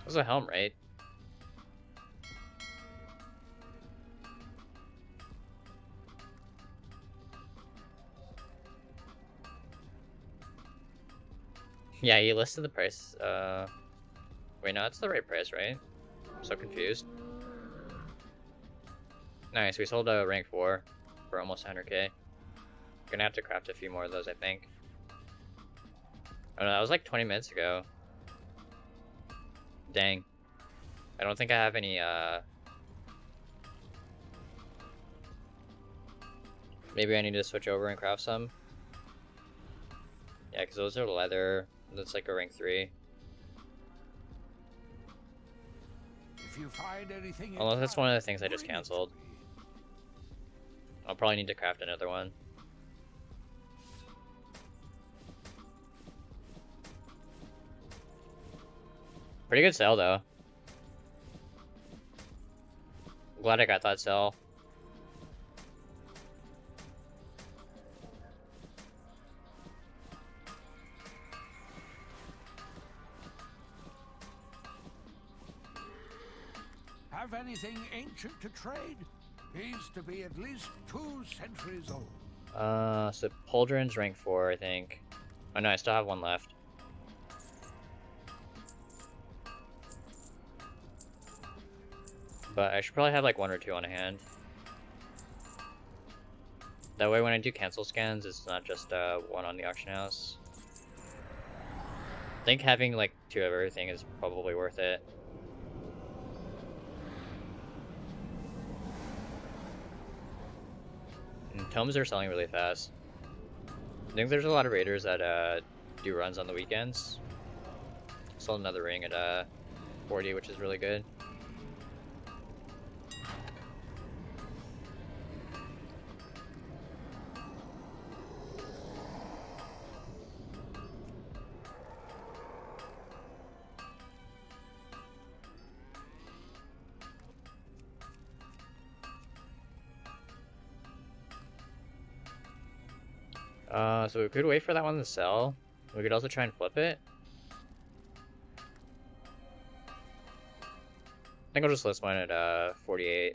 It was a helm, right? Yeah, he listed the price. Wait, no, that's the right price, right? I'm so confused. Nice, we sold a rank 4 for almost 100k. Gonna have to craft a few more of those, I think. Oh no, that was like 20 minutes ago. Dang. I don't think I have any, maybe I need to switch over and craft some. Yeah, because those are leather. That's like a rank 3. If you find anything Unless that's one of the exotic, things I just bring it to canceled. me. I'll probably need to craft another one. Pretty good sell though. Glad I got that sell. Have anything ancient to trade? Needs to be at least 2 centuries old. So Pauldron's rank 4, I think. Oh no, I still have one left. But I should probably have like 1 or 2 on hand. That way when I do cancel scans, it's not just 1 on the auction house. I think having like 2 of everything is probably worth it. And tomes are selling really fast. I think there's a lot of raiders that do runs on the weekends. Sold another ring at 40, which is really good. So we could wait for that one to sell. We could also try and flip it. I think I'll just list mine at 48.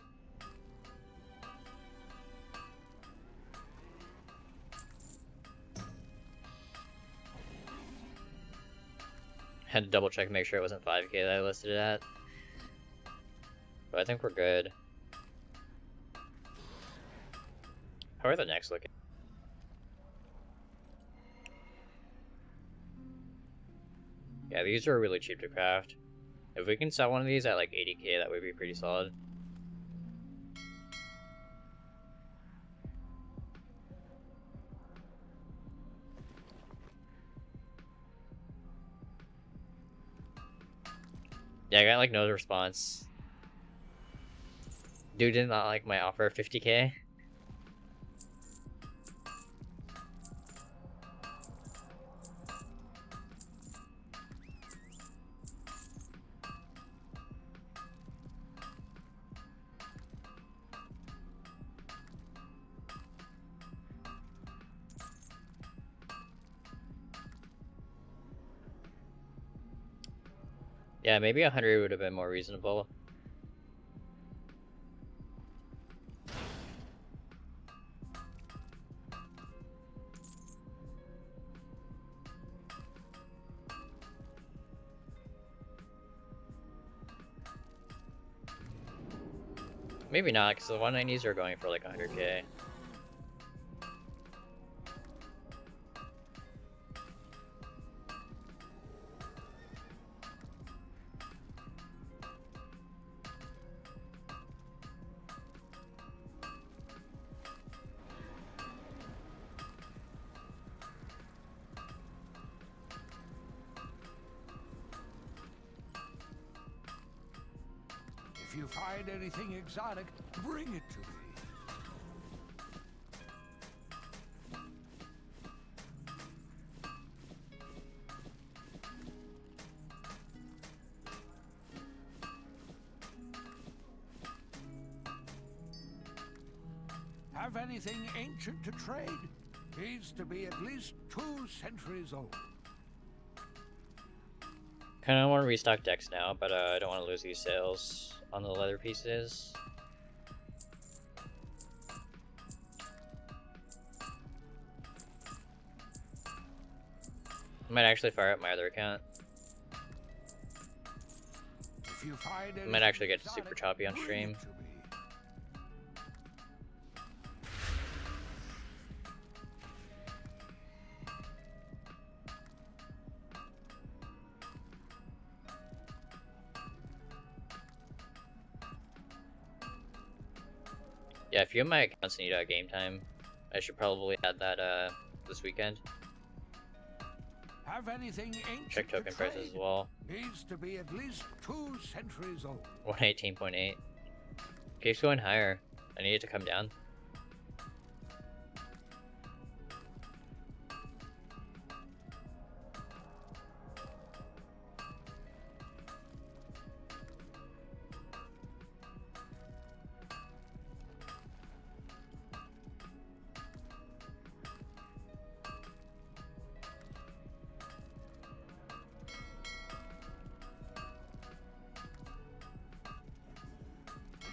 Had to double check, make sure it wasn't 5k that I listed it at. But I think we're good. How are the necks looking? Yeah, these are really cheap to craft. If we can sell one of these at like 80k, that would be pretty solid. Yeah, I got like no response. Dude did not like my offer of 50k. Yeah, maybe 100 would have been more reasonable. Maybe not, because the 190s are going for like 100k. If you find anything exotic, bring it to me. Have anything ancient to trade? Needs to be at least 2 centuries old. Kind of want to restock decks now, but I don't want to lose these sales on the leather pieces. I might actually fire up my other account. If you find I might actually get super choppy on stream. Yeah, a few of my accounts need game time. I should probably add that this weekend. Have anything ancient Check token to trade? prices as well. Needs to be at least 2 centuries old. 118.8. Keeps going higher. I need it to come down.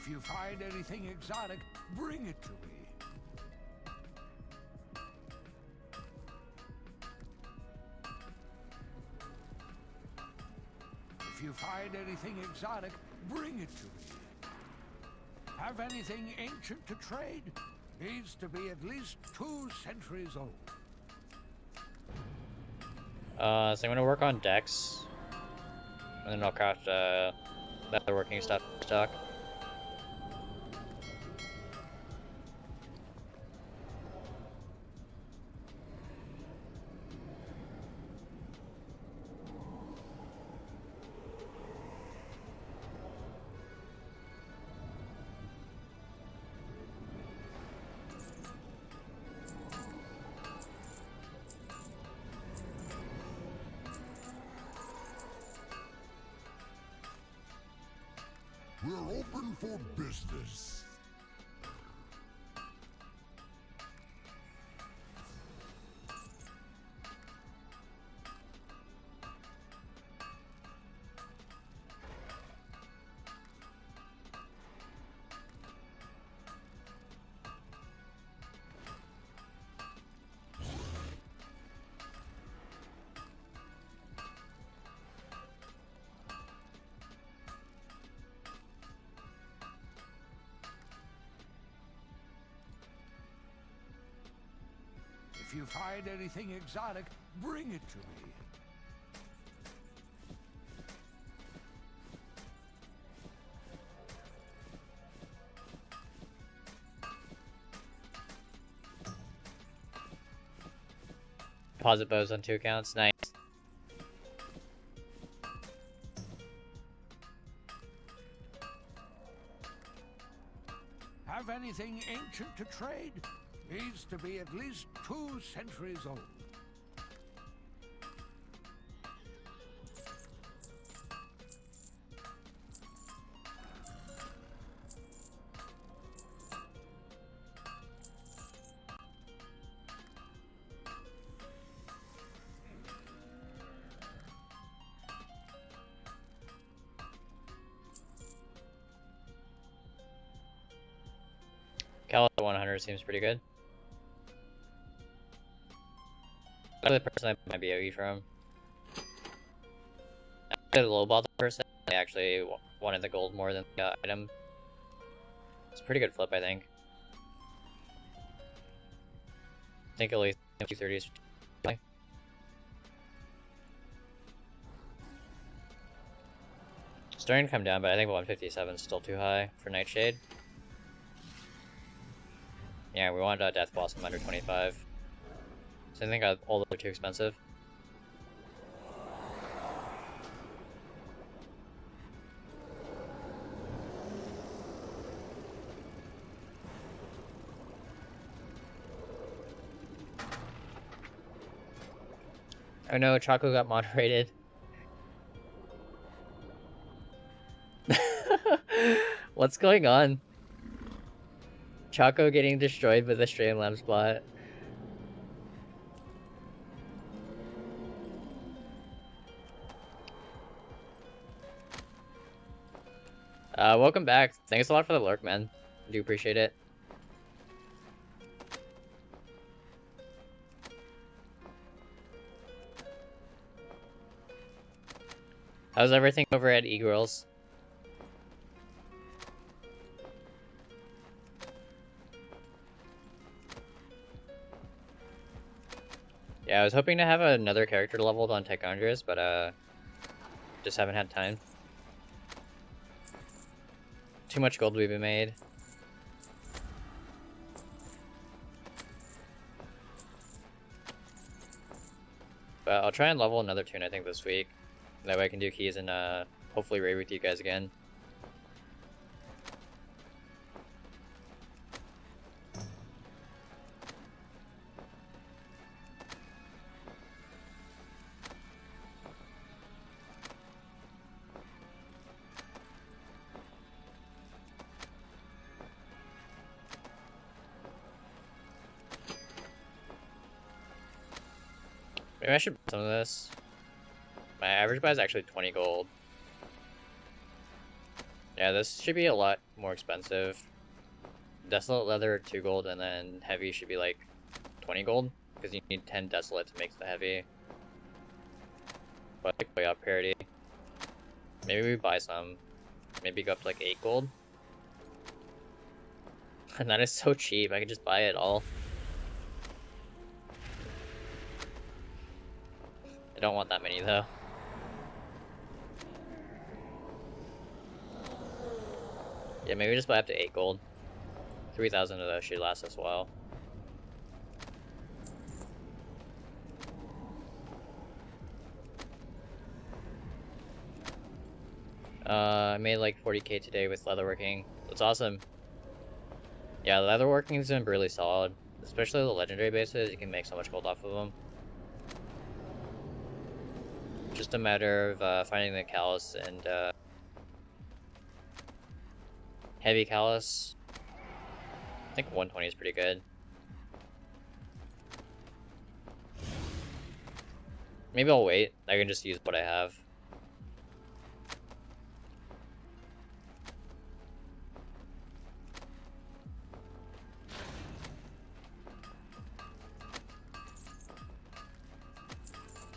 If you find anything exotic, bring it to me. If you find anything exotic, bring it to me. Have anything ancient to trade? Needs to be at least 2 centuries old. So I'm gonna work on decks, and then I'll craft the other working stuff stock. We're open for business. If you find anything exotic, bring it to me. Deposit bows on 2 accounts. Nice. Have anything ancient to trade? Needs to be at least 2 centuries old. Cal 100 seems pretty good. That's the person I put my BOE from. I lowball the person. I actually wanted the gold more than the item. It's a pretty good flip, I think. I think at least 230s. Starting to come down, but I think 157 is still too high for Nightshade. Yeah, we want Death Blossom under 25. So I think all those are too expensive. Oh no, Choco got moderated. What's going on? Choco getting destroyed with a Streamlabs bot. Welcome back. Thanks a lot for the lurk, man. I do appreciate it. How's everything over at eGirls? Yeah, I was hoping to have another character leveled on Techondrius, but just haven't had time. Too much gold we've been made. But I'll try and level another tune, I think, this week. That way I can do keys and hopefully raid with you guys again. Maybe I should buy some of this. My average buy is actually 20 gold. Yeah, this should be a lot more expensive. Desolate leather, 2 gold, and then heavy should be like 20 gold, because you need 10 desolate to make the heavy. But like way up parity. Maybe we buy some. Maybe go up to like 8 gold. And that is so cheap, I could just buy it all. I don't want that many though. Yeah, maybe just buy up to 8 gold. 3,000 of those should last us a while. I made like 40k today with leatherworking. That's awesome. Yeah, leatherworking's been really solid. Especially the legendary bases, you can make so much gold off of them. Just a matter of finding the callus and heavy callus. I think 120 is pretty good. Maybe I'll wait. I can just use what I have.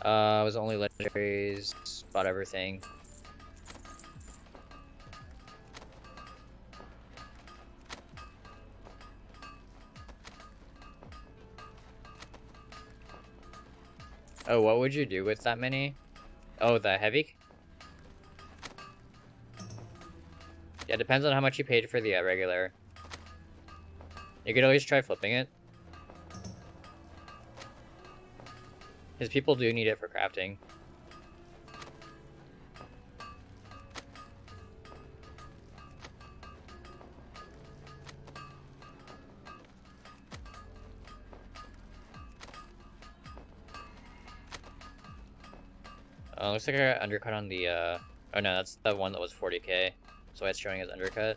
It was only legendaries, bought everything. Oh, what would you do with that many? Oh, the heavy? Yeah, depends on how much you paid for the regular. You could always try flipping it. Because people do need it for crafting. Looks like I got undercut on the, oh no, that's the one that was 40k. So it's showing as undercut.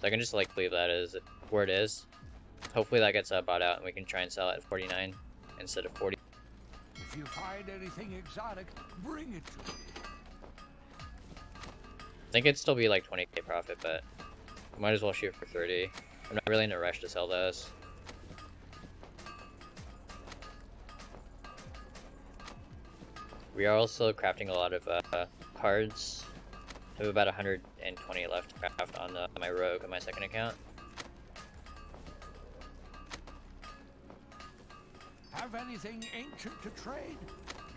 So I can just, like, leave that as where it is. Hopefully that gets bought out and we can try and sell it at 49 instead of 40. If you find anything exotic, bring it to me. I think it'd still be like 20k profit, but might as well shoot for 30. I'm not really in a rush to sell those. We are also crafting a lot of cards. I have about 120 left to craft on my rogue on my second account. Have anything ancient to trade?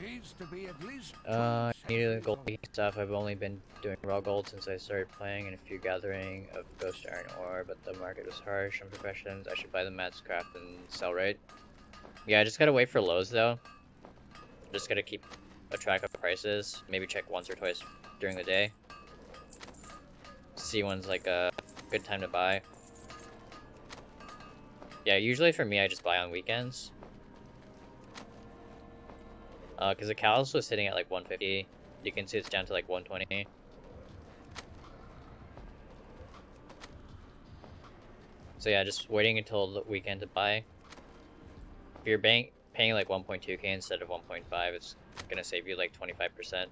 Needs to be at least I need the gold stuff. I've only been doing raw gold since I started playing and a few gathering of ghost iron ore, but the market was harsh on professions. I should buy the mats craft and sell right. Yeah, I just gotta wait for lows though. Just gotta keep a track of prices. Maybe check once or twice during the day. See when's like a good time to buy. Yeah, usually for me I just buy on weekends. Because the Callus was sitting at like 150. You can see it's down to like 120. So yeah, just waiting until the weekend to buy. If you're paying like 1.2k instead of 1.5, it's gonna save you like 25%.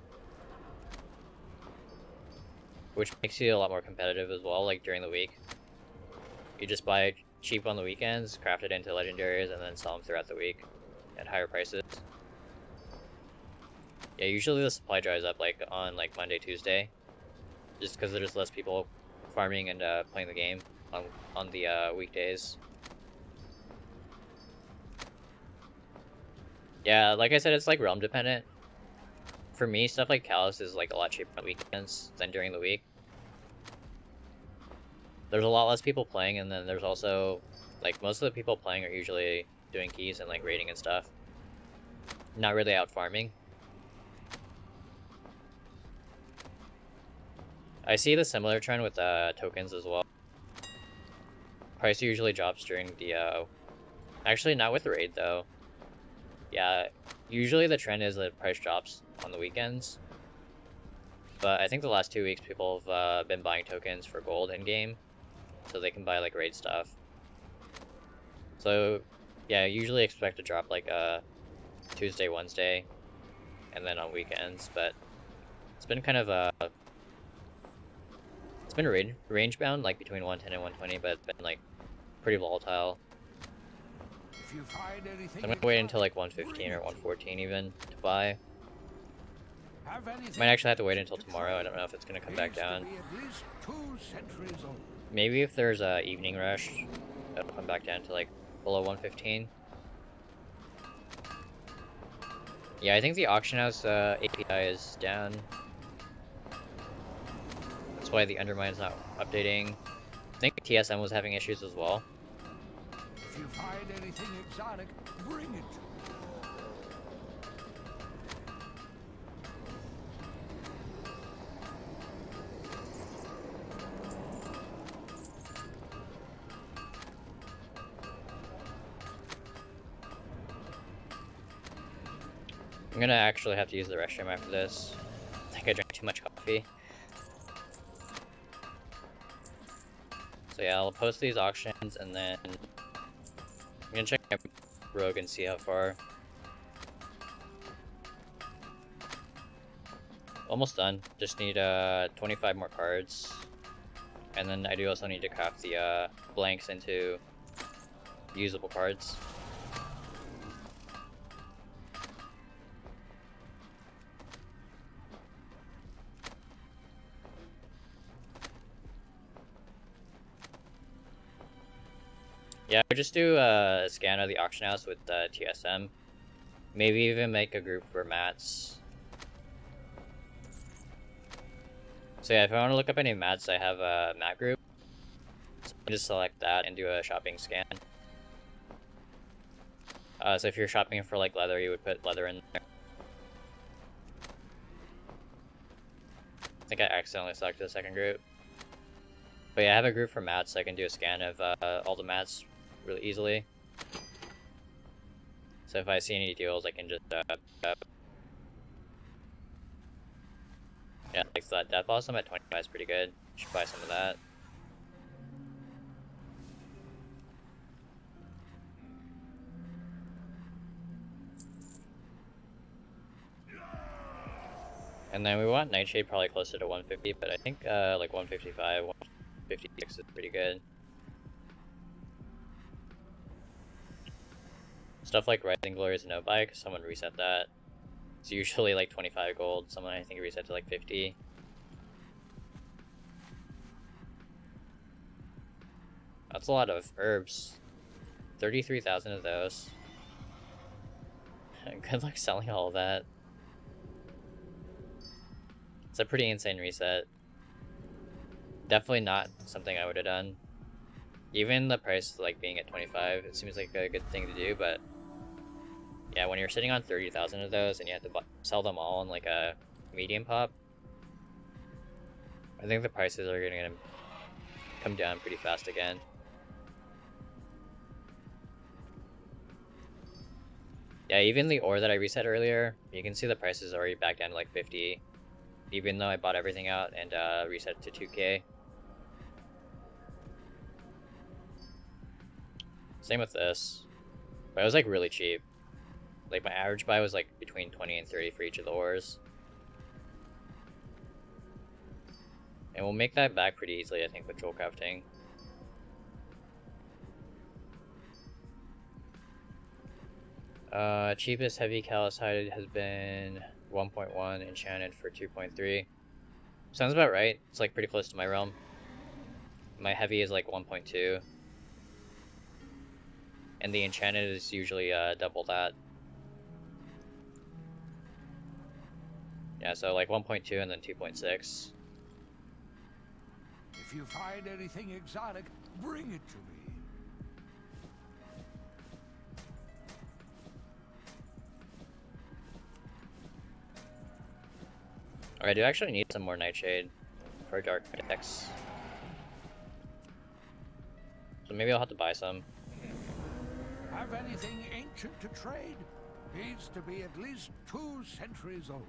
Which makes you a lot more competitive as well, like during the week. You just buy cheap on the weekends, craft it into legendaries, and then sell them throughout the week at higher prices. Yeah, usually the supply dries up like on like Monday, Tuesday, just because there's less people farming and playing the game on the weekdays. Yeah, like I said, it's like realm dependent. For me, stuff like Callus is like a lot cheaper on weekends than during the week. There's a lot less people playing, and then there's also like most of the people playing are usually doing keys and like raiding and stuff. Not really out farming. I see the similar trend with tokens as well. Price usually drops during the actually not with raid though. Yeah, usually the trend is that price drops on the weekends. But I think the last 2 weeks people have been buying tokens for gold in game, so they can buy like raid stuff. So yeah, usually expect to drop like Tuesday, Wednesday, and then on weekends. But it's been kind of it's been range bound, like between 110 and 120, but it's been like pretty volatile. If you find anything So I'm gonna wait until like 115 or 114 even to buy. Have anything Might actually have to wait until tomorrow. I don't know if it's gonna come back down. needs to be at least 2 centuries old. Maybe if there's a evening rush, it'll come back down to like below 115. Yeah, I think the auction house API is down. That's why the Undermine's not updating. I think TSM was having issues as well. If you find anything exotic, bring it to me. I'm gonna actually have to use the restroom after this. I think I drank too much coffee. So yeah, I'll post these auctions and then I'm gonna check my rogue and see how far. Almost done. Just need 25 more cards. And then I do also need to craft the blanks into usable cards. Yeah, I would just do a scan of the auction house with TSM. Maybe even make a group for mats. So yeah, if I want to look up any mats, I have a mat group. So I can just select that and do a shopping scan. So if you're shopping for like leather, you would put leather in there. I think I accidentally selected the second group. But yeah, I have a group for mats, so I can do a scan of all the mats really easily. So if I see any deals, I can just yeah, like that Death Blossom at 25 is pretty good. Should buy some of that. And then we want Nightshade probably closer to 150, but I think like 155, 156 is pretty good. Stuff like Rising Glory is no buy because someone reset that. It's usually like 25 gold. Someone I think reset to like 50. That's a lot of herbs. 33,000 of those. Good luck selling all of that. It's a pretty insane reset. Definitely not something I would have done. Even the price like being at 25, it seems like a good thing to do, but yeah, when you're sitting on 30,000 of those and you have to sell them all in like a medium pop, I think the prices are gonna come down pretty fast again. Yeah, even the ore that I reset earlier, you can see the price is already back down to like 50, even though I bought everything out and reset to 2k. Same with this, but it was like really cheap. Like my average buy was like between 20 and 30 for each of the ores. And we'll make that back pretty easily, I think, with jewel crafting. Cheapest heavy calcite has been 1.1, enchanted for 2.3. Sounds about right. It's like pretty close to my realm. My heavy is like 1.2. And the enchanted is usually double that. Yeah, so like 1.2 and then 2.6. If you find anything exotic, bring it to me. Alright, I do actually need some more Nightshade for Dark decks. So maybe I'll have to buy some. Have anything ancient to trade? Needs to be at least 2 centuries old.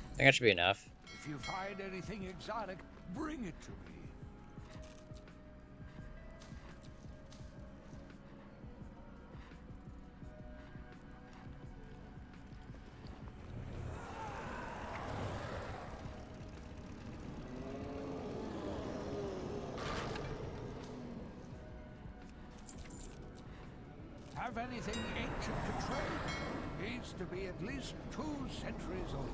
I think that should be enough. If you find anything exotic, bring it to me. Have anything ancient to trade? Needs to be at least 2 centuries old.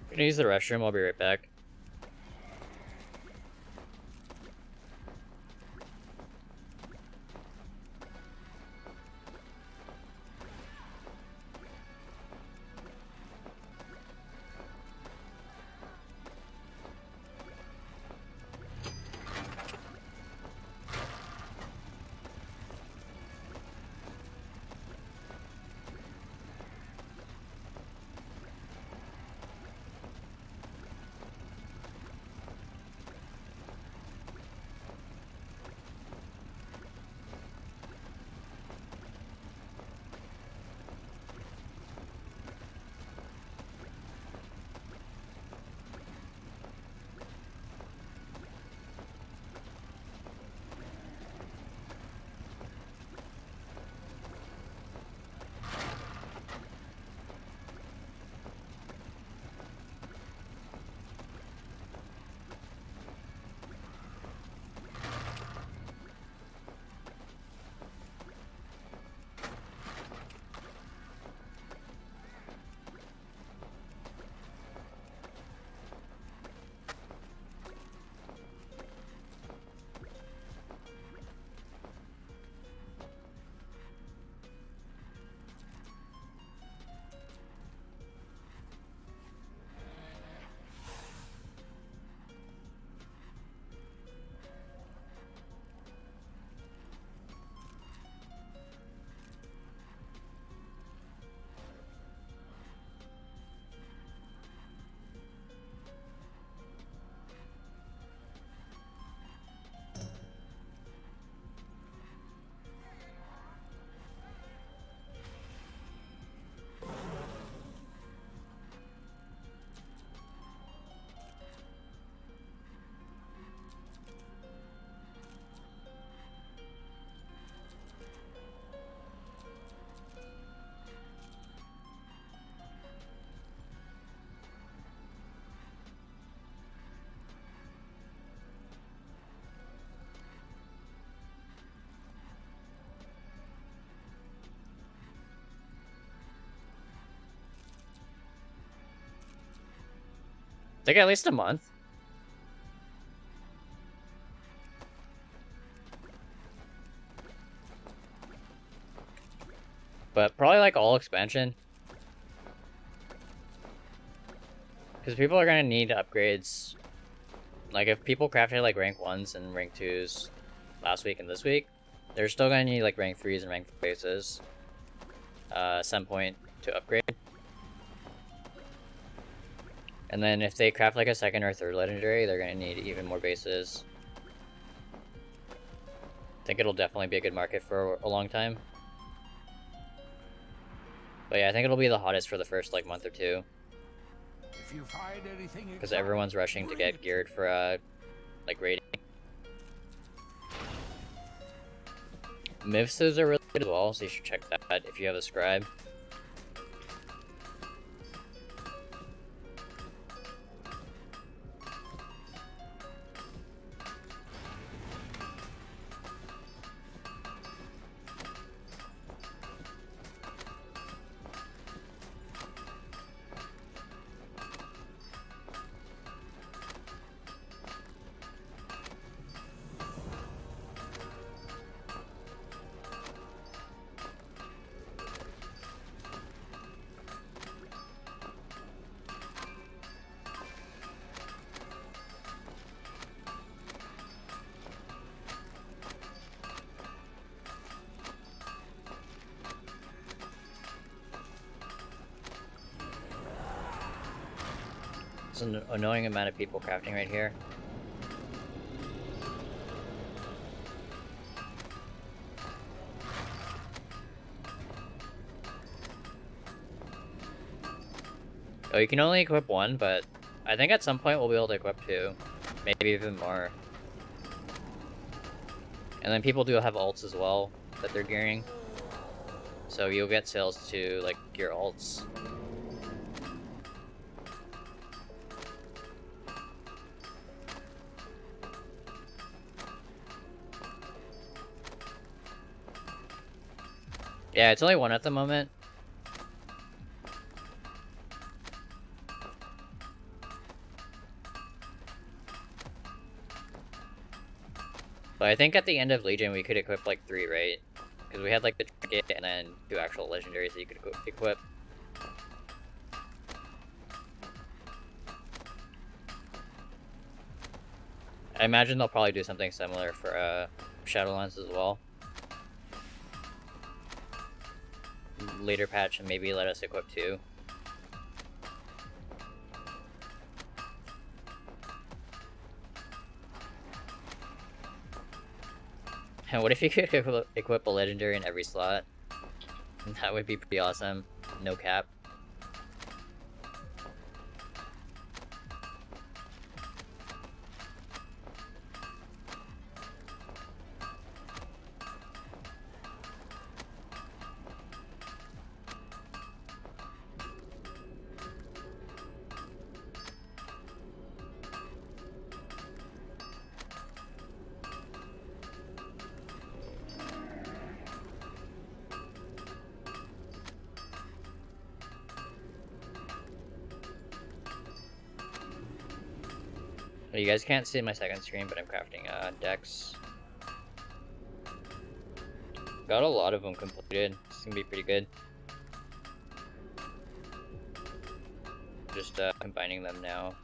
I'm gonna use the restroom, I'll be right back. think at least a month. But probably like all expansion. Because people are gonna need upgrades. Like if people crafted like rank 1s and rank 2s last week and this week, they're still gonna need like rank 3s and rank 4 bases some point to upgrade. And then if they craft like a 2nd or 3rd legendary, they're gonna need even more bases. I think it'll definitely be a good market for a long time. But yeah, I think it'll be the hottest for the first like month or two. If you find anything Because everyone's rushing to get geared for like raiding. Mivsas are really good as well, so you should check that if you have a scribe. It's an annoying amount of people crafting right here. Oh, you can only equip one, but I think at some point we'll be able to equip two. Maybe even more. And then people do have ults as well that they're gearing. So you'll get sales to like gear ults. Yeah, it's only one at the moment. But I think at the end of Legion we could equip like 3, right? Because we had like the trinket and then 2 actual legendaries that you could equip. I imagine they'll probably do something similar for Shadowlands as well. Later patch and maybe let us equip 2. And what if you could equip a legendary in every slot? That would be pretty awesome. No cap. You guys can't see my second screen, but I'm crafting decks. Got a lot of them completed. It's gonna be pretty good. Just combining them now.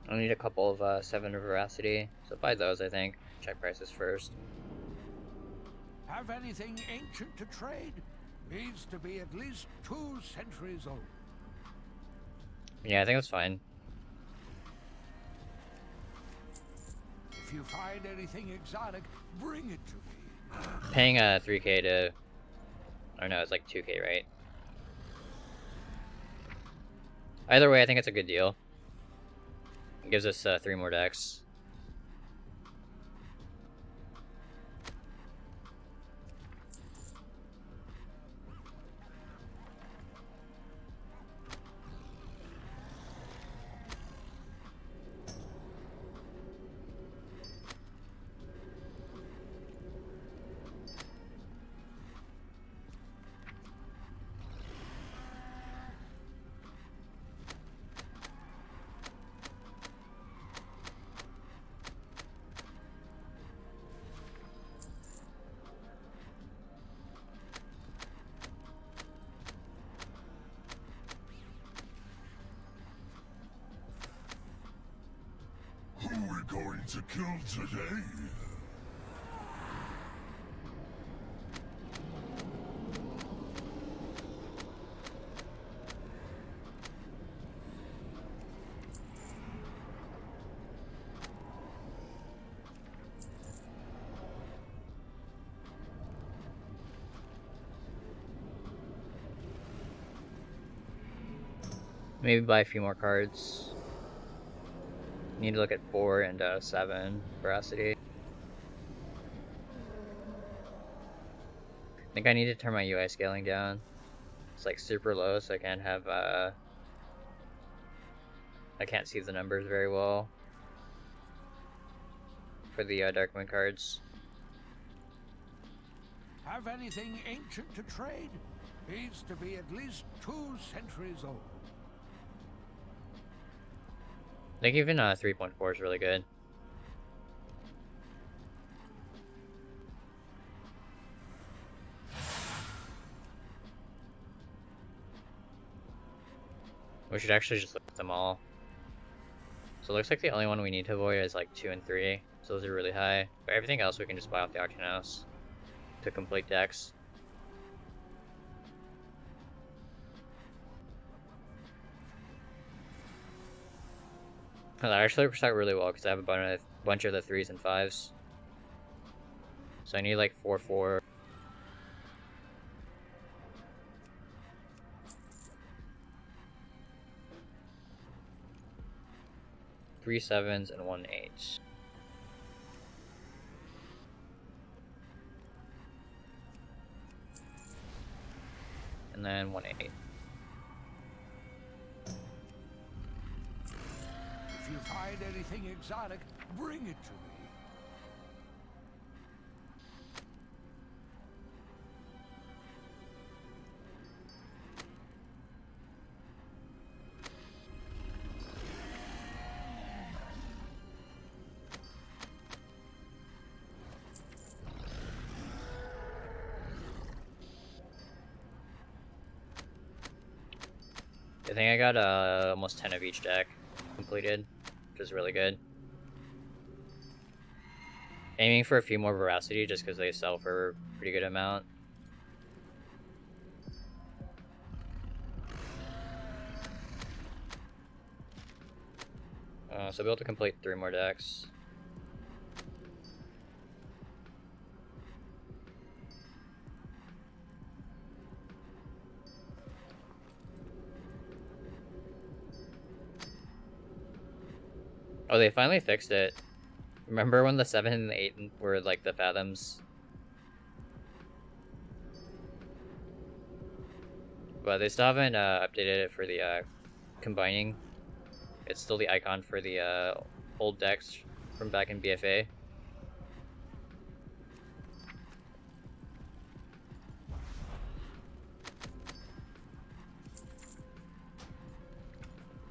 I'll need a couple of 7 of veracity, so buy those, I think. Check prices first. Have anything ancient to trade? Needs to be at least 2 centuries old. Yeah, I think that's fine. If you find anything exotic, bring it to me. Paying 3k to... Oh no, it's like 2k, right? Either way, I think it's a good deal. It gives us 3 more decks. Who are we going to kill today? Maybe buy a few more cards. Need to look at 4 and 7 veracity. I think I need to turn my UI scaling down. It's like super low, so I can't have I can't see the numbers very well for the Darkmoon cards. Have anything ancient to trade? Needs to be at least 2 centuries old. I think even 3.4 is really good. We should actually just look at them all. So it looks like the only one we need to avoid is like 2 and 3. So those are really high. But everything else we can just buy off the auction house to complete decks. That actually works out really well because I have a bunch of the 3s and 5s. So I need like 4/4. Three 7s and 1 8. And then 1 8. If you find anything exotic, bring it to me. I think I got almost 10 of each deck completed, which is really good. Aiming for a few more veracity just because they sell for a pretty good amount. So I'll be able to complete 3 more decks. Oh, they finally fixed it. Remember when the 7 and the 8 were like the Fathoms? But they still haven't updated it for the combining. It's still the icon for the old decks from back in BFA.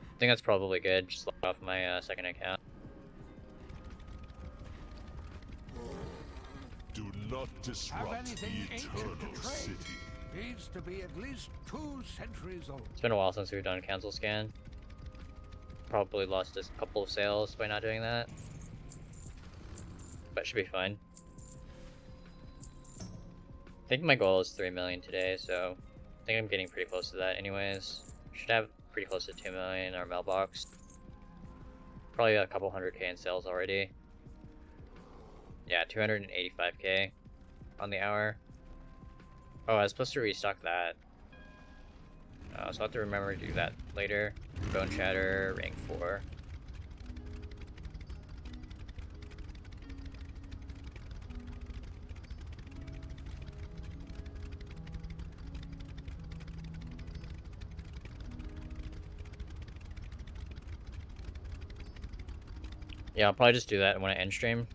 I think that's probably good. Just log off my second account. Do not Have disrupt the anything ancient to eternal trade? city. Needs to be at least 2 centuries old. It's been a while since we've done a cancel scan. Probably lost a couple of sales by not doing that. But should be fine. I think my goal is 3 million today, so I think I'm getting pretty close to that anyways. Should have pretty close to 2 million in our mailbox. Probably a couple 100k in sales already. Yeah, 285k on the hour. Oh, I was supposed to restock that. So I'll have to remember to do that later. Bone Shatter, rank 4. Yeah, I'll probably just do that when I end stream.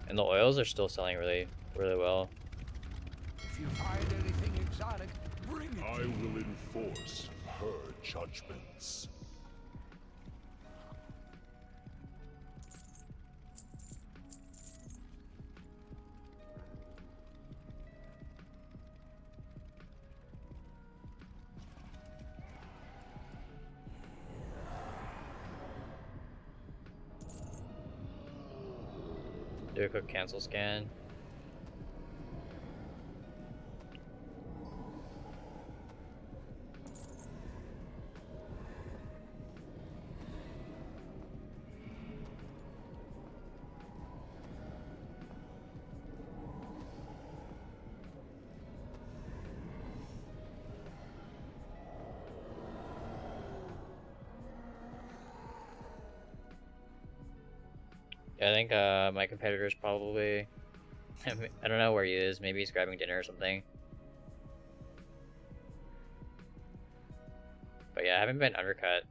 And the oils are still selling really well. If you find anything exotic, bring it. I will enforce her judgments. Do a quick cancel scan. Yeah, I think my competitor's probably... I don't know where he is. Maybe he's grabbing dinner or something. But yeah, I haven't been undercut.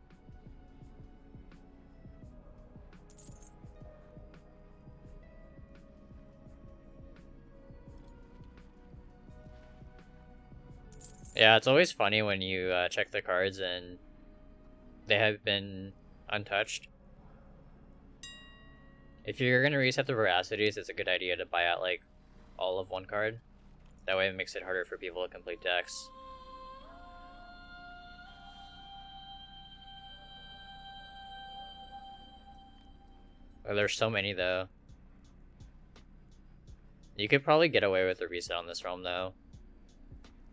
Yeah, it's always funny when you check the cards and they have been untouched. If you're gonna reset the veracities, it's a good idea to buy out like all of one card. That way it makes it harder for people to complete decks. Oh, there's so many though. You could probably get away with a reset on this realm though.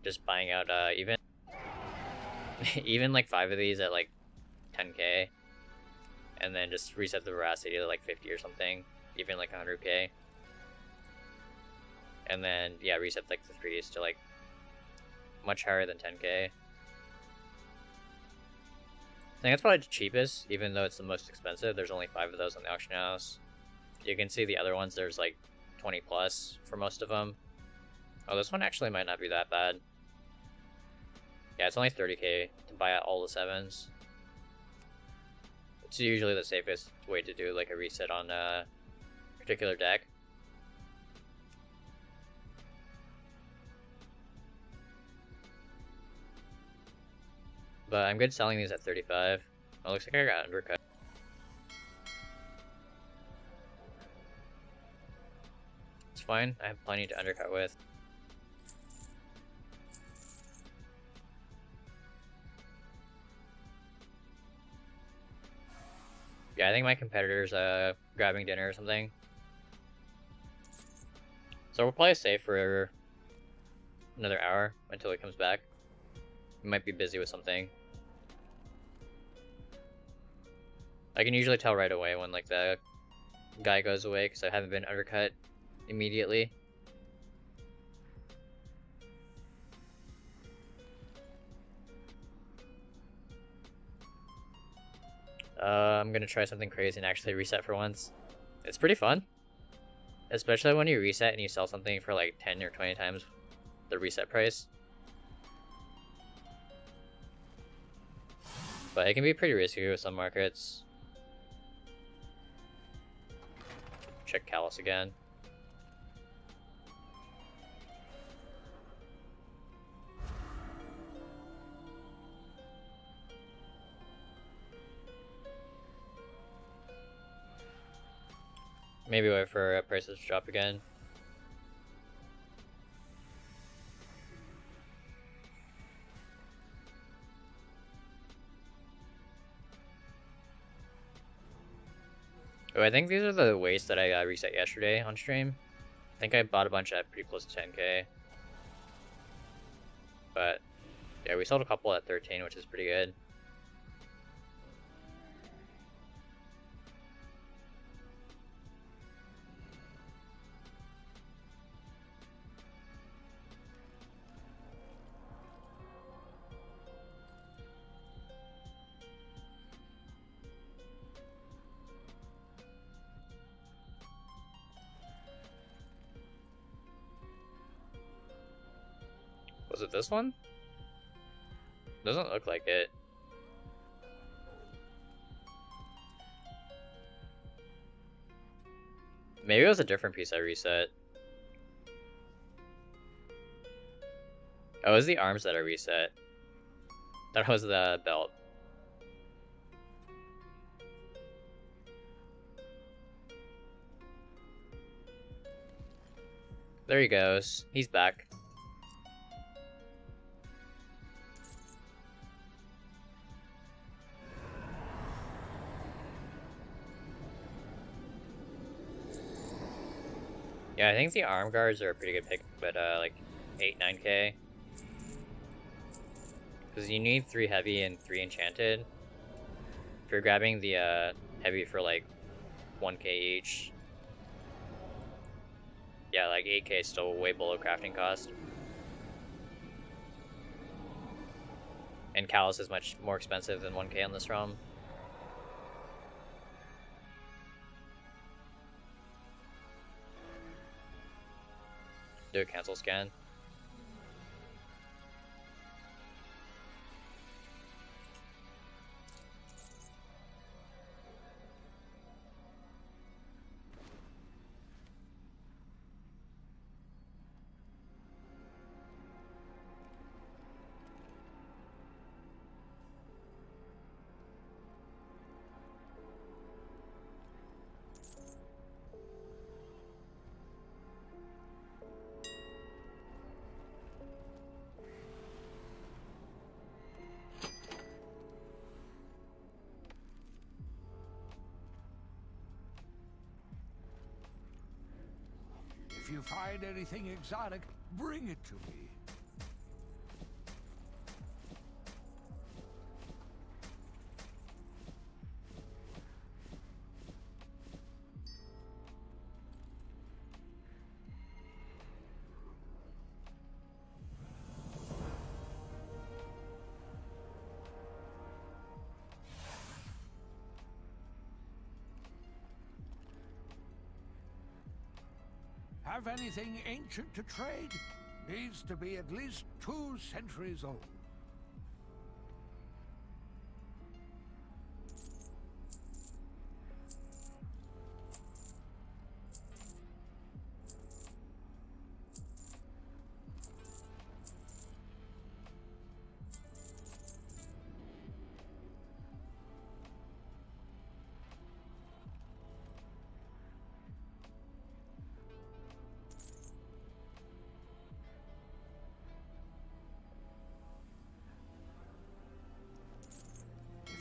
Just buying out even even like 5 of these at like 10k. And then just reset the veracity to like 50 or something. Even like 100k. And then, yeah, reset like the 3s to like much higher than 10k. I think that's probably the cheapest, even though it's the most expensive. There's only 5 of those on the auction house. You can see the other ones, there's like 20 plus for most of them. Oh, this one actually might not be that bad. Yeah, it's only 30k to buy out all the 7s. It's usually the safest way to do like a reset on a particular deck. But I'm good selling these at 35. Oh, looks like I got undercut. It's fine, I have plenty to undercut with. Yeah, I think my competitor's grabbing dinner or something. So we'll probably stay for another hour until he comes back. He might be busy with something. I can usually tell right away when like the guy goes away because I haven't been undercut immediately. I'm gonna try something crazy and actually reset for once. It's pretty fun. Especially when you reset and you sell something for like 10 or 20 times the reset price. But it can be pretty risky with some markets. Check Callus again. Maybe wait for prices to drop again. Oh, I think these are the weights that I reset yesterday on stream. I think I bought a bunch at pretty close to 10k. But yeah, we sold a couple at 13, which is pretty good. Was it this one? Doesn't look like it. Maybe it was a different piece I reset. Oh, it was the arms that I reset. That was the belt. There he goes. He's back. Yeah, I think the arm guards are a pretty good pick, but like 8-9k. Because you need 3 heavy and 3 enchanted. If you're grabbing the heavy for like 1k each, yeah, like 8k is still way below crafting cost. And Callus is much more expensive than 1k on this realm. Do a cancel scan. If you find anything exotic, bring it to me. Have anything ancient to trade? Needs to be at least 2 centuries old.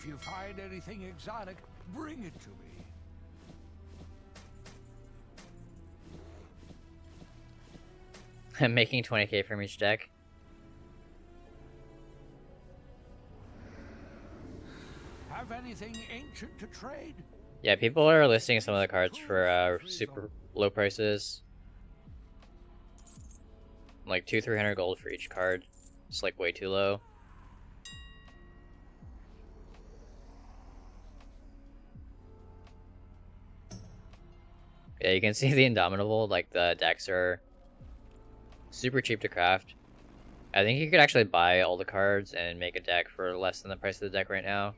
If you find anything exotic, bring it to me. I'm making 20k from each deck. Have anything ancient to trade? Yeah, people are listing some of the cards for super low prices. Like 200-300 gold for each card. It's like way too low. Yeah, you can see the Indomitable, like the decks are super cheap to craft. I think you could actually buy all the cards and make a deck for less than the price of the deck right now.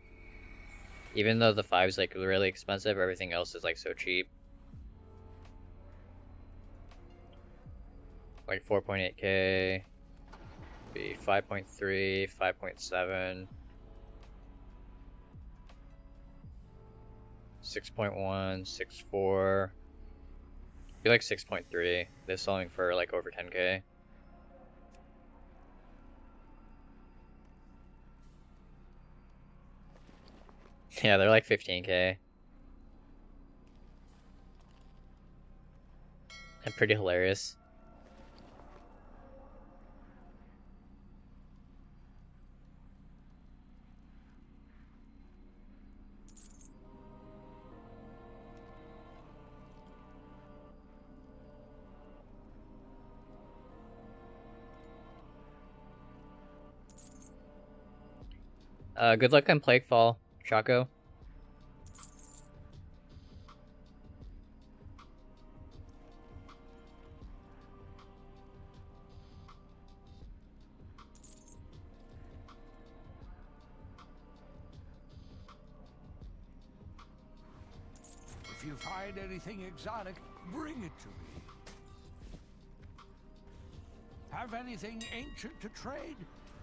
Even though the 5's like really expensive, everything else is like so cheap. Like 4.8k, be 5.3, 5.7, 6.1, 6.4. Be like 6.3. They're selling for like over 10k. Yeah, they're like 15k. and pretty hilarious. Good luck on Plaguefall, Shaco. If you find anything exotic, bring it to me. Have anything ancient to trade?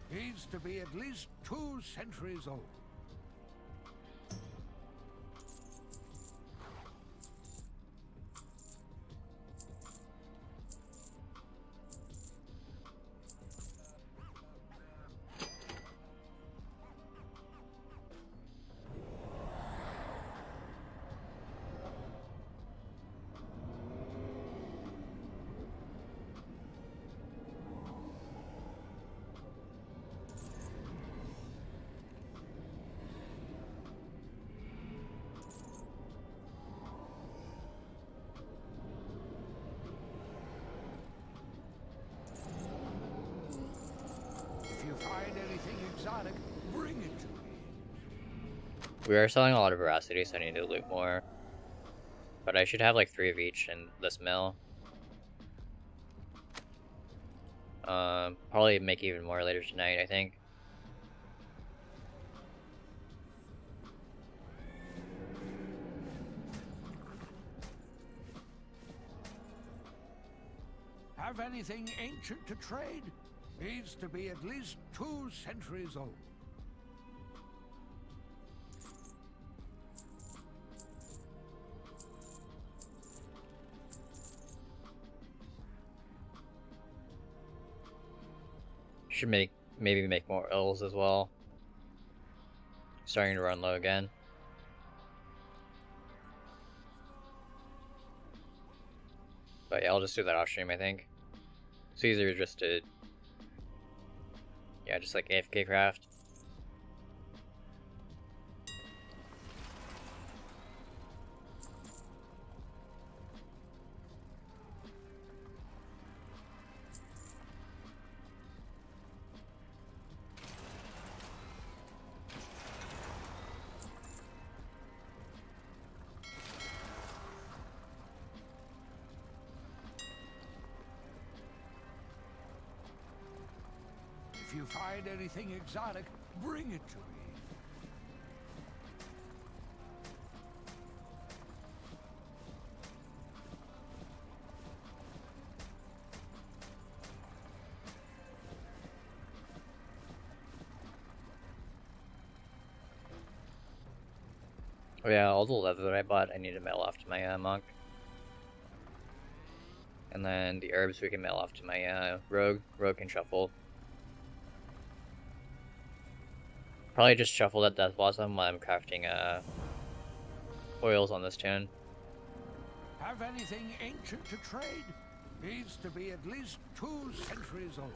Needs to be at least 2 centuries old. If you find anything exotic, bring it to me. We are selling a lot of veracity, so I need to loot more. But I should have like 3 of each in this mill. Probably make even more later tonight, I think. Have anything ancient to trade? Needs to be at least 2 centuries old. Should maybe make more L's as well. Starting to run low again. But yeah, I'll just do that off stream, I think. It's easier just to, yeah, just like AFK craft. If you find anything exotic, bring it to me. Oh yeah, all the leather that I bought, I need to mail off to my monk. And then the herbs we can mail off to my rogue. Rogue can shuffle. Probably just shuffle that Death Blossom while I'm crafting oils on this tune. Have anything ancient to trade? Needs to be at least 2 centuries old.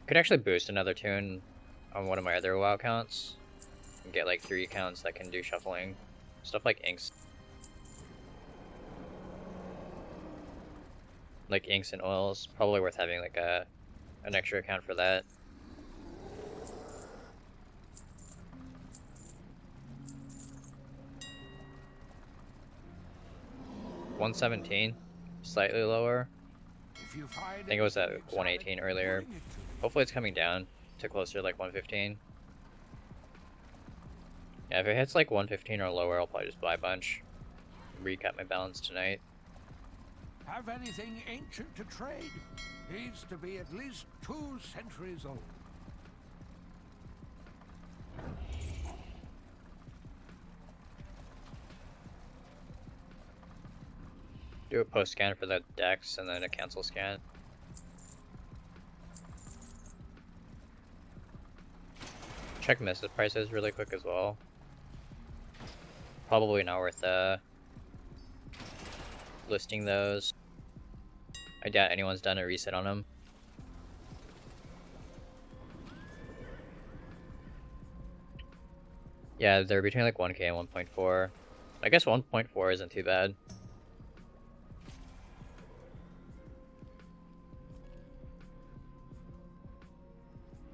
Could actually boost another tune on one of my other WoW accounts. And get like 3 accounts that can do shuffling. Stuff like inks. Like inks and oils. Probably worth having like an extra account for that. $117, slightly lower. If you find I think it was at anything 118 exotic, earlier. bring it to me. Hopefully it's coming down to closer to like 115. Yeah, if it hits like 115 or lower, I'll probably just buy a bunch. Recut my balance tonight. Have anything ancient to trade? Needs to be at least 2 centuries old. Do a post scan for the decks and then a cancel scan. Check misses prices really quick as well. Probably not worth listing those. I doubt anyone's done a reset on them. Yeah, they're between like 1k and 1.4. I guess 1.4 isn't too bad.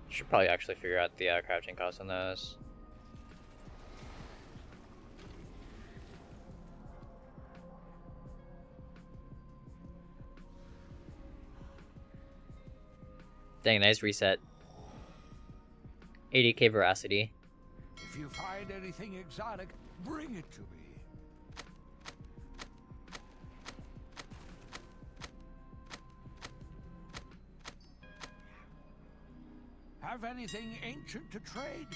Should probably actually figure out the crafting cost on those. Dang, nice reset. 80k veracity. If you find anything exotic, bring it to me. Have anything ancient to trade?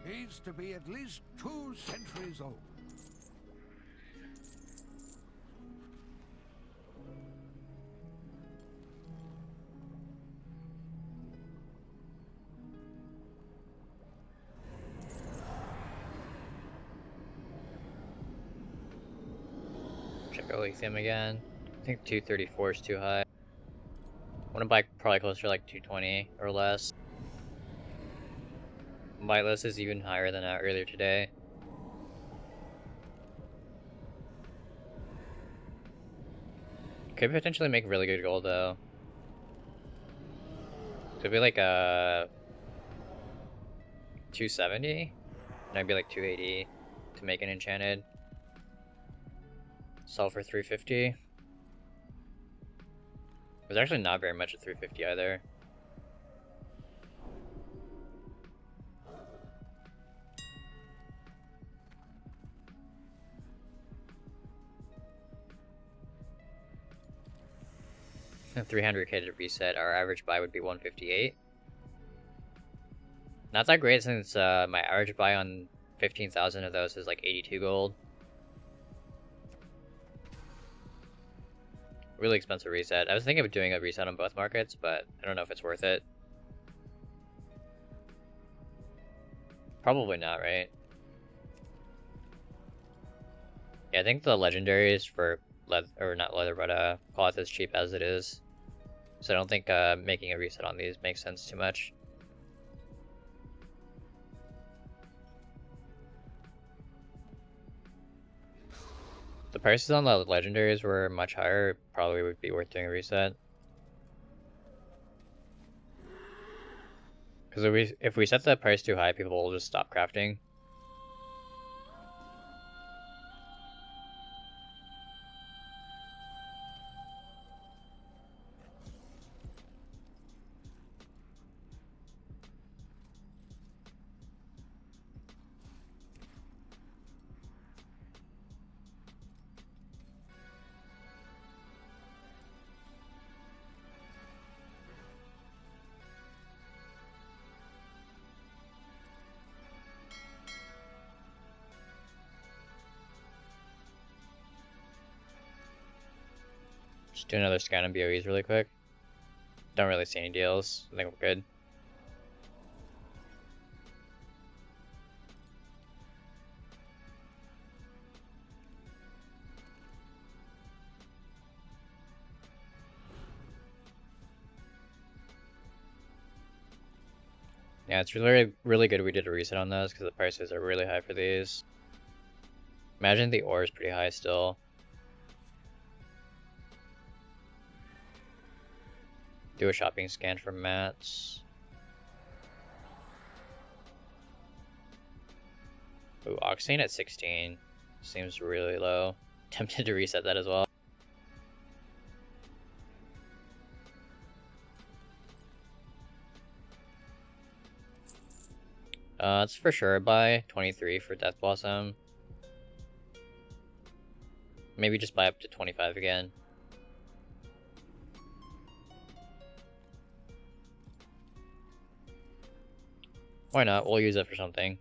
Needs to be at least 2 centuries old. Check out lithium again. I think 234 is too high. I want to buy probably closer to like 220 or less. My list is even higher than that earlier today. Could potentially make really good gold though. Could be like 270, and I'd be like 280 to make an enchanted. Sell for 350. There's actually not very much at 350 either. And 300k to reset. Our average buy would be 158. Not that great since my average buy on 15,000 of those is like 82 gold. Really expensive reset. I was thinking of doing a reset on both markets, but I don't know if it's worth it. Probably not, right? Yeah, I think the legendaries for leather, or not leather, but cloth is cheap as it is. So I don't think making a reset on these makes sense too much. The prices on the legendaries were much higher, probably would be worth doing a reset. Because if we set the price too high, people will just stop crafting. Just do another scan on BOEs really quick. Don't really see any deals. I think we're good. Yeah, it's really good we did a reset on those because the prices are really high for these. Imagine the ore is pretty high still. Do a shopping scan for mats. Ooh, Octane at 16 seems really low. Tempted to reset that as well. It's for sure a buy. 23 for Death Blossom. Maybe just buy up to 25 again. Why not? We'll use it for something.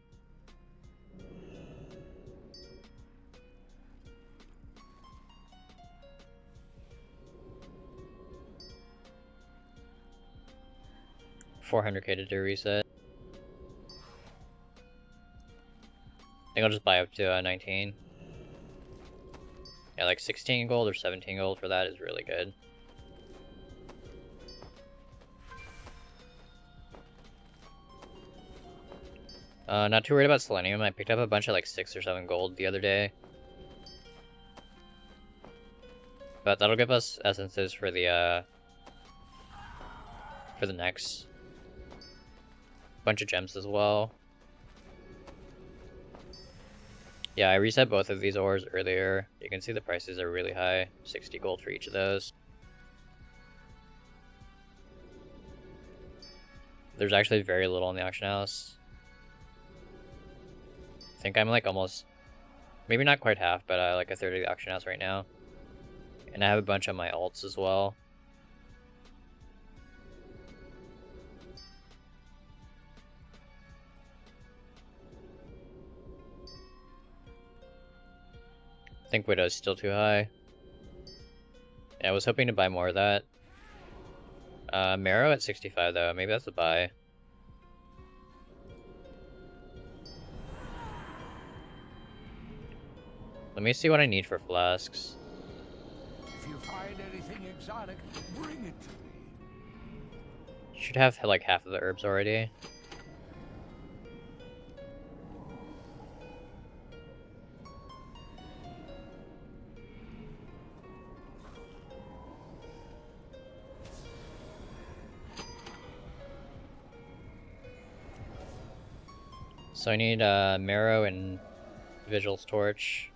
$400k to do a reset. I think I'll just buy up to 19. Yeah, like 16 gold or 17 gold for that is really good. Not too worried about selenium. I picked up a bunch of like 6 or 7 gold the other day. But that'll give us essences for the next bunch of gems as well. Yeah, I reset both of these ores earlier. You can see the prices are really high. 60 gold for each of those. There's actually very little in the auction house. I think I'm like almost, maybe not quite half, but like a third of the auction house right now. And I have a bunch of my alts as well. I think Widow's still too high. Yeah, I was hoping to buy more of that. Marrow at 65 though, maybe that's a buy. Let me see what I need for flasks. If you find anything exotic, bring it to me. Should have like half of the herbs already. So I need Marrow and Vigil's Torch.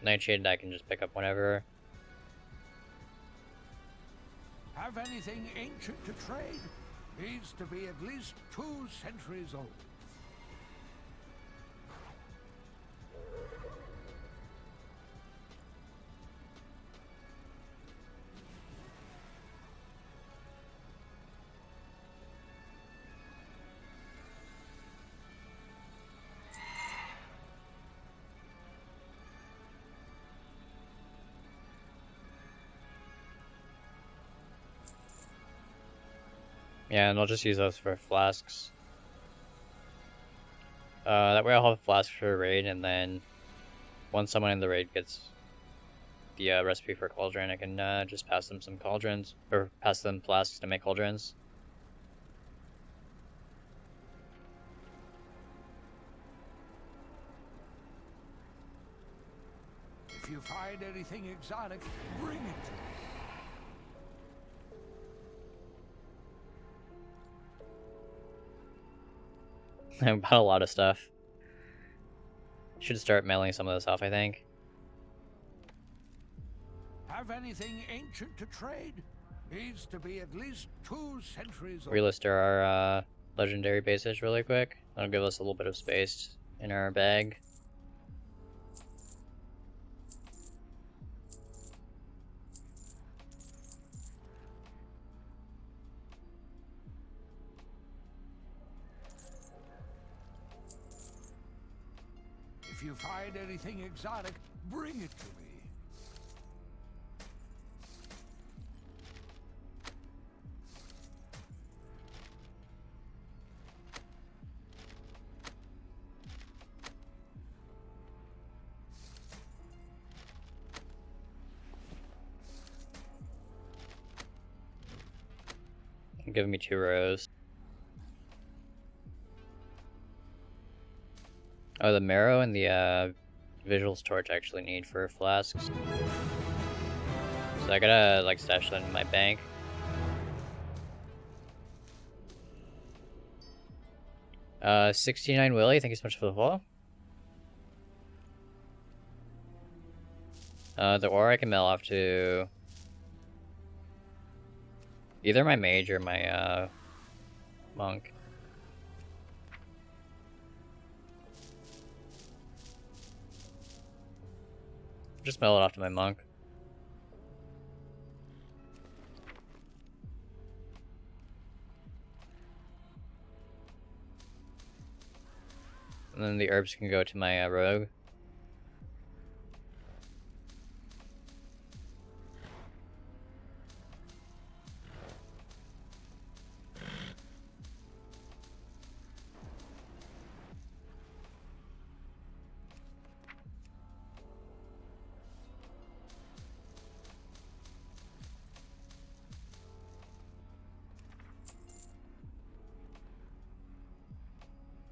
Nightshade I can just pick up whenever. Have anything ancient to trade? Needs to be at least 2 centuries old. Yeah, and I'll just use those for flasks. That way I'll have flasks for a raid, and then once someone in the raid gets the recipe for cauldron, I can just pass them some cauldrons, or pass them flasks to make cauldrons. If you find anything exotic, bring it to me. I bought a lot of stuff. Should start mailing some of this off, I think. Have anything ancient to trade? Needs to be at least 2 centuries old. Relister our legendary bases really quick. That'll give us a little bit of space in our bag. If you find anything exotic, bring it to me. Give me 2 rows. Oh, the Marrow and the Visual's Torch I actually need for flasks. So I gotta like stash that in my bank. Uh, 69 Willie, thank you so much for the follow. The ore I can mail off to either my mage or my monk. Just mail it off to my monk. And then the herbs can go to my rogue.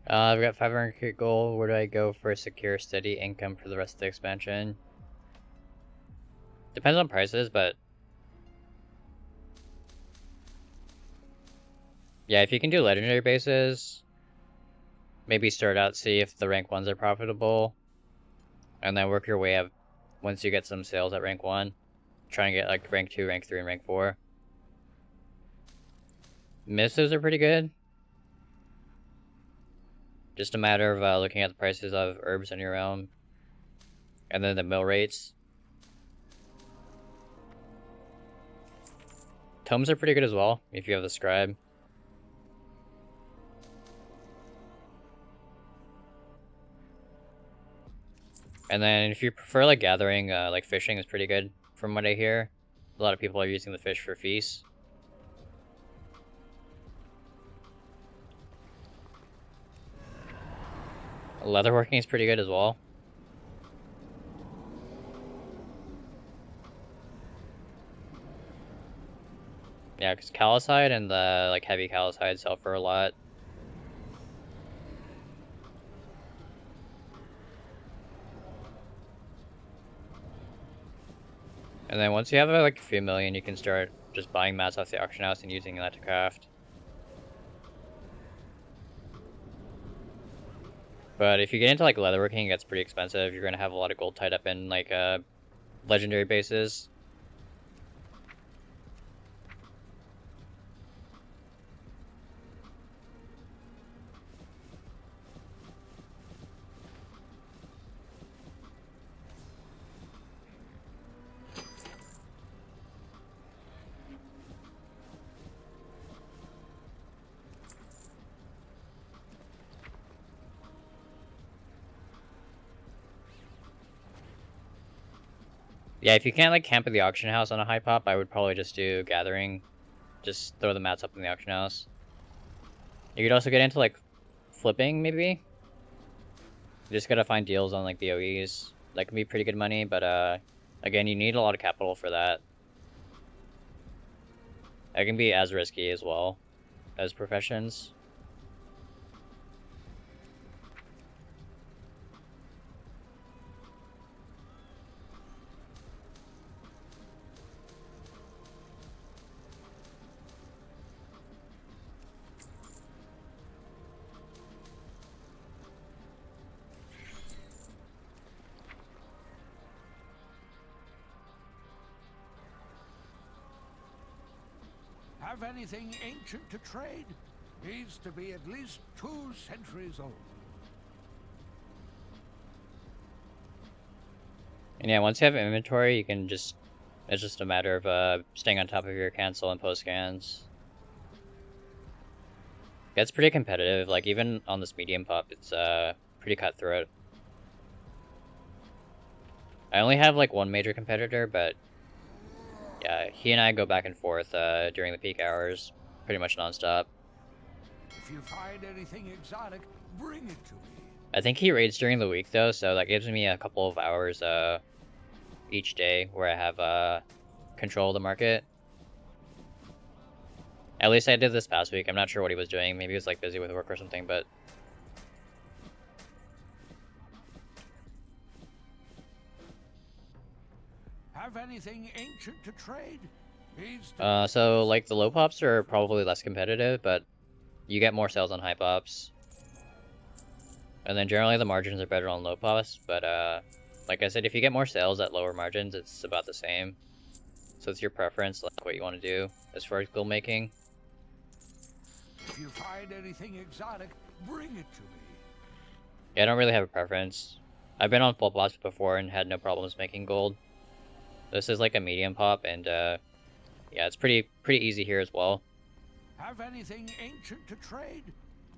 I've got 500 gold. Where do I go for secure, steady income for the rest of the expansion? Depends on prices, but yeah, if you can do legendary bases, maybe start out, see if the rank 1s are profitable, and then work your way up once you get some sales at rank 1. Try and get like rank 2, rank 3, and rank 4. Misses are pretty good. Just a matter of looking at the prices of herbs in your realm, and then the mill rates. Tomes are pretty good as well, if you have the scribe. And then if you prefer like gathering, like fishing is pretty good from what I hear. A lot of people are using the fish for feasts. Leatherworking is pretty good as well. Yeah, because calcite and the like heavy calcite sell for a lot. And then once you have like a few million, you can start just buying mats off the auction house and using that to craft. But if you get into like leatherworking, it gets pretty expensive. You're gonna have a lot of gold tied up in like legendary bases. Yeah, if you can't like camp at the auction house on a high pop, I would probably just do gathering. Just throw the mats up in the auction house. You could also get into like flipping, maybe. You just gotta find deals on like BOEs. That can be pretty good money, but again, you need a lot of capital for that. It can be as risky as well as professions. Have anything ancient to trade? Needs to be at least 2 centuries old. And yeah, once you have inventory, you can just... It's just a matter of staying on top of your cancel and post scans. It's pretty competitive, like even on this medium pop, it's pretty cutthroat. I only have like one major competitor, but yeah, he and I go back and forth during the peak hours, pretty much nonstop. If you find anything exotic, bring it to me. I think he raids during the week though, so that gives me a couple of hours each day where I have control of the market. At least I did this past week. I'm not sure what he was doing. Maybe he was like busy with work or something, but Have anything ancient to trade? so like the low pops are probably less competitive, but you get more sales on high pops. And then generally the margins are better on low pops, but like I said, if you get more sales at lower margins, it's about the same. So it's your preference, like what you want to do as far as gold making. If you find anything exotic, bring it to me. Yeah, I don't really have a preference. I've been on full pops before and had no problems making gold. This is like a medium pop, and yeah, it's pretty easy here as well. Have anything ancient to trade?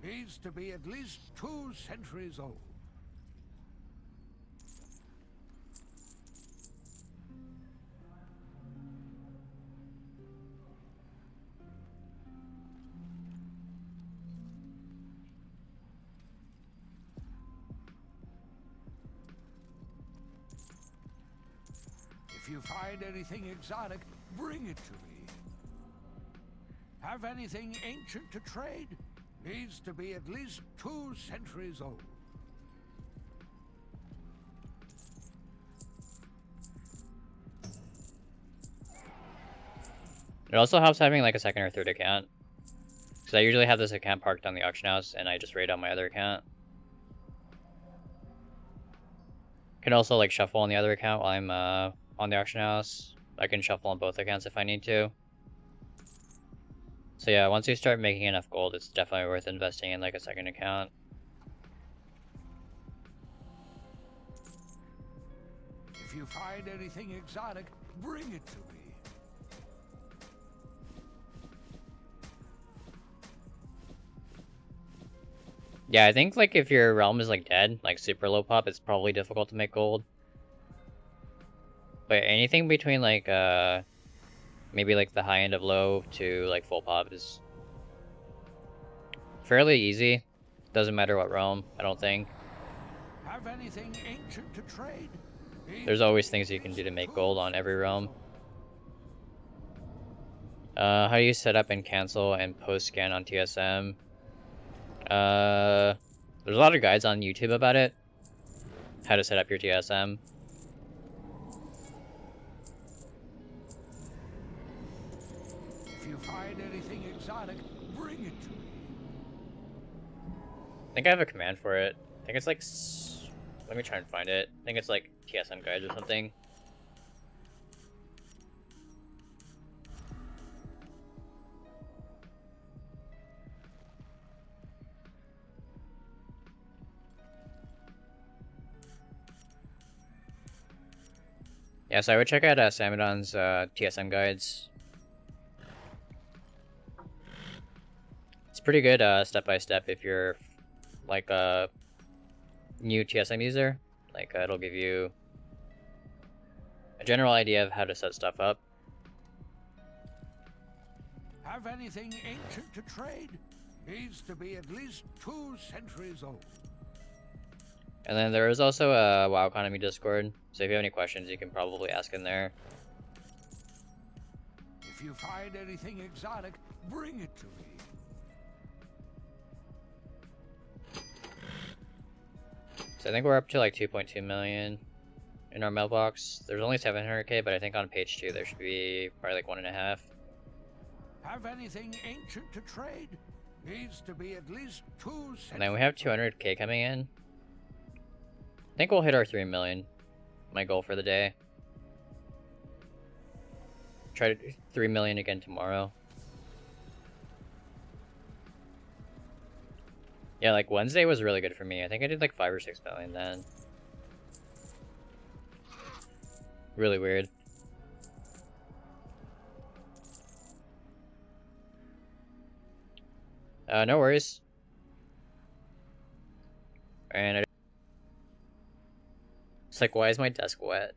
Needs to be at least 2 centuries old. If you find anything exotic, bring it to me. Have anything ancient to trade? needs to be at least 2 centuries old. It also helps having like a second or third account. Because I usually have this account parked on the auction house and I just raid on my other account. Can also like shuffle on the other account while I'm on the auction house. I can shuffle on both accounts if I need to. So yeah, once you start making enough gold, it's definitely worth investing in like a second account. If you find anything exotic, bring it to me. Yeah, I think like if your realm is like dead, like super low pop, it's probably difficult to make gold. But anything between like maybe like the high end of low to like full pop is fairly easy. Doesn't matter what realm, I don't think. Have anything ancient to trade? There's always things you can do to make gold on every realm. How do you set up and cancel and post scan on TSM? There's a lot of guides on YouTube about it. How to set up your TSM. If you find anything exotic, bring it to me. I think I have a command for it. I think it's like... Let me try and find it. I think it's like TSM guides or something. Yeah, so I would check out Samadon's TSM guides. It's pretty good step by step if you're like a new TSM user. Like it'll give you a general idea of how to set stuff up. Have anything ancient to trade? Needs to be at least 2 centuries old. And then there is also a WoW Economy Discord, so if you have any questions, you can probably ask in there. If you find anything exotic, bring it to me. So I think we're up to like 2.2 million in our mailbox. There's only 700k, but I think on page 2 there should be probably like 1.5. Have anything ancient to trade? Needs to be at least 2 centuries. And then we have 200k coming in. I think we'll hit our 3 million. My goal for the day. Try to do 3 million again tomorrow. Yeah, like Wednesday was really good for me. I think I did like 5 or 6 million then. Really weird. No worries. And it's like, why is my desk wet?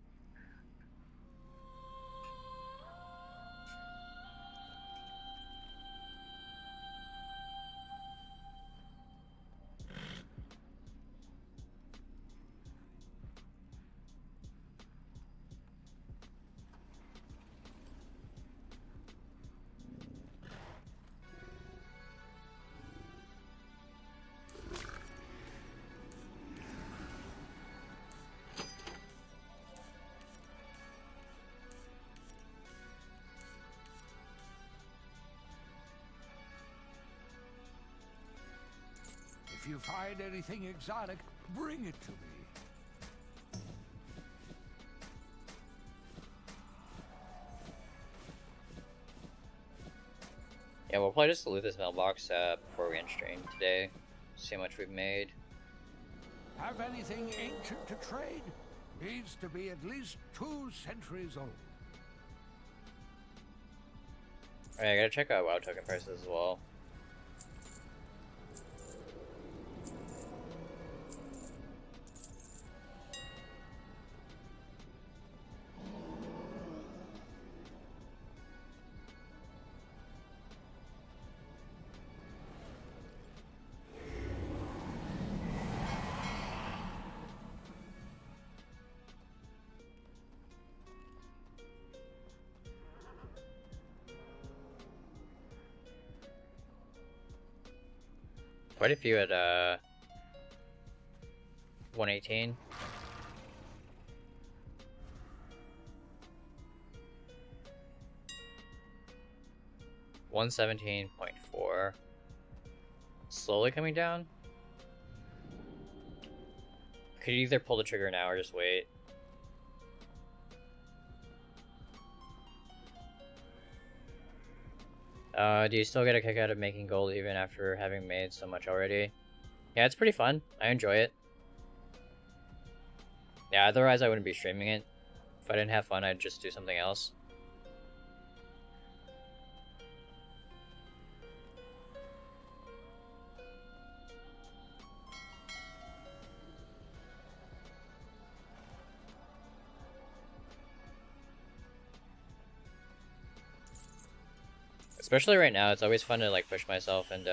If you find anything exotic, bring it to me. Yeah, we'll probably just loot this mailbox before we end stream today. See how much we've made. Have anything ancient to trade? Needs to be at least 2 centuries old. Alright, I gotta check out WoW token prices as well. quite a few at 118. $117.4. Slowly coming down. Could either pull the trigger now or just wait. Do you still get a kick out of making gold even after having made so much already? Yeah, it's pretty fun. I enjoy it. Yeah, otherwise I wouldn't be streaming it. If I didn't have fun, I'd just do something else. Especially right now, it's always fun to like push myself and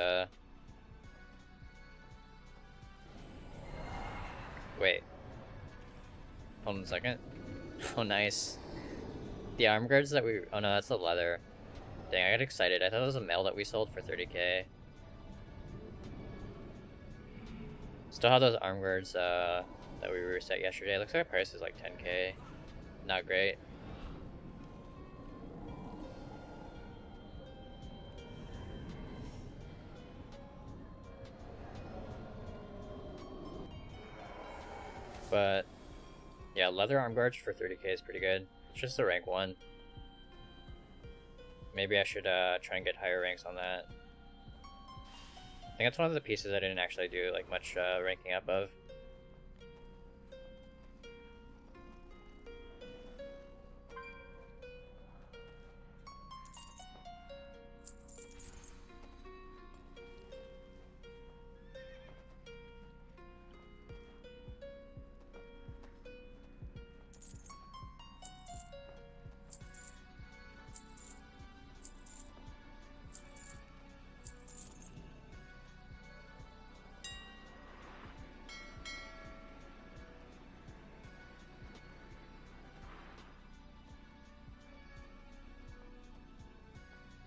wait. Hold on a second. Oh, nice. The arm guards that we... Oh no, that's the leather. Dang, I got excited. I thought it was a mail that we sold for 30k. Still have those arm guards that we reset yesterday. Looks like our price is like 10k. Not great. But yeah, leather arm guards for 30k is pretty good. It's just a rank 1. Maybe I should try and get higher ranks on that. I think that's one of the pieces I didn't actually do like much ranking up of.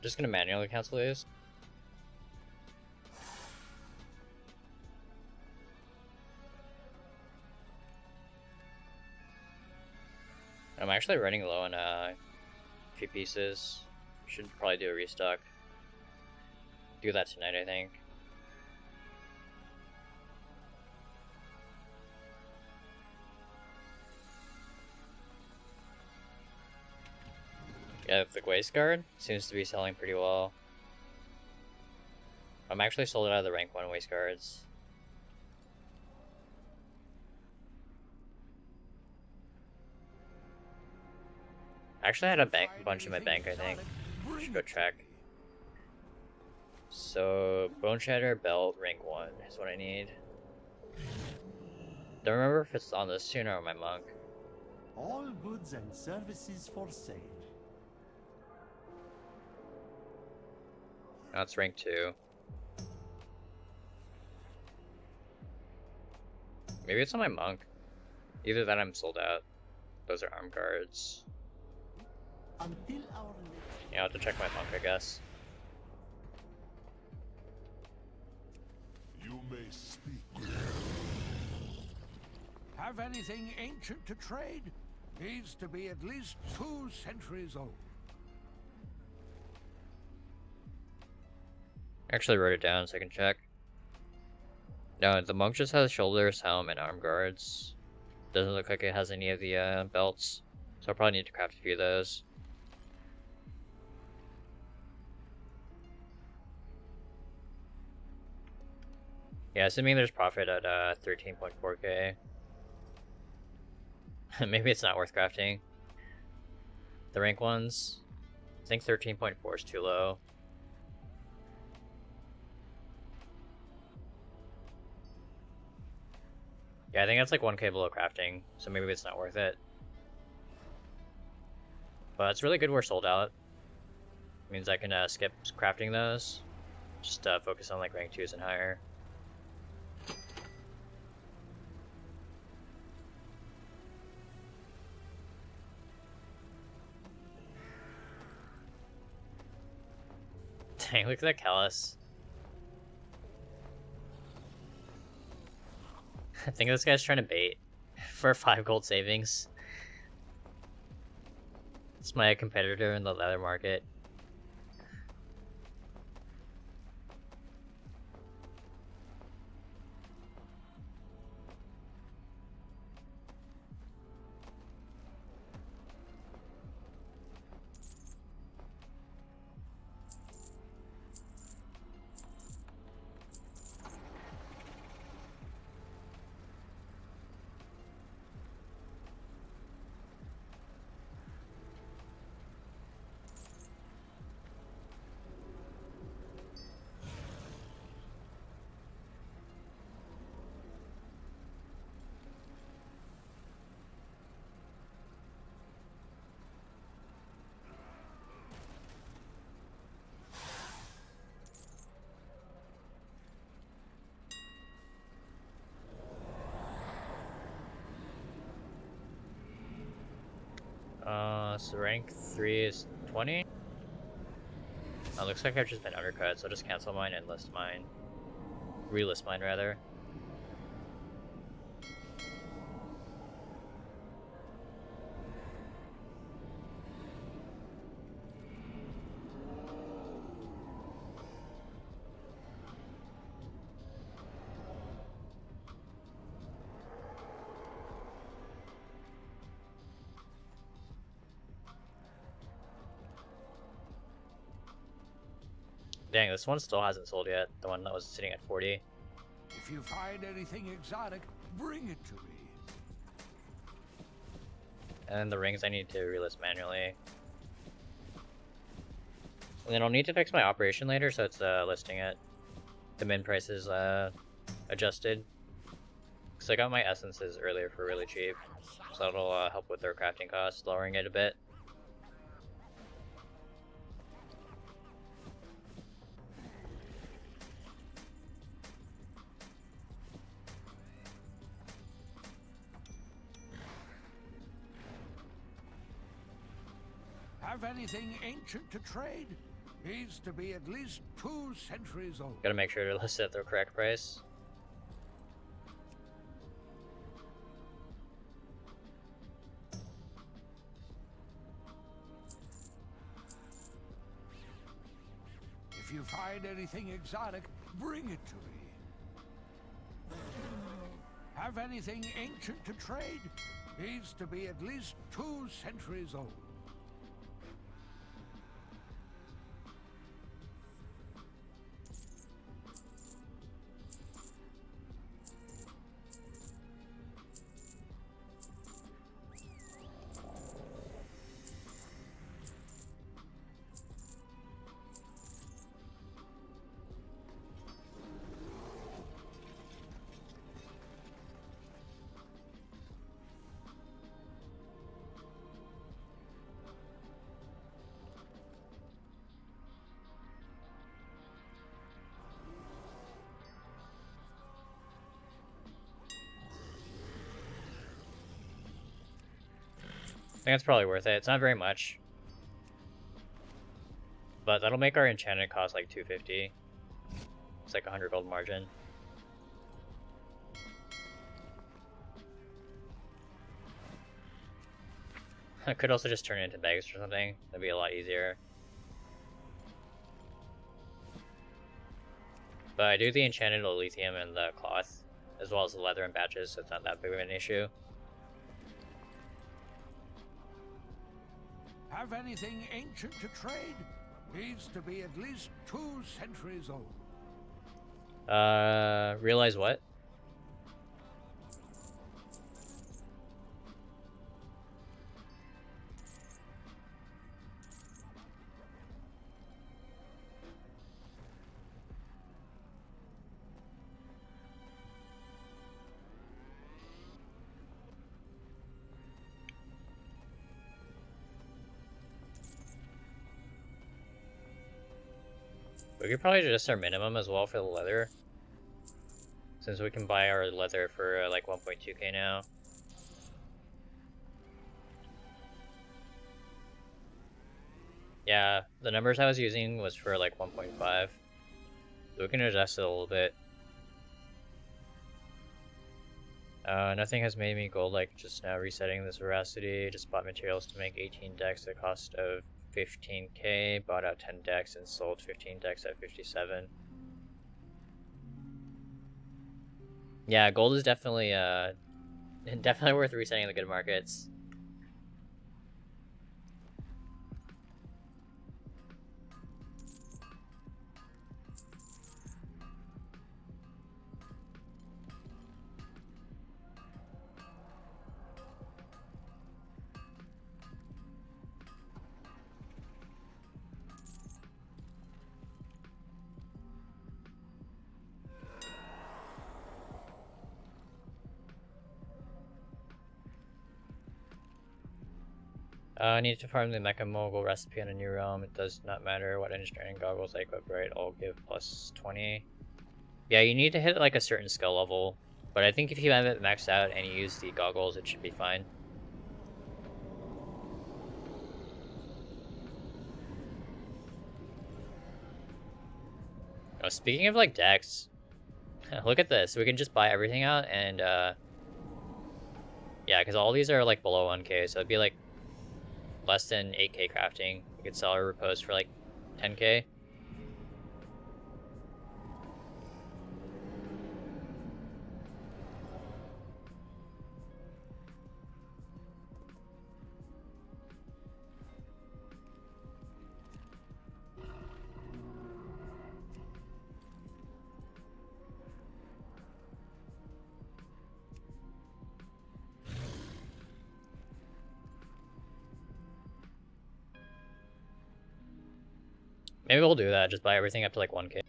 Just gonna manually cancel these. I'm actually running low on a few pieces. Should probably do a restock. Do that tonight, I think. Yeah, the waist guard seems to be selling pretty well. I'm actually sold out of the rank 1 waist guards. Actually, I had a bunch in my bank, I think. Should go check. So, Bone Shatter, Belt, rank 1 is what I need. Don't remember if it's on this tune or on my monk. All goods and services for sale. That's rank 2. Maybe it's on my monk. Either that I'm sold out. Those are arm guards. Until our Yeah, I'll have to check my monk, I guess. You may speak. Have anything ancient to trade? Needs to be at least 2 centuries old. I actually wrote it down so I can check. No, the monk just has shoulders, helm, and arm guards. Doesn't look like it has any of the belts. So I'll probably need to craft a few of those. Yeah, assuming there's profit at 13.4k. Maybe it's not worth crafting. The rank ones, I think 13.4 is too low. Yeah, I think that's like 1k below crafting, so maybe it's not worth it. But it's really good we're sold out. Means I can skip crafting those. Just focus on like rank 2s and higher. Dang, look at that callus. I think this guy's trying to bait for 5 gold savings. It's my competitor in the leather market. So rank 3 is 20? Oh, looks like I've just been undercut, so I'll just cancel mine and list mine. Relist mine, rather. Dang, this one still hasn't sold yet. The one that was sitting at 40. If you find anything exotic, bring it to me. And then the rings I need to relist manually. And then I'll need to fix my operation later, so it's listing it. The min price is adjusted. Because I got my essences earlier for really cheap. So that'll help with their crafting costs, lowering it a bit. Have anything ancient to trade? Needs to be at least 2 centuries old. Gotta make sure to list it at the correct price. If you find anything exotic, bring it to me. Have anything ancient to trade? Needs to be at least 2 centuries old. I think it's probably worth it. It's not very much. But that'll make our enchanted cost like 250. It's like 100 gold margin. I could also just turn it into bags or something. That'd be a lot easier. But I do the enchanted lithium and the cloth, as well as the leather and batches, so it's not that big of an issue. Have anything ancient to trade? Needs to be at least 2 centuries old. Realize what? We could probably adjust our minimum as well for the leather. Since we can buy our leather for like 1.2k now. Yeah, the numbers I was using was for like 1.5. So we can adjust it a little bit. Nothing has made me gold like just now resetting this veracity. Just bought materials to make 18 decks at a cost of 15k, bought out 10 decks and sold 15 decks at 57. Yeah, gold is definitely definitely worth resetting in the good markets. I need to farm the Mecha Mogul recipe on a new realm. It does not matter what engineering goggles I equip, right? I'll give plus 20. Yeah, you need to hit like a certain skill level. But I think if you have it maxed out and you use the goggles, it should be fine. Oh, speaking of like decks, look at this. We can just buy everything out and yeah, because all these are like below 1k, so it'd be like less than 8k crafting. We could sell our repose for like 10k. Maybe we'll do that, just buy everything up to like 1k.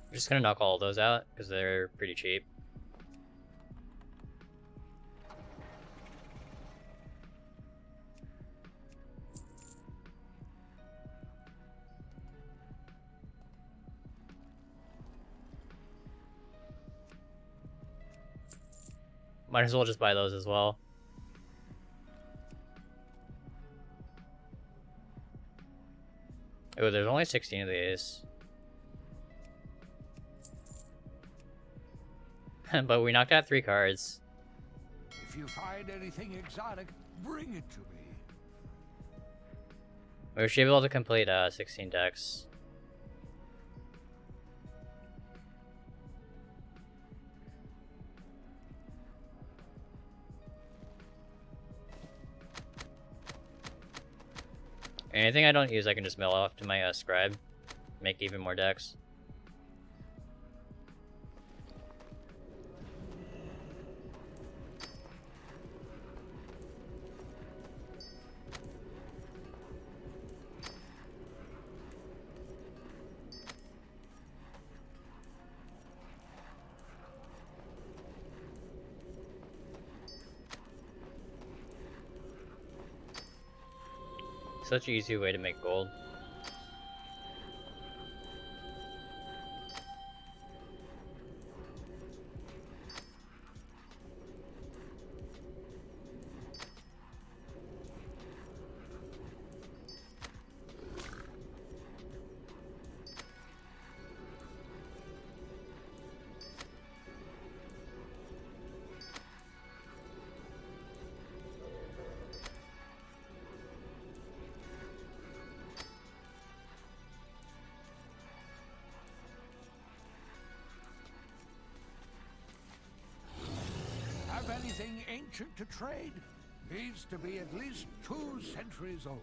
I'm just gonna knock all of those out, because they're pretty cheap. Might as well just buy those as well. Oh, there's only 16 of these. But we knocked out 3 cards. If you find anything exotic, bring it to me. We should be able to complete 16 decks. Anything I don't use I can just mill off to my scribe. Make even more decks. Such an easy way to make gold. Have anything ancient to trade? Needs to be at least 2 centuries old.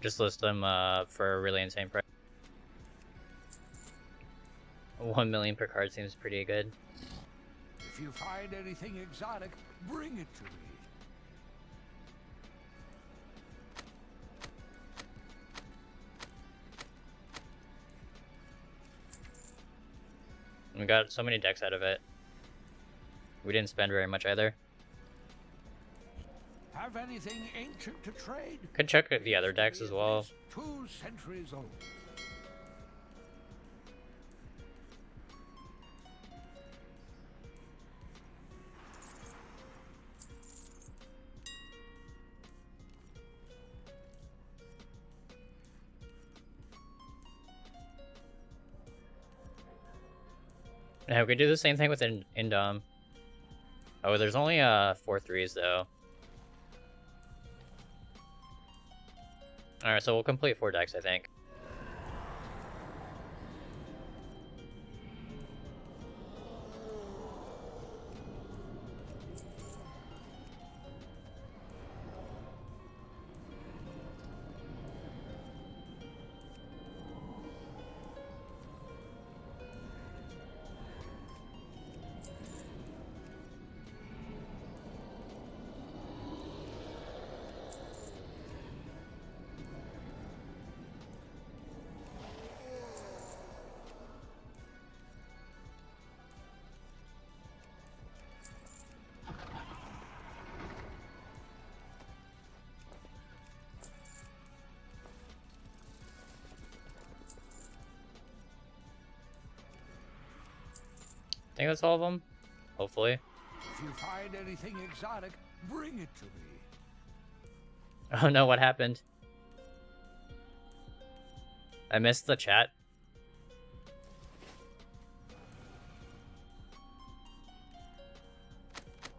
Just list them for a really insane price. 1 million per card seems pretty good. If you find anything exotic, bring it to me. We got so many decks out of it. We didn't spend very much either. Have anything ancient to trade? Could check the other decks as well. 2 centuries old. Yeah, we could do the same thing with Indom. Oh, there's only 4 threes though. Alright, so we'll complete 4 decks, I think. I think that's all of them. Hopefully. If you find anything exotic, bring it to me. Oh no, what happened? I missed the chat.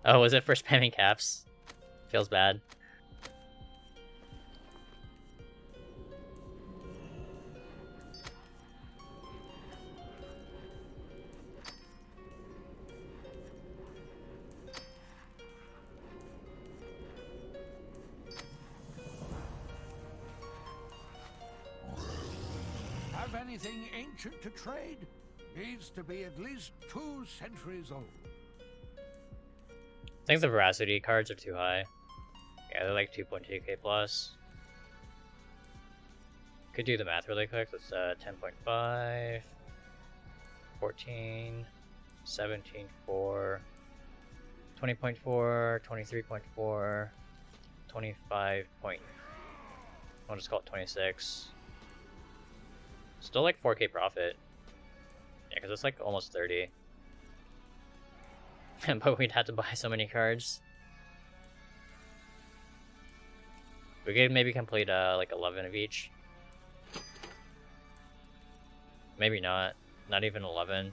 Oh, was it for spamming caps? Feels bad. Have anything ancient to trade? Needs to be at least 2 centuries old. I think the veracity cards are too high. Yeah, they're like 2.2k plus. Could do the math really quick. That's 10.5, 14, 17.4, 20.4, 23.4, 25. I'll just call it 26. Still like 4k profit. Yeah, because it's like almost 30. But we'd have to buy so many cards. We could maybe complete like 11 of each. Maybe not. Not even 11.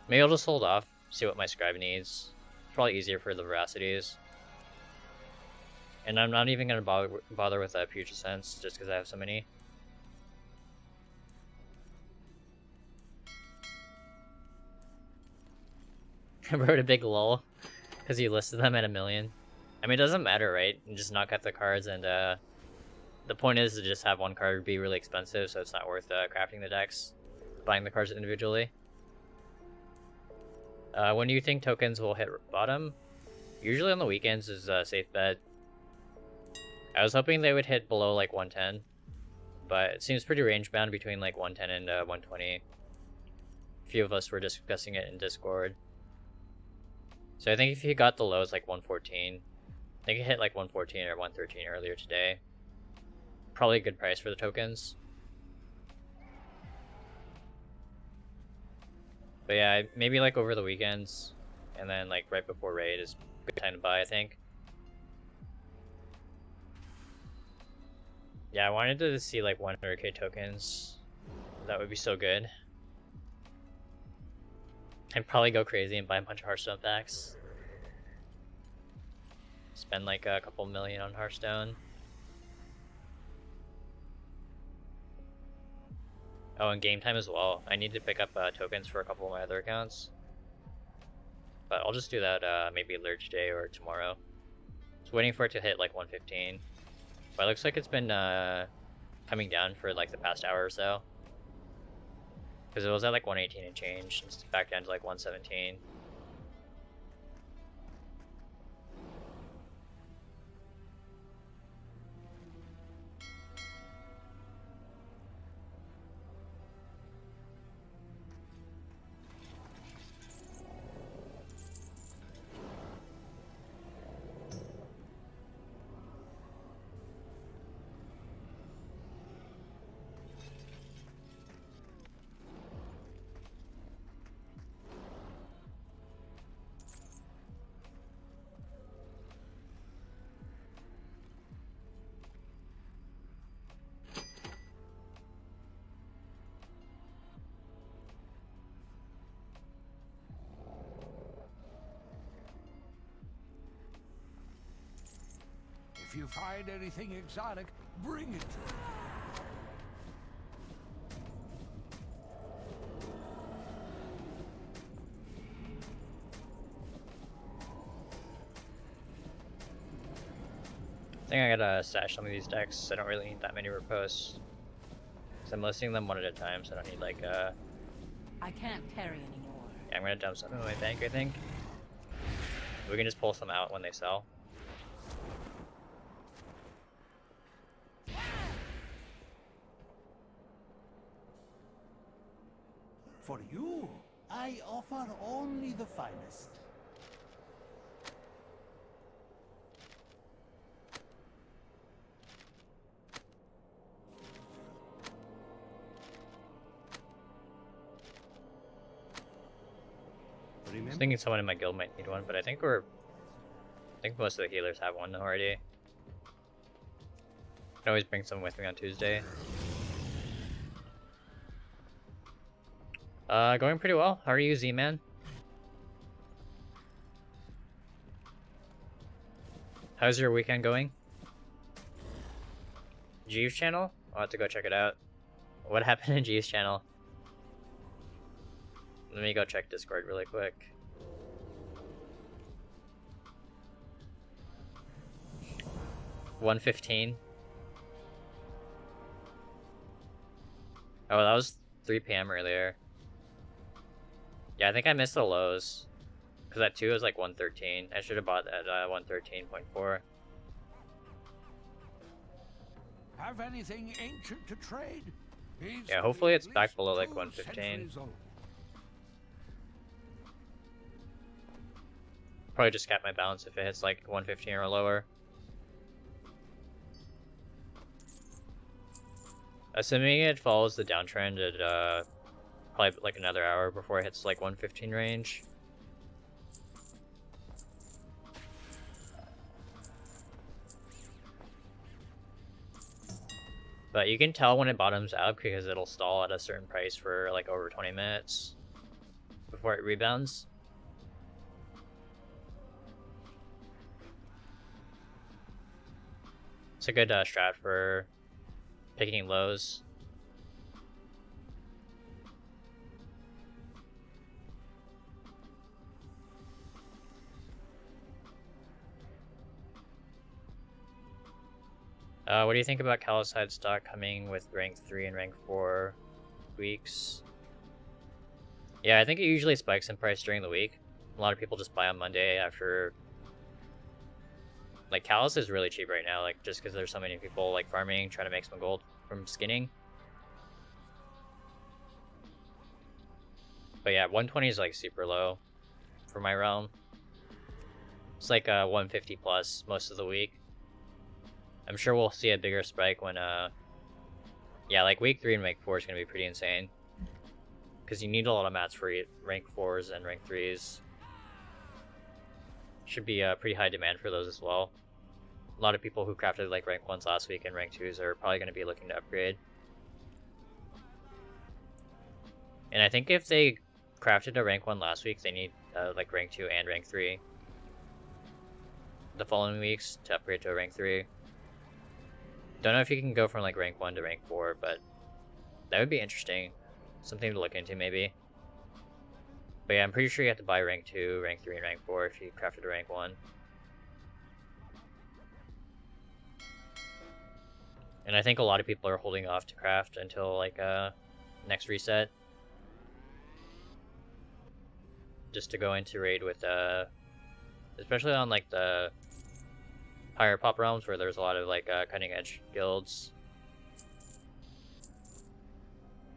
Maybe I'll just hold off, see what my scribe needs. It's probably easier for the veracities. And I'm not even going to bother with Future Sense, just because I have so many. I wrote a big lull, because you listed them at 1 million. I mean, it doesn't matter, right? You just knock out the cards, and the point is to just have one card be really expensive, so it's not worth crafting the decks, buying the cards individually. When do you think tokens will hit bottom? Usually on the weekends is a safe bet. I was hoping they would hit below like 110, but it seems pretty range bound between like 110 and 120. A few of us were discussing it in Discord. So I think if you got the lows like 114, I think it hit like 114 or 113 earlier today. Probably a good price for the tokens. But yeah, maybe like over the weekends, and then like right before raid is a good time to buy, I think. Yeah, I wanted to see like 100k tokens. That would be so good. I'd probably go crazy and buy a bunch of Hearthstone packs. Spend like a couple million on Hearthstone. Oh, and game time as well. I need to pick up tokens for a couple of my other accounts. But I'll just do that maybe later today or tomorrow. Just waiting for it to hit like 115. But it looks like it's been coming down for like the past hour or so. Because it was at like 118 and change, it's back down to like 117. If you find anything exotic, bring it to me. I think I gotta stash some of these decks. I don't really need that many riposts. So I'm listing them one at a time, so I don't need like I can't carry anymore. Yeah, I'm gonna dump some in my bank, I think. We can just pull some out when they sell. For you, I offer only the finest. I was thinking someone in my guild might need one, but I think most of the healers have one already. I can always bring some with me on Tuesday. Going pretty well. How are you, Z-Man? How's your weekend going? Jeeves channel? I'll have to go check it out. What happened in Jeeves channel? Let me go check Discord really quick. $1:15. Oh, that was 3 PM earlier. Yeah, I think I missed the lows. Because that 2 was like 113. I should have bought at 113.4. Have anything ancient to trade? These Yeah, to hopefully be it's at back least below like 2 115. centuries old. Probably just cap my balance if it hits like 115 or lower. Assuming it follows the downtrend at probably like another hour before it hits like 115 range. But you can tell when it bottoms out because it'll stall at a certain price for like over 20 minutes before it rebounds. It's a good strat for picking lows. What do you think about Caliside stock coming with rank 3 and rank 4 weeks? Yeah, I think it usually spikes in price during the week. A lot of people just buy on Monday after... Like, Callus is really cheap right now, like, just because there's so many people, like, farming, trying to make some gold from skinning. But yeah, 120 is, like, super low for my realm. It's like 150 plus most of the week. I'm sure we'll see a bigger spike when, yeah, like, week 3 and week 4 is going to be pretty insane. Because you need a lot of mats for rank 4s and rank 3s. Should be pretty high demand for those as well. A lot of people who crafted like rank 1s last week and rank 2s are probably going to be looking to upgrade. And I think if they crafted a rank 1 last week, they need like rank 2 and rank 3 the following weeks to upgrade to a rank 3. Don't know if you can go from like rank 1 to rank 4, but that would be interesting. Something to look into maybe. But yeah, I'm pretty sure you have to buy rank 2, rank 3, and rank 4 if you crafted a rank 1. And I think a lot of people are holding off to craft until like next reset. Just to go into raid with especially on like the higher pop realms where there's a lot of like cutting edge guilds.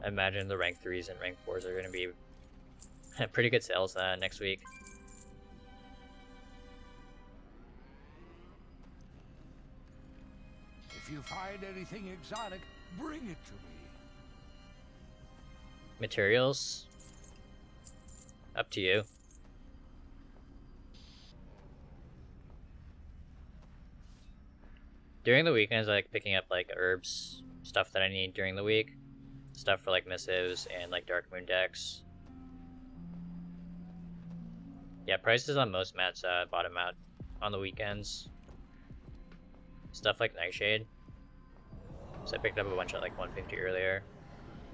I imagine the rank 3s and rank 4s are going to be pretty good sales next week. If you find anything exotic, bring it to me. Materials? Up to you. During the weekends, I like picking up like herbs, stuff that I need during the week. Stuff for like missives and like Dark Moon decks. Yeah, prices on most mats bottom out on the weekends. Stuff like Nightshade. So I picked up a bunch at like 150 earlier.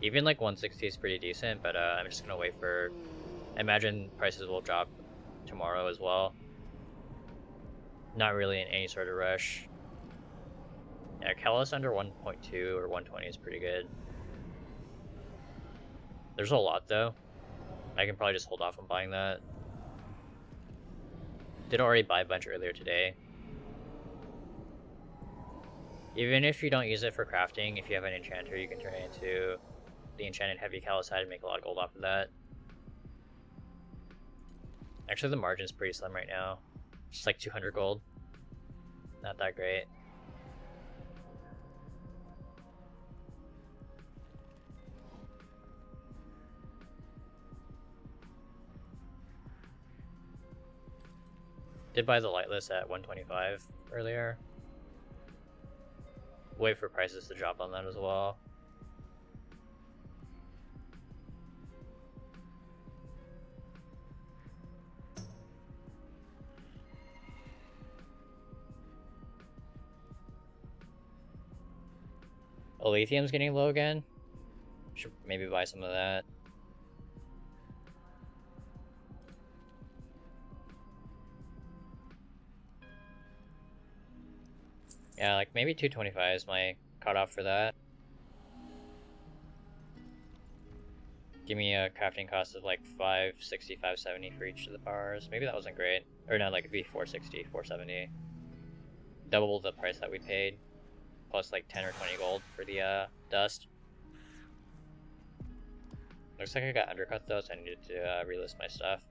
Even like 160 is pretty decent, but I'm just gonna wait for... I imagine prices will drop tomorrow as well. Not really in any sort of rush. Yeah, Kalos under 1.2 or 120 is pretty good. There's a lot though. I can probably just hold off on buying that. Did already buy a bunch earlier today. Even if you don't use it for crafting, if you have an enchanter, you can turn it into the enchanted heavy Kalasite and make a lot of gold off of that. Actually, the margin's pretty slim right now. Just like 200 gold. Not that great. Did buy the lightless at 125 earlier. Wait for prices to drop on that as well. Lithium's getting low again. Should maybe buy some of that. Yeah, like maybe 225 is my cutoff for that. Give me a crafting cost of like 560, 570 for each of the bars. Maybe that wasn't great. Or no, like it'd be 460, 470. Double the price that we paid. Plus like 10 or 20 gold for the dust. Looks like I got undercut though, so I needed to relist my stuff.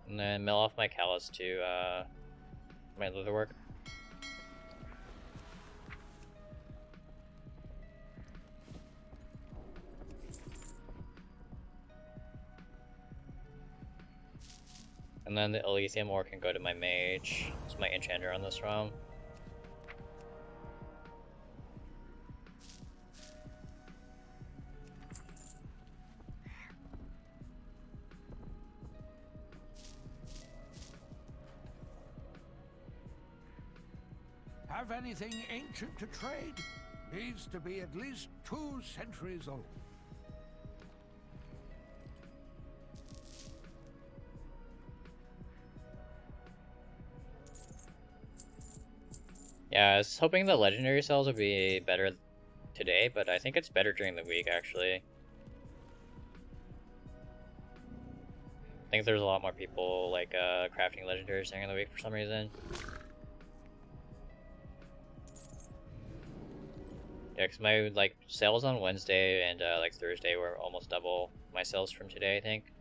And then mill off my callus to my leatherwork. And then the Elysium ore can go to my mage. It's my enchanter on this realm. Have anything ancient to trade? Needs to be at least 2 centuries old. Yeah, I was hoping the legendary sales would be better today, but I think it's better during the week actually. I think there's a lot more people like crafting legendaries during the week for some reason. Yeah, cause my like sales on Wednesday and like Thursday were almost double my sales from today, I think.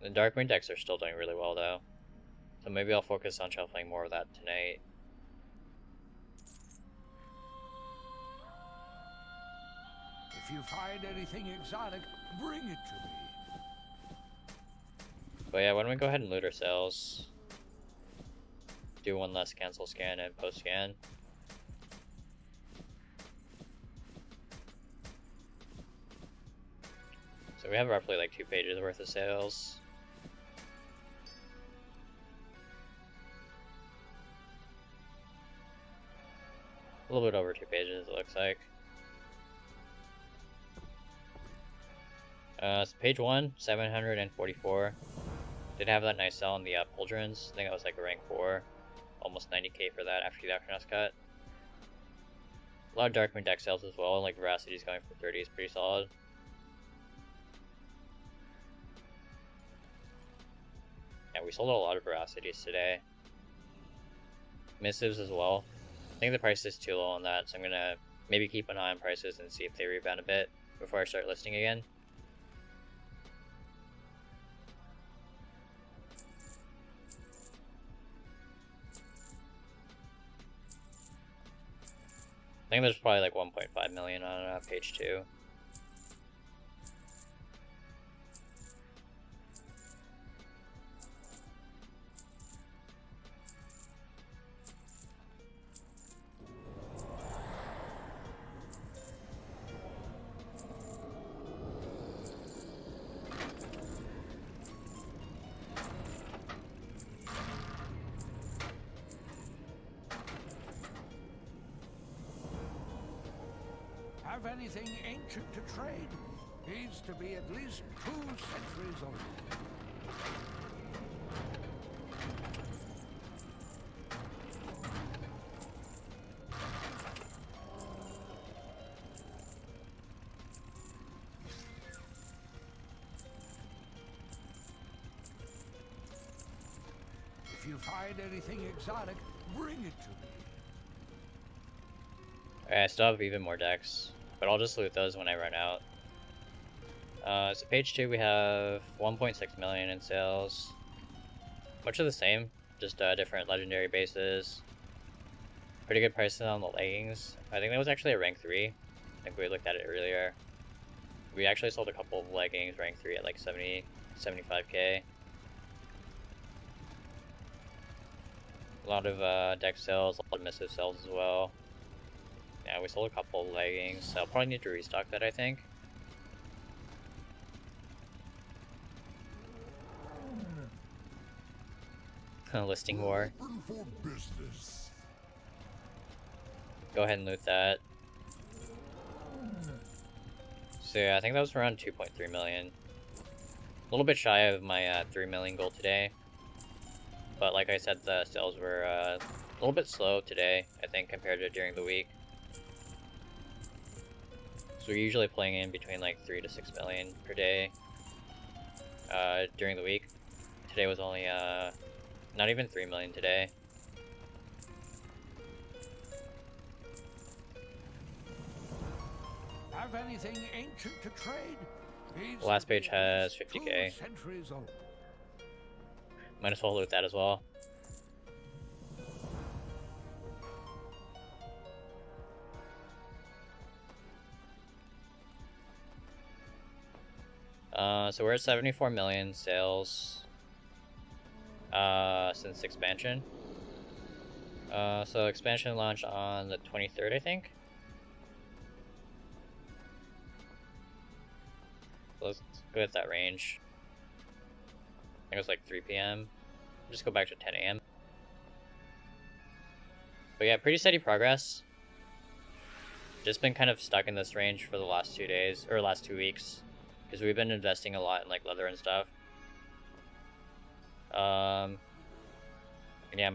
The Dark Moon decks are still doing really well though, so maybe I'll focus on shuffling more of that tonight. If you find anything exotic, bring it to me. But yeah, why don't we go ahead and loot our sales? Do one less cancel scan and post scan. So we have roughly like 2 pages worth of sales. little bit over 2 pages, it looks like. So page 1, 744. Did have that nice sell on the Pauldrons. I think that was like a rank 4. Almost 90k for that after the Octonauts cut. A lot of Darkmoon deck sales as well, like Veracity's going for 30 is pretty solid. Yeah, we sold a lot of Veracities today. Missives as well. I think the price is too low on that, so I'm gonna maybe keep an eye on prices and see if they rebound a bit before I start listing again. I think there's probably like 1.5 million on page 2. Have anything ancient to trade? Needs to be at least 2 centuries old. If you find anything exotic, bring it to me. Alright, I still have even more decks, but I'll just loot those when I run out. So page 2 we have 1.6 million in sales. Much of the same, just different legendary bases. Pretty good prices on the leggings. I think that was actually a rank 3. I think we looked at it earlier. We actually sold a couple of leggings rank 3 at like 70, 75k. A lot of deck sales, a lot of missive sales as well. Yeah, we sold a couple of leggings, so I'll probably need to restock that, I think. Listing war. Open for business. Go ahead and loot that. So yeah, I think that was around 2.3 million. A little bit shy of my 3 million goal today. But like I said, the sales were a little bit slow today, I think, compared to during the week. So we're usually playing in between like 3 to 6 million per day during the week. Today was only not even 3 million today. Have anything ancient to trade? The last page has 50k. Centuries old. Might as well loot that as well. So we're at 74 million sales since expansion. So expansion launched on the 23rd, I think. Let's go at that range. I think it was like 3 p.m. Just go back to 10 a.m. But yeah, pretty steady progress. Just been kind of stuck in this range for the last 2 days, or last 2 weeks. Because we've been investing a lot in like leather and stuff. And yeah,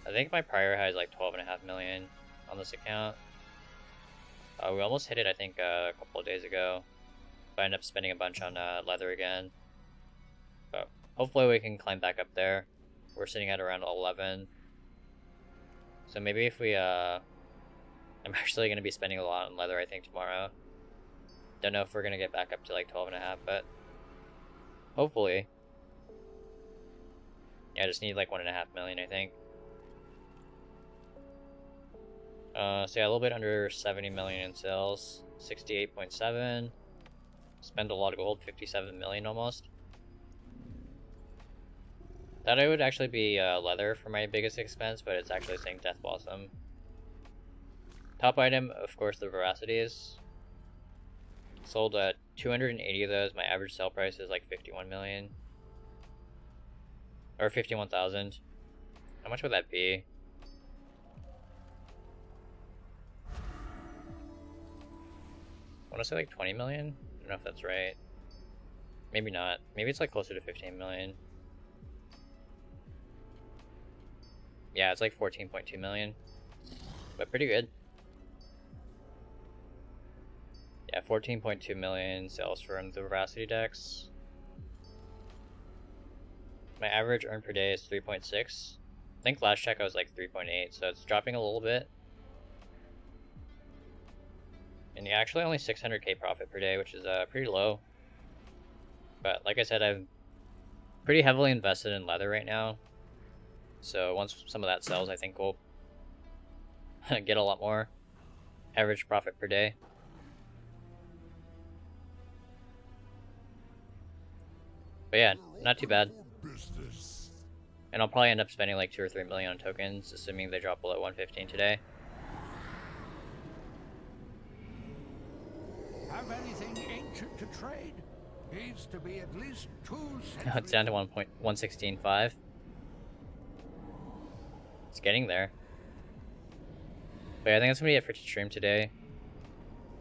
I think my prior high is like 12.5 million on this account. We almost hit it, I think, a couple of days ago. But I ended up spending a bunch on leather again. But hopefully we can climb back up there. We're sitting at around 11. So maybe if we, I'm actually going to be spending a lot on leather, I think, tomorrow. Don't know if we're going to get back up to like 12.5, but hopefully. Yeah, I just need like 1.5 million, I think. So yeah, a little bit under 70 million in sales. 68.7. Spend a lot of gold, 57 million almost. Thought it would actually be leather for my biggest expense, but it's actually saying Death Blossom. Top item, of course, the Veracities. Sold 280 of those. My average sale price is like 51 million. Or 51,000. How much would that be? I want to say like 20 million. I don't know if that's right. Maybe not. Maybe it's like closer to 15 million. Yeah, it's like 14.2 million. But pretty good. Yeah, 14.2 million sales from the Veracity decks. My average earn per day is 3.6. I think last check I was like 3.8, so it's dropping a little bit. And yeah, actually only 600k profit per day, which is pretty low. But like I said, I'm pretty heavily invested in leather right now. So once some of that sells, I think we'll get a lot more average profit per day. But yeah, not too bad. And I'll probably end up spending like 2 or 3 million on tokens, assuming they drop below 115 today. Have anything ancient to trade? Needs to be at least 2 centuries. It's down to 1.116.5. It's getting there. But yeah, I think that's gonna be it for stream today.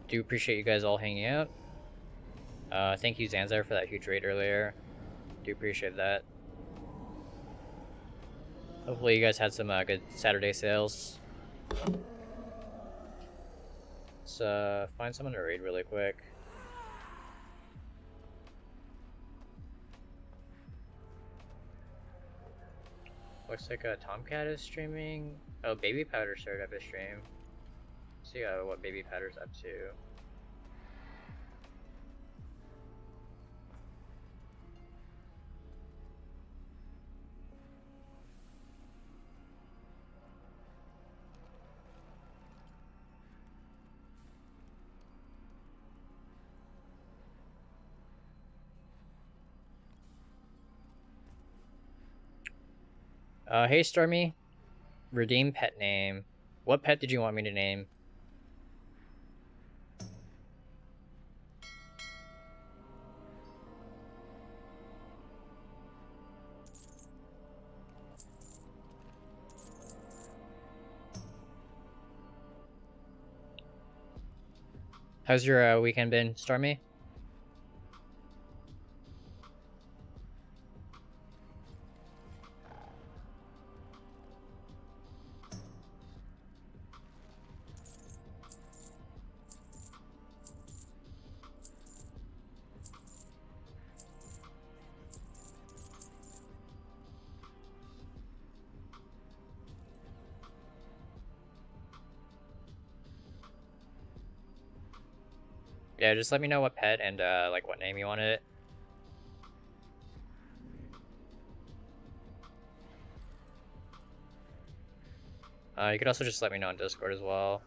Do appreciate you guys all hanging out. Thank you Zanzar for that huge raid earlier. Do appreciate that. Hopefully you guys had some good Saturday sales. Let's find someone to raid really quick. Looks like Tomcat is streaming. Oh, Baby Powder started up a stream. Let's see what Baby Powder's up to. Hey Stormy, redeem pet name. What pet did you want me to name? How's your weekend been, Stormy? Yeah, just let me know what pet and like what name you wanted it. You could also just let me know on Discord as well.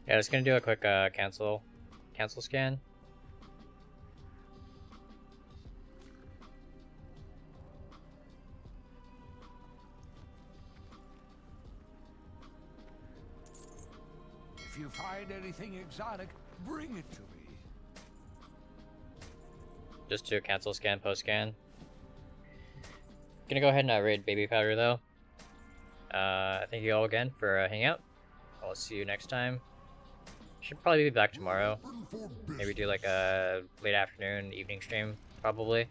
Yeah, just gonna do a quick cancel scan. If you find anything exotic, bring it to me. Just do a cancel scan, post scan. Gonna go ahead and raid Baby Powder though. Thank you all again for hanging out. I'll see you next time. Should probably be back tomorrow. Maybe do like a late afternoon, evening stream, probably.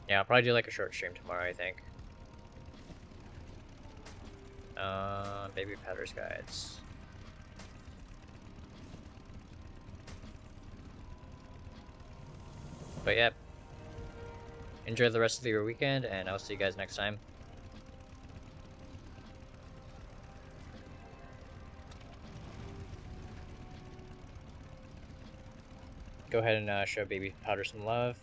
Yeah, I'll probably do like a short stream tomorrow, I think. Baby Powder's guides. But yeah, enjoy the rest of your weekend, and I'll see you guys next time. Go ahead and show Baby Powder some love.